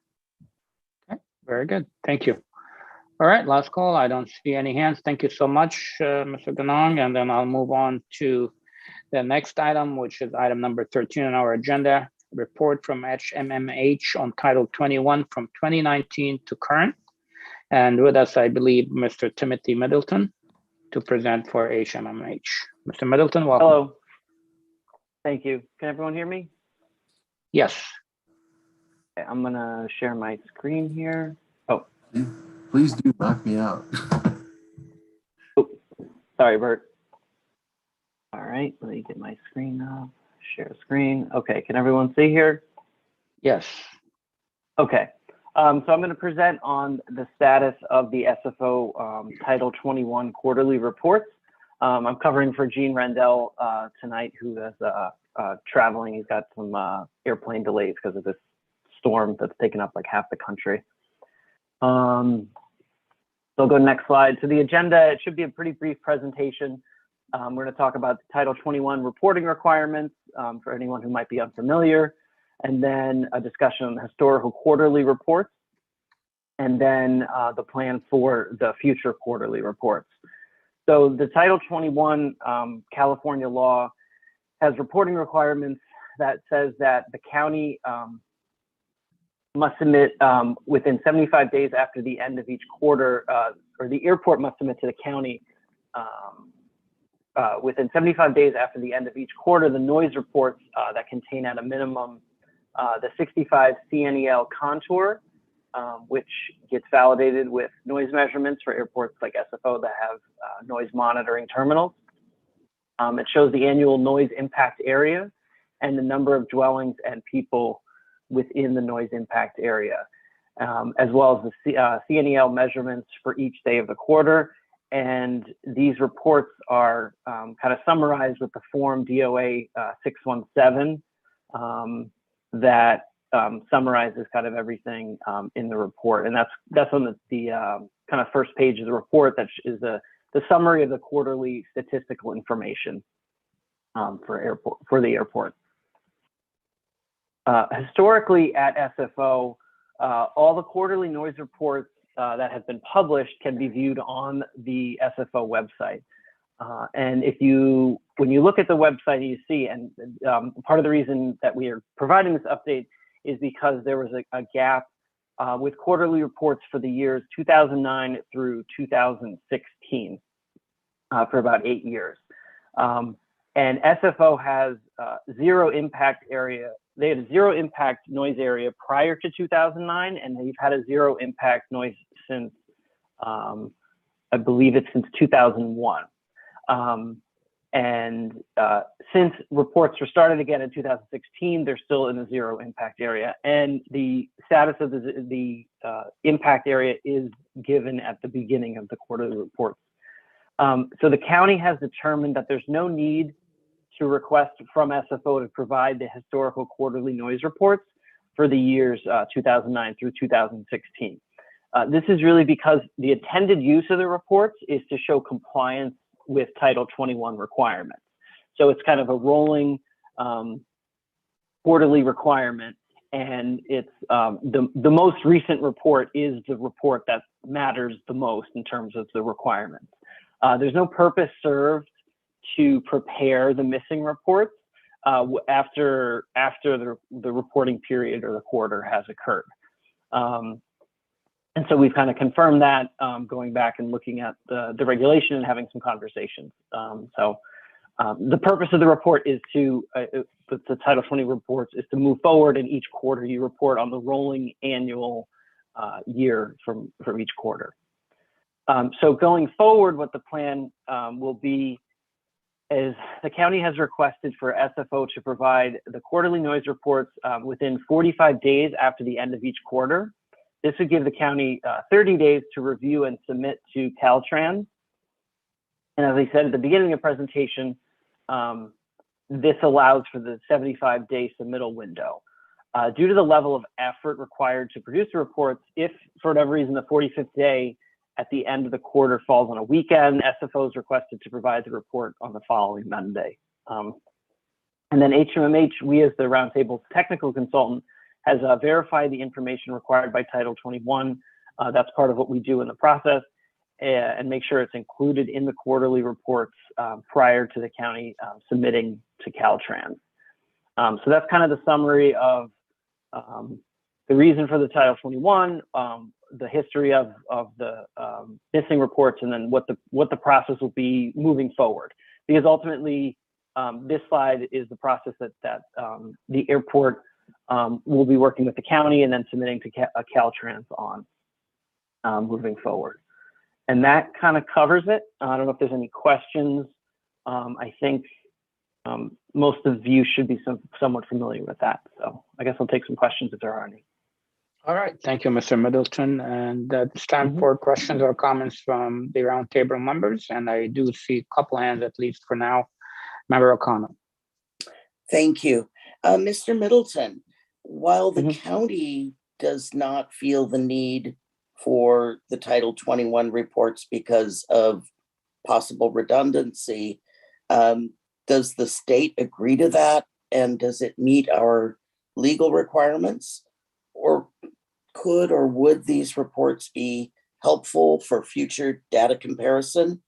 Okay, very good. Thank you. All right, last call. I don't see any hands. Thank you so much, Mr. Ganong. And then I'll move on to the next item, which is item number 13 on our agenda, report from HMMH on Title 21 from 2019 to current. And with us, I believe, Mr. Timothy Middleton to present for HMMH. Mr. Middleton, welcome. Hello. Thank you. Can everyone hear me? Yes. Okay, I'm gonna share my screen here. Oh. Please do knock me out. Oh, sorry, Bert. All right, let me get my screen up. Share screen. Okay, can everyone see here? Yes. Okay. So I'm going to present on the status of the SFO Title 21 quarterly reports. I'm covering for Gene Rendell tonight, who is traveling. He's got some airplane delays because of this storm that's taken up like half the country. So I'll go to the next slide. So the agenda, it should be a pretty brief presentation. We're going to talk about the Title 21 reporting requirements for anyone who might be unfamiliar, and then a discussion on the historical quarterly reports, and then the plan for the future quarterly reports. So the Title 21 California law has reporting requirements that says that the county must submit within 75 days after the end of each quarter, or the airport must submit to the county within 75 days after the end of each quarter, the noise reports that contain at a minimum the 65 CNEL contour, which gets validated with noise measurements for airports like SFO that have noise monitoring terminals. It shows the annual noise impact area and the number of dwellings and people within the noise impact area, as well as the CNEL measurements for each day of the quarter. And these reports are kind of summarized with the form DOA 617 that summarizes kind of everything in the report. And that's on the kind of first page of the report. That is the summary of the quarterly statistical information for the airport. Historically at SFO, all the quarterly noise reports that have been published can be viewed on the SFO website. And when you look at the website, you see, and part of the reason that we are providing this update is because there was a gap with quarterly reports for the years 2009 through 2016 for about 8 years. And SFO has zero impact area. They had a zero impact noise area prior to 2009, and they've had a zero impact noise since, I believe it's since 2001. And since reports were started again in 2016, they're still in a zero impact area. And the status of the impact area is given at the beginning of the quarterly reports. So the county has determined that there's no need to request from SFO to provide the historical quarterly noise reports for the years 2009 through 2016. This is really because the intended use of the reports is to show compliance with Title 21 requirements. So it's kind of a rolling quarterly requirement, and it's the most recent report is the report that matters the most in terms of the requirements. There's no purpose served to prepare the missing reports after the reporting period or the quarter has occurred. And so we've kind of confirmed that going back and looking at the regulation and having some conversations. So the purpose of the report is to, the Title 20 reports is to move forward, and each quarter you report on the rolling annual year from each quarter. So going forward, what the plan will be is the county has requested for SFO to provide the quarterly noise reports within 45 days after the end of each quarter. This would give the county 30 days to review and submit to Caltrans. And as I said at the beginning of the presentation, this allows for the 75-day submittal window. Due to the level of effort required to produce the reports, if for whatever reason the 45th day at the end of the quarter falls on a weekend, SFO is requested to provide the report on the following Monday. And then HMMH, we as the Roundtable's technical consultant, has verified the information required by Title 21. That's part of what we do in the process, and make sure it's included in the quarterly reports prior to the county submitting to Caltrans. So that's kind of the summary of the reason for the Title 21, the history of the missing reports, and then what the process will be moving forward. Because ultimately, this slide is the process that the airport will be working with the county and then submitting to Caltrans on moving forward. And that kind of covers it. I don't know if there's any questions. I think most of you should be somewhat familiar with that. So I guess I'll take some questions if there are any. All right, thank you, Mr. Middleton. And it's time for questions or comments from the Roundtable members. And I do see a couple hands, at least for now. Member O'Connell. Thank you. Mr. Middleton, while the county does not feel the need for the Title 21 reports because of possible redundancy, does the state agree to that? And does it meet our legal requirements? Or could or would these reports be helpful for future data comparison,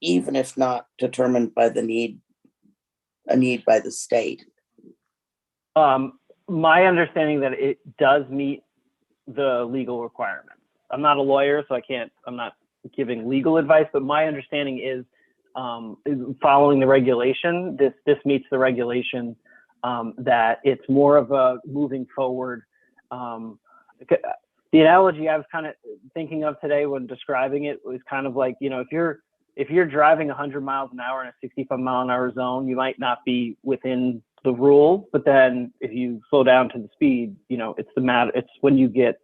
even if not determined by a need by the state? My understanding that it does meet the legal requirements. I'm not a lawyer, so I'm not giving legal advice, but my understanding is following the regulation, this meets the regulation, that it's more of a moving forward. The analogy I was kind of thinking of today when describing it was kind of like, if you're driving 100 miles an hour in a 65-mile-an-hour zone, you might not be within the rule, but then if you slow down to the speed, it's when you get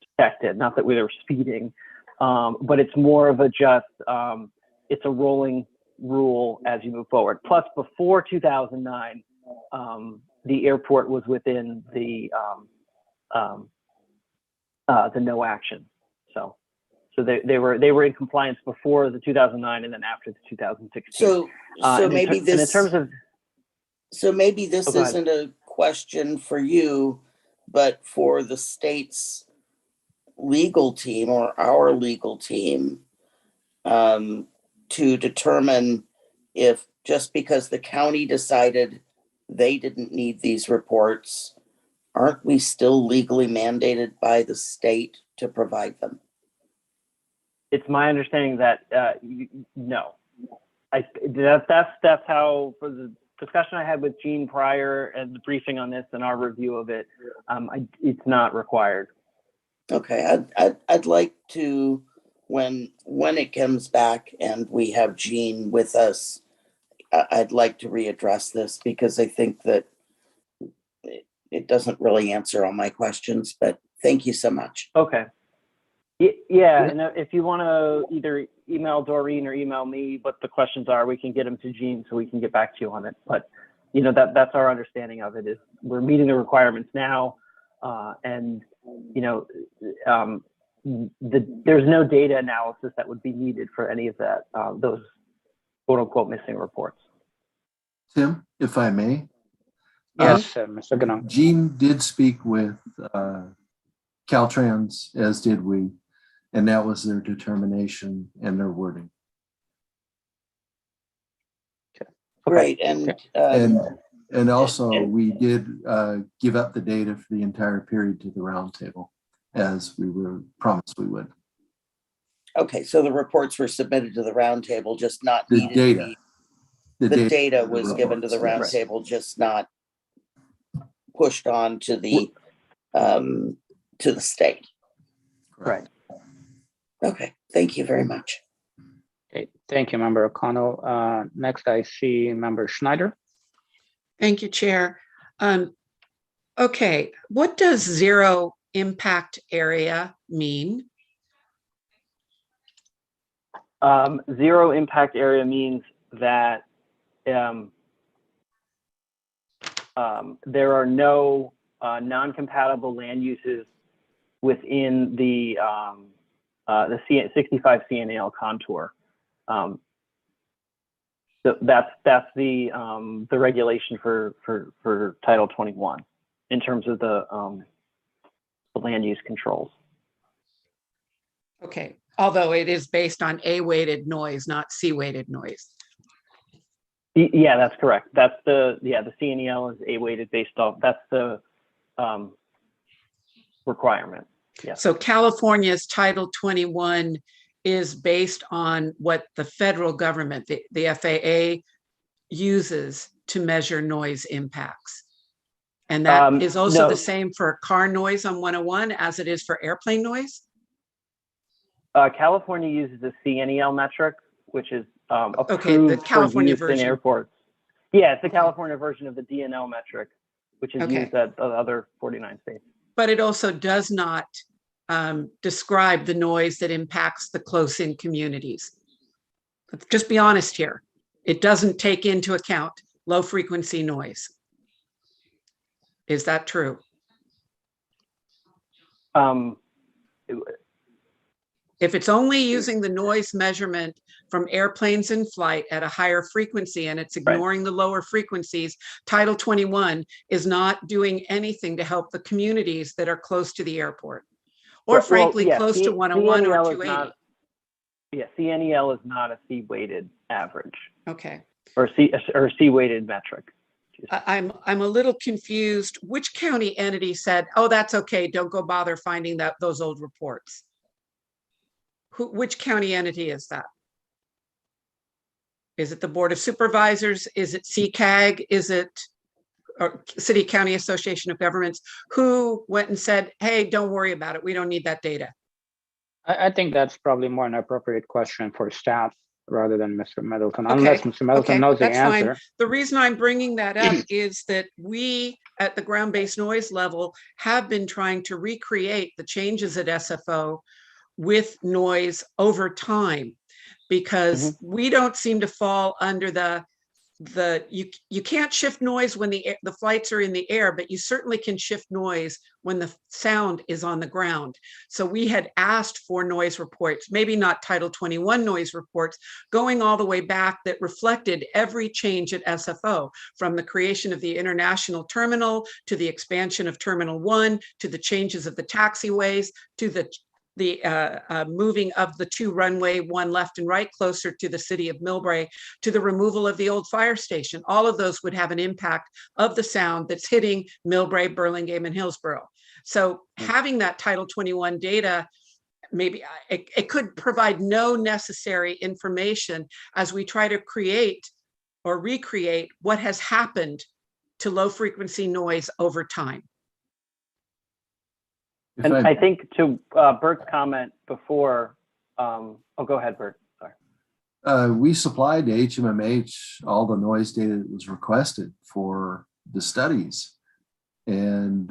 detected. Not that we were speeding, but it's more of it's a rolling rule as you move forward. Plus, before 2009, the airport was within the no action. So they were in compliance before the 2009 and then after the 2016. So maybe this isn't a question for you, but for the state's legal team or our legal team to determine if just because the county decided they didn't need these reports, aren't we still legally mandated by the state to provide them? It's my understanding that no. That's how, for the discussion I had with Jean prior and the briefing on this and our review of it, it's not required. Okay, I'd like to, when it comes back and we have Jean with us, I'd like to readdress this because I think that it doesn't really answer all my questions, but thank you so much. Okay. Yeah, and if you want to either email Doreen or email me what the questions are, we can get them to Jean so we can get back to you on it. But you know, that's our understanding of it, is we're meeting the requirements now, and you know, there's no data analysis that would be needed for any of that, those quote unquote missing reports. Tim, if I may. Yes, Mr. Ganong. Jean did speak with Caltrans, as did we, and that was their determination and their wording. Great, and also we did give up the data for the entire period to the roundtable, as we were promised we would. Okay, so the reports were submitted to the roundtable, just not The needed data. to be. The The data data for the was given to the reports, yes. roundtable, just not pushed on to the state. Right. Okay, thank you very much. Okay, thank you, Member O'Connell. Next, I see Member Schneider. Thank you, Chair. Okay, what does zero impact area mean? Zero impact area means that there are no non-compatible land uses within the 65 CNAL contour. So that's the regulation for Title 21 in terms of the land use controls. Okay, although it is based on A-weighted noise, not C-weighted noise. Yeah, that's correct. That's the CNEL is A-weighted based off, that's the requirement. Yeah. So California's Title 21 is based on what the federal government, the FAA, uses to measure noise impacts. And that is also no. the same for car noise on 101 as it is for airplane noise? California uses the CNEL metric, which is approved Okay, the California for use in version. airports. Yeah, it's the California version of the DNL metric, which is Okay. used at the other 49 states. But it also does not describe the noise that impacts the close-in communities. Let's just be honest here. It doesn't take into account low-frequency noise. Is that true? If it's only using the noise measurement from airplanes in flight at a higher frequency and it's ignoring the lower frequencies, Title 21 is not doing anything to help the communities that are close to the airport or frankly, close to 101 or 280. Yeah, CNEL is not a C-weighted average. Okay. Or C-weighted metric. I'm a little confused. Which county entity said, oh, that's okay, don't go bother finding those old reports? Which county entity is that? Is it the Board of Supervisors? Is it CCAG? Is it City County Association of Governments? Who went and said, hey, don't worry about it. We don't need that data. I think that's probably more an appropriate question for staff rather than Mr. Middleton, unless Mr. Middleton knows the answer. Fine. The reason I'm bringing that up is that we at the ground-based noise level have been trying to recreate the changes at SFO with noise over time, because we don't seem to fall under you can't shift noise when the flights are in the air, but you certainly can shift noise when the sound is on the ground. So we had asked for noise reports, maybe not Title 21 noise reports, going all the way back that reflected every change at SFO, from the creation of the international terminal to the expansion of Terminal 1 to the changes of the taxiways to the the moving of the two runway, one left and right, closer to the city of Millbrae, to the removal of the old fire station. All of those would have an impact of the sound that's hitting Millbrae, Burlingame, and Hillsborough. So having that Title 21 data, maybe it could provide no necessary information as we try to create or recreate what has happened to low frequency noise over time. And I think to Bert's comment before, oh, go ahead, Bert. Sorry. We supplied to HMMH all the noise data that was requested for the studies. And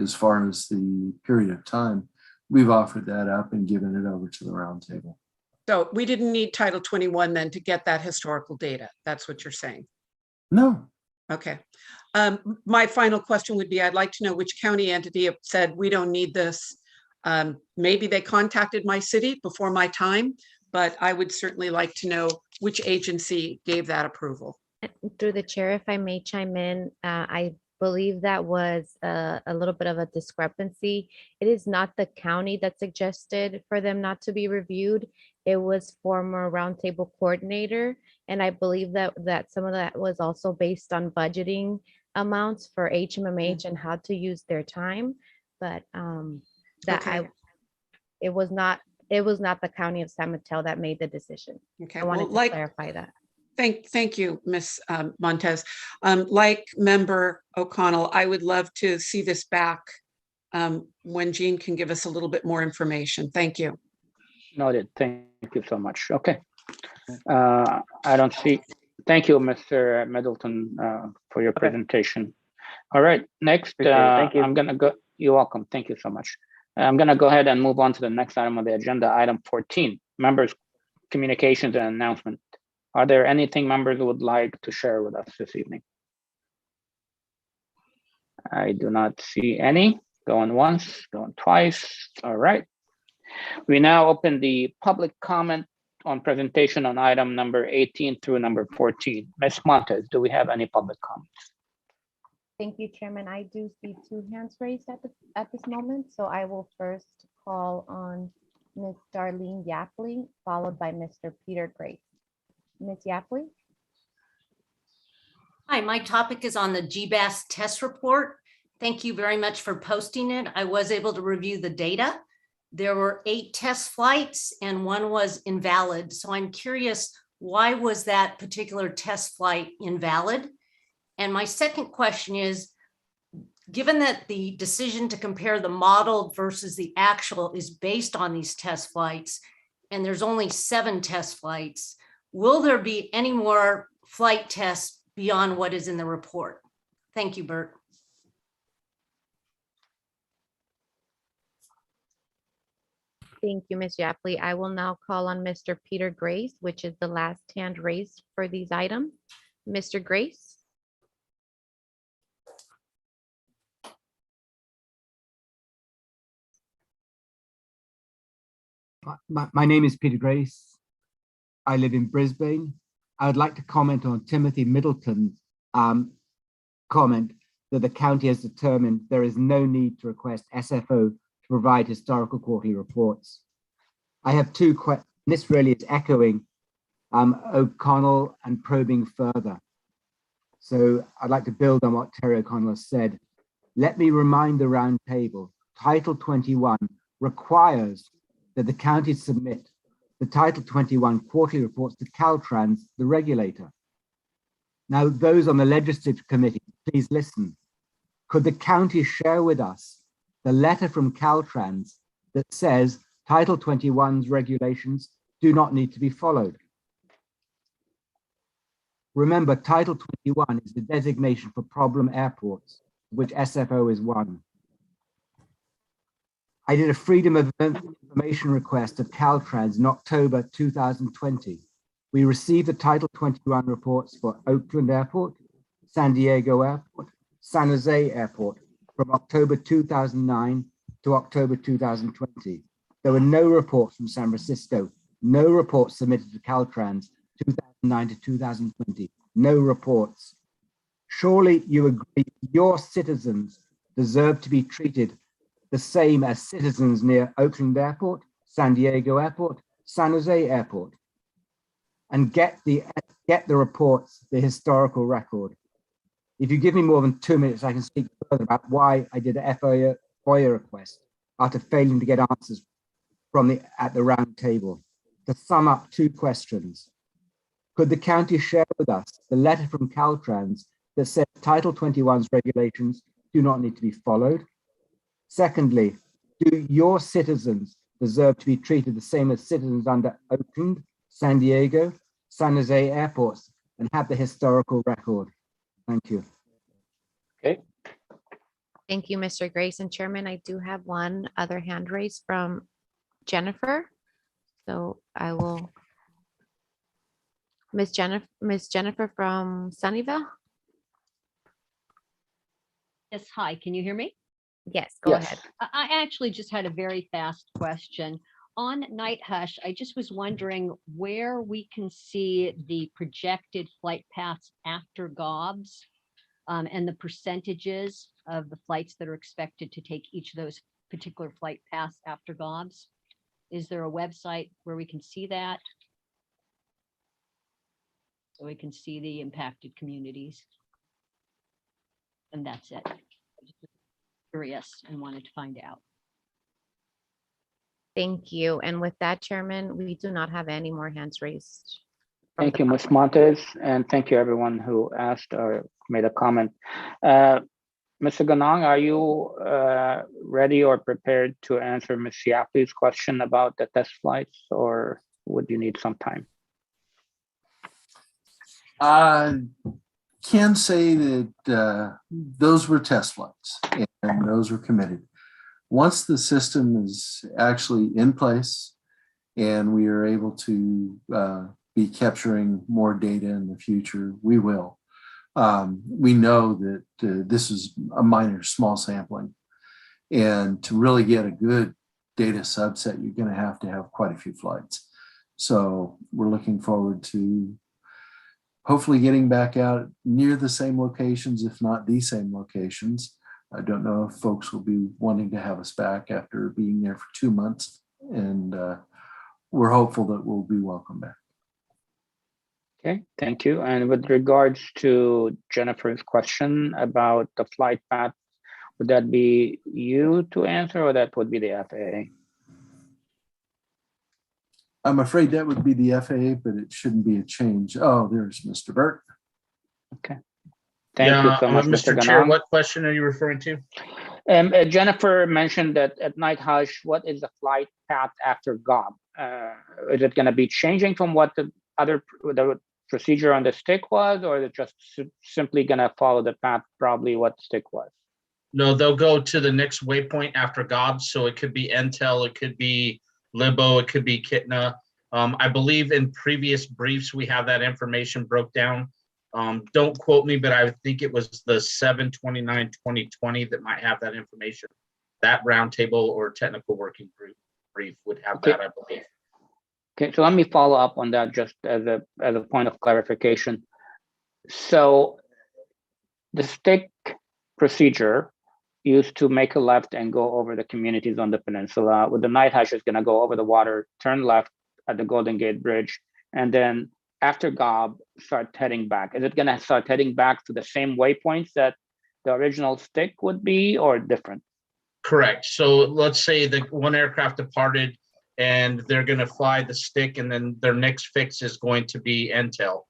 as far as the period of time, we've offered that up and given it over to the roundtable. So we didn't need Title 21 then to get that historical data. That's what you're saying. No. Okay. My final question would be, I'd like to know which county entity said, we don't need this. Maybe they contacted my city before my time, but I would certainly like to know which agency gave that approval. Through the chair, if I may chime in, I believe that was a little bit of a discrepancy. It is not the county that suggested for them not to be reviewed. It was former roundtable coordinator. And I believe that some of that was also based on budgeting amounts for HMMH and how to use their time. But it was not the county of San Mateo that made the decision. Okay, I wanted to clarify that. Thank you, Ms. Montez. Like Member O'Connell, I would love to see this back when Jean can give us a little bit more information. Thank you. Noted. Thank you so much. Okay. I don't see. Thank you, Mr. Middleton, for your presentation. All right. Next, Thank you. I'm going to go. You're welcome. Thank you so much. I'm going to go ahead and move on to the next item on the agenda, item 14, members' communications and announcement. Are there anything members would like to share with us this evening? I do not see any. Going once, going twice. All right. We now open the public comment on presentation on item number 18 through number 14. Ms. Montez, do we have any public comments? Thank you, Chairman. I do see two hands raised at this moment. So I will first call on Ms. Darlene Yapley, followed by Mr. Peter Grace. Ms. Yapley? Hi, my topic is on the GBAS test report. Thank you very much for posting it. I was able to review the data. There were 8 test flights and 1 was invalid. So I'm curious, why was that particular test flight invalid? And my second question is, given that the decision to compare the model versus the actual is based on these test flights, and there's only 7 test flights, will there be any more flight tests beyond what is in the report? Thank you, Bert. Thank you, Ms. Yapley. I will now call on Mr. Peter Grace, which is the last hand raised for these items. Mr. Grace? My name is Peter Grace. I live in Brisbane. I would like to comment on Timothy Middleton's comment that the county has determined there is no need to request SFO to provide historical quarterly reports. I have two questions. This really is echoing O'Connell and probing further. So I'd like to build on what Terry O'Connell has said. Let me remind the roundtable, Title 21 requires that the county submit the Title 21 quarterly reports to Caltrans, the regulator. Now, those on the legislative committee, please listen. Could the county share with us the letter from Caltrans that says Title 21's regulations do not need to be followed? Remember, Title 21 is the designation for problem airports, which SFO is one. I did a Freedom of Information request of Caltrans in October 2020. We received the Title 21 reports for Oakland Airport, San Diego Airport, San Jose Airport from October 2009 to October 2020. There were no reports from San Francisco, no reports submitted to Caltrans 2009 to 2020, no reports. Surely you agree your citizens deserve to be treated the same as citizens near Oakland Airport, San Diego Airport, San Jose Airport, and get the reports, the historical record. If you give me more than 2 minutes, I can speak further about why I did a FOIA request after failing to get answers at the round table. To sum up, 2 questions. Could the county share with us the letter from Caltrans that said Title 21's regulations do not need to be followed? Secondly, do your citizens deserve to be treated the same as citizens under Oakland, San Diego, San Jose airports, and have the historical record? Thank you. Okay. Thank you, Mr. Grace. And Chairman, I do have one other hand raised from Jennifer. So I will, Miss Jennifer from Sunnyvale. Yes, hi, can you hear me? Yes, go ahead. I actually just had a very fast question. On Night Hush, I just was wondering where we can see the projected flight paths after GOBS and the percentages of the flights that are expected to take each of those particular flight paths after GOBS. Is there a website where we can see that? So we can see the impacted communities. And that's it. Curious and wanted to find out. Thank you. And with that, Chairman, we do not have any more hands raised. Thank you, Ms. Montes, and thank you everyone who asked or made a comment. Mr. Ganong, are you ready or prepared to answer Ms. Yapley's question about the test flights, or would you need some time? I can say that those were test flights and those were committed. Once the system is actually in place and we are able to be capturing more data in the future, we will. We know that this is a minor, small sampling. And to really get a good data subset, you're going to have quite a few flights. So we're looking forward to hopefully getting back out near the same locations, if not the same locations. I don't know if folks will be wanting to have us back after being there for 2 months. And we're hopeful that we'll be welcome back. Okay, thank you. And with regards to Jennifer's question about the flight path, would that be you to answer, or that would be the FAA? I'm afraid that would be the FAA, but it shouldn't be a change. Oh, there's Mr. Burt. Okay. Thank you so much, Mr. Chair, what question are you referring to? Jennifer mentioned that at Night Hush, what is the flight path after GOB? Is it going to be changing from what the procedure on the stick was, or is it just simply going to follow the path, probably what the stick was? No, they'll go to the next waypoint after GOBS. So it could be Entel, it could be Libo, it could be Kitna. I believe in previous briefs, we have that information broke down. Don't quote me, but I think it was the 7/29/2020 that might have that information. That roundtable or technical working group brief would have that, I believe. Okay, so let me follow up on that just as a point of clarification. So the stick procedure used to make a left and go over the communities on the peninsula. With the Night Hush, is going to go over the water, turn left at the Golden Gate Bridge, and then after GOB, start heading back. Is it going to start heading back to the same waypoints that the original stick would be, or different? Correct. So let's say that one aircraft departed and they're going to fly the stick, and then their next fix is going to be Entel.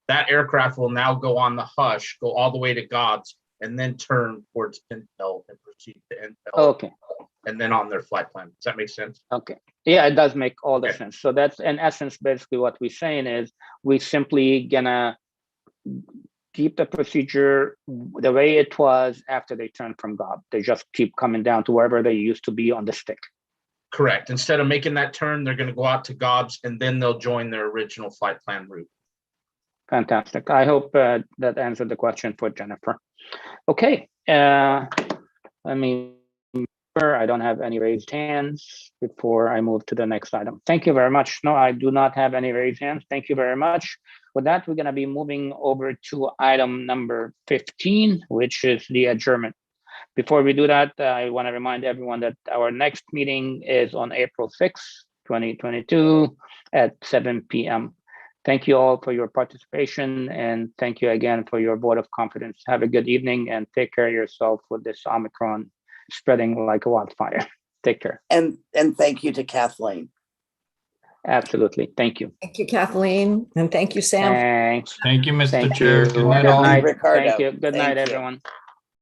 That aircraft will now go on the Hush, go all the way to GOBS, and then turn towards Entel and proceed to Entel. Okay. And then on their flight plan. Does that make sense? Okay. Yeah, it does make all the sense. So that's in essence, basically what we're saying is we simply gonna keep the procedure the way it was after they turned from GOB. They just keep coming down to wherever they used to be on the stick. Correct. Instead of making that turn, they're going to go out to GOBS and then they'll join their original flight plan route. Fantastic. I hope that answered the question for Jennifer. Okay. Let me. I don't have any raised hands before I move to the next item. Thank you very much. No, I do not have any raised hands. Thank you very much. With that, we're going to be moving over to item number 15, which is the adjournment. Before we do that, I want to remind everyone that our next meeting is on April 6th, 2022 at 7 p.m. Thank you all for your participation, and thank you again for your vote of confidence. Have a good evening and take care of yourself with this Omicron spreading like a wildfire. Take care. And thank you to Kathleen. Absolutely. Thank you. Thank you, Kathleen, and thank you, Sam. Thanks. Thank you, Mr. Thank Chair. you. Good night, Good all. night. Ricardo. Thank you. Good night, Thank you. everyone.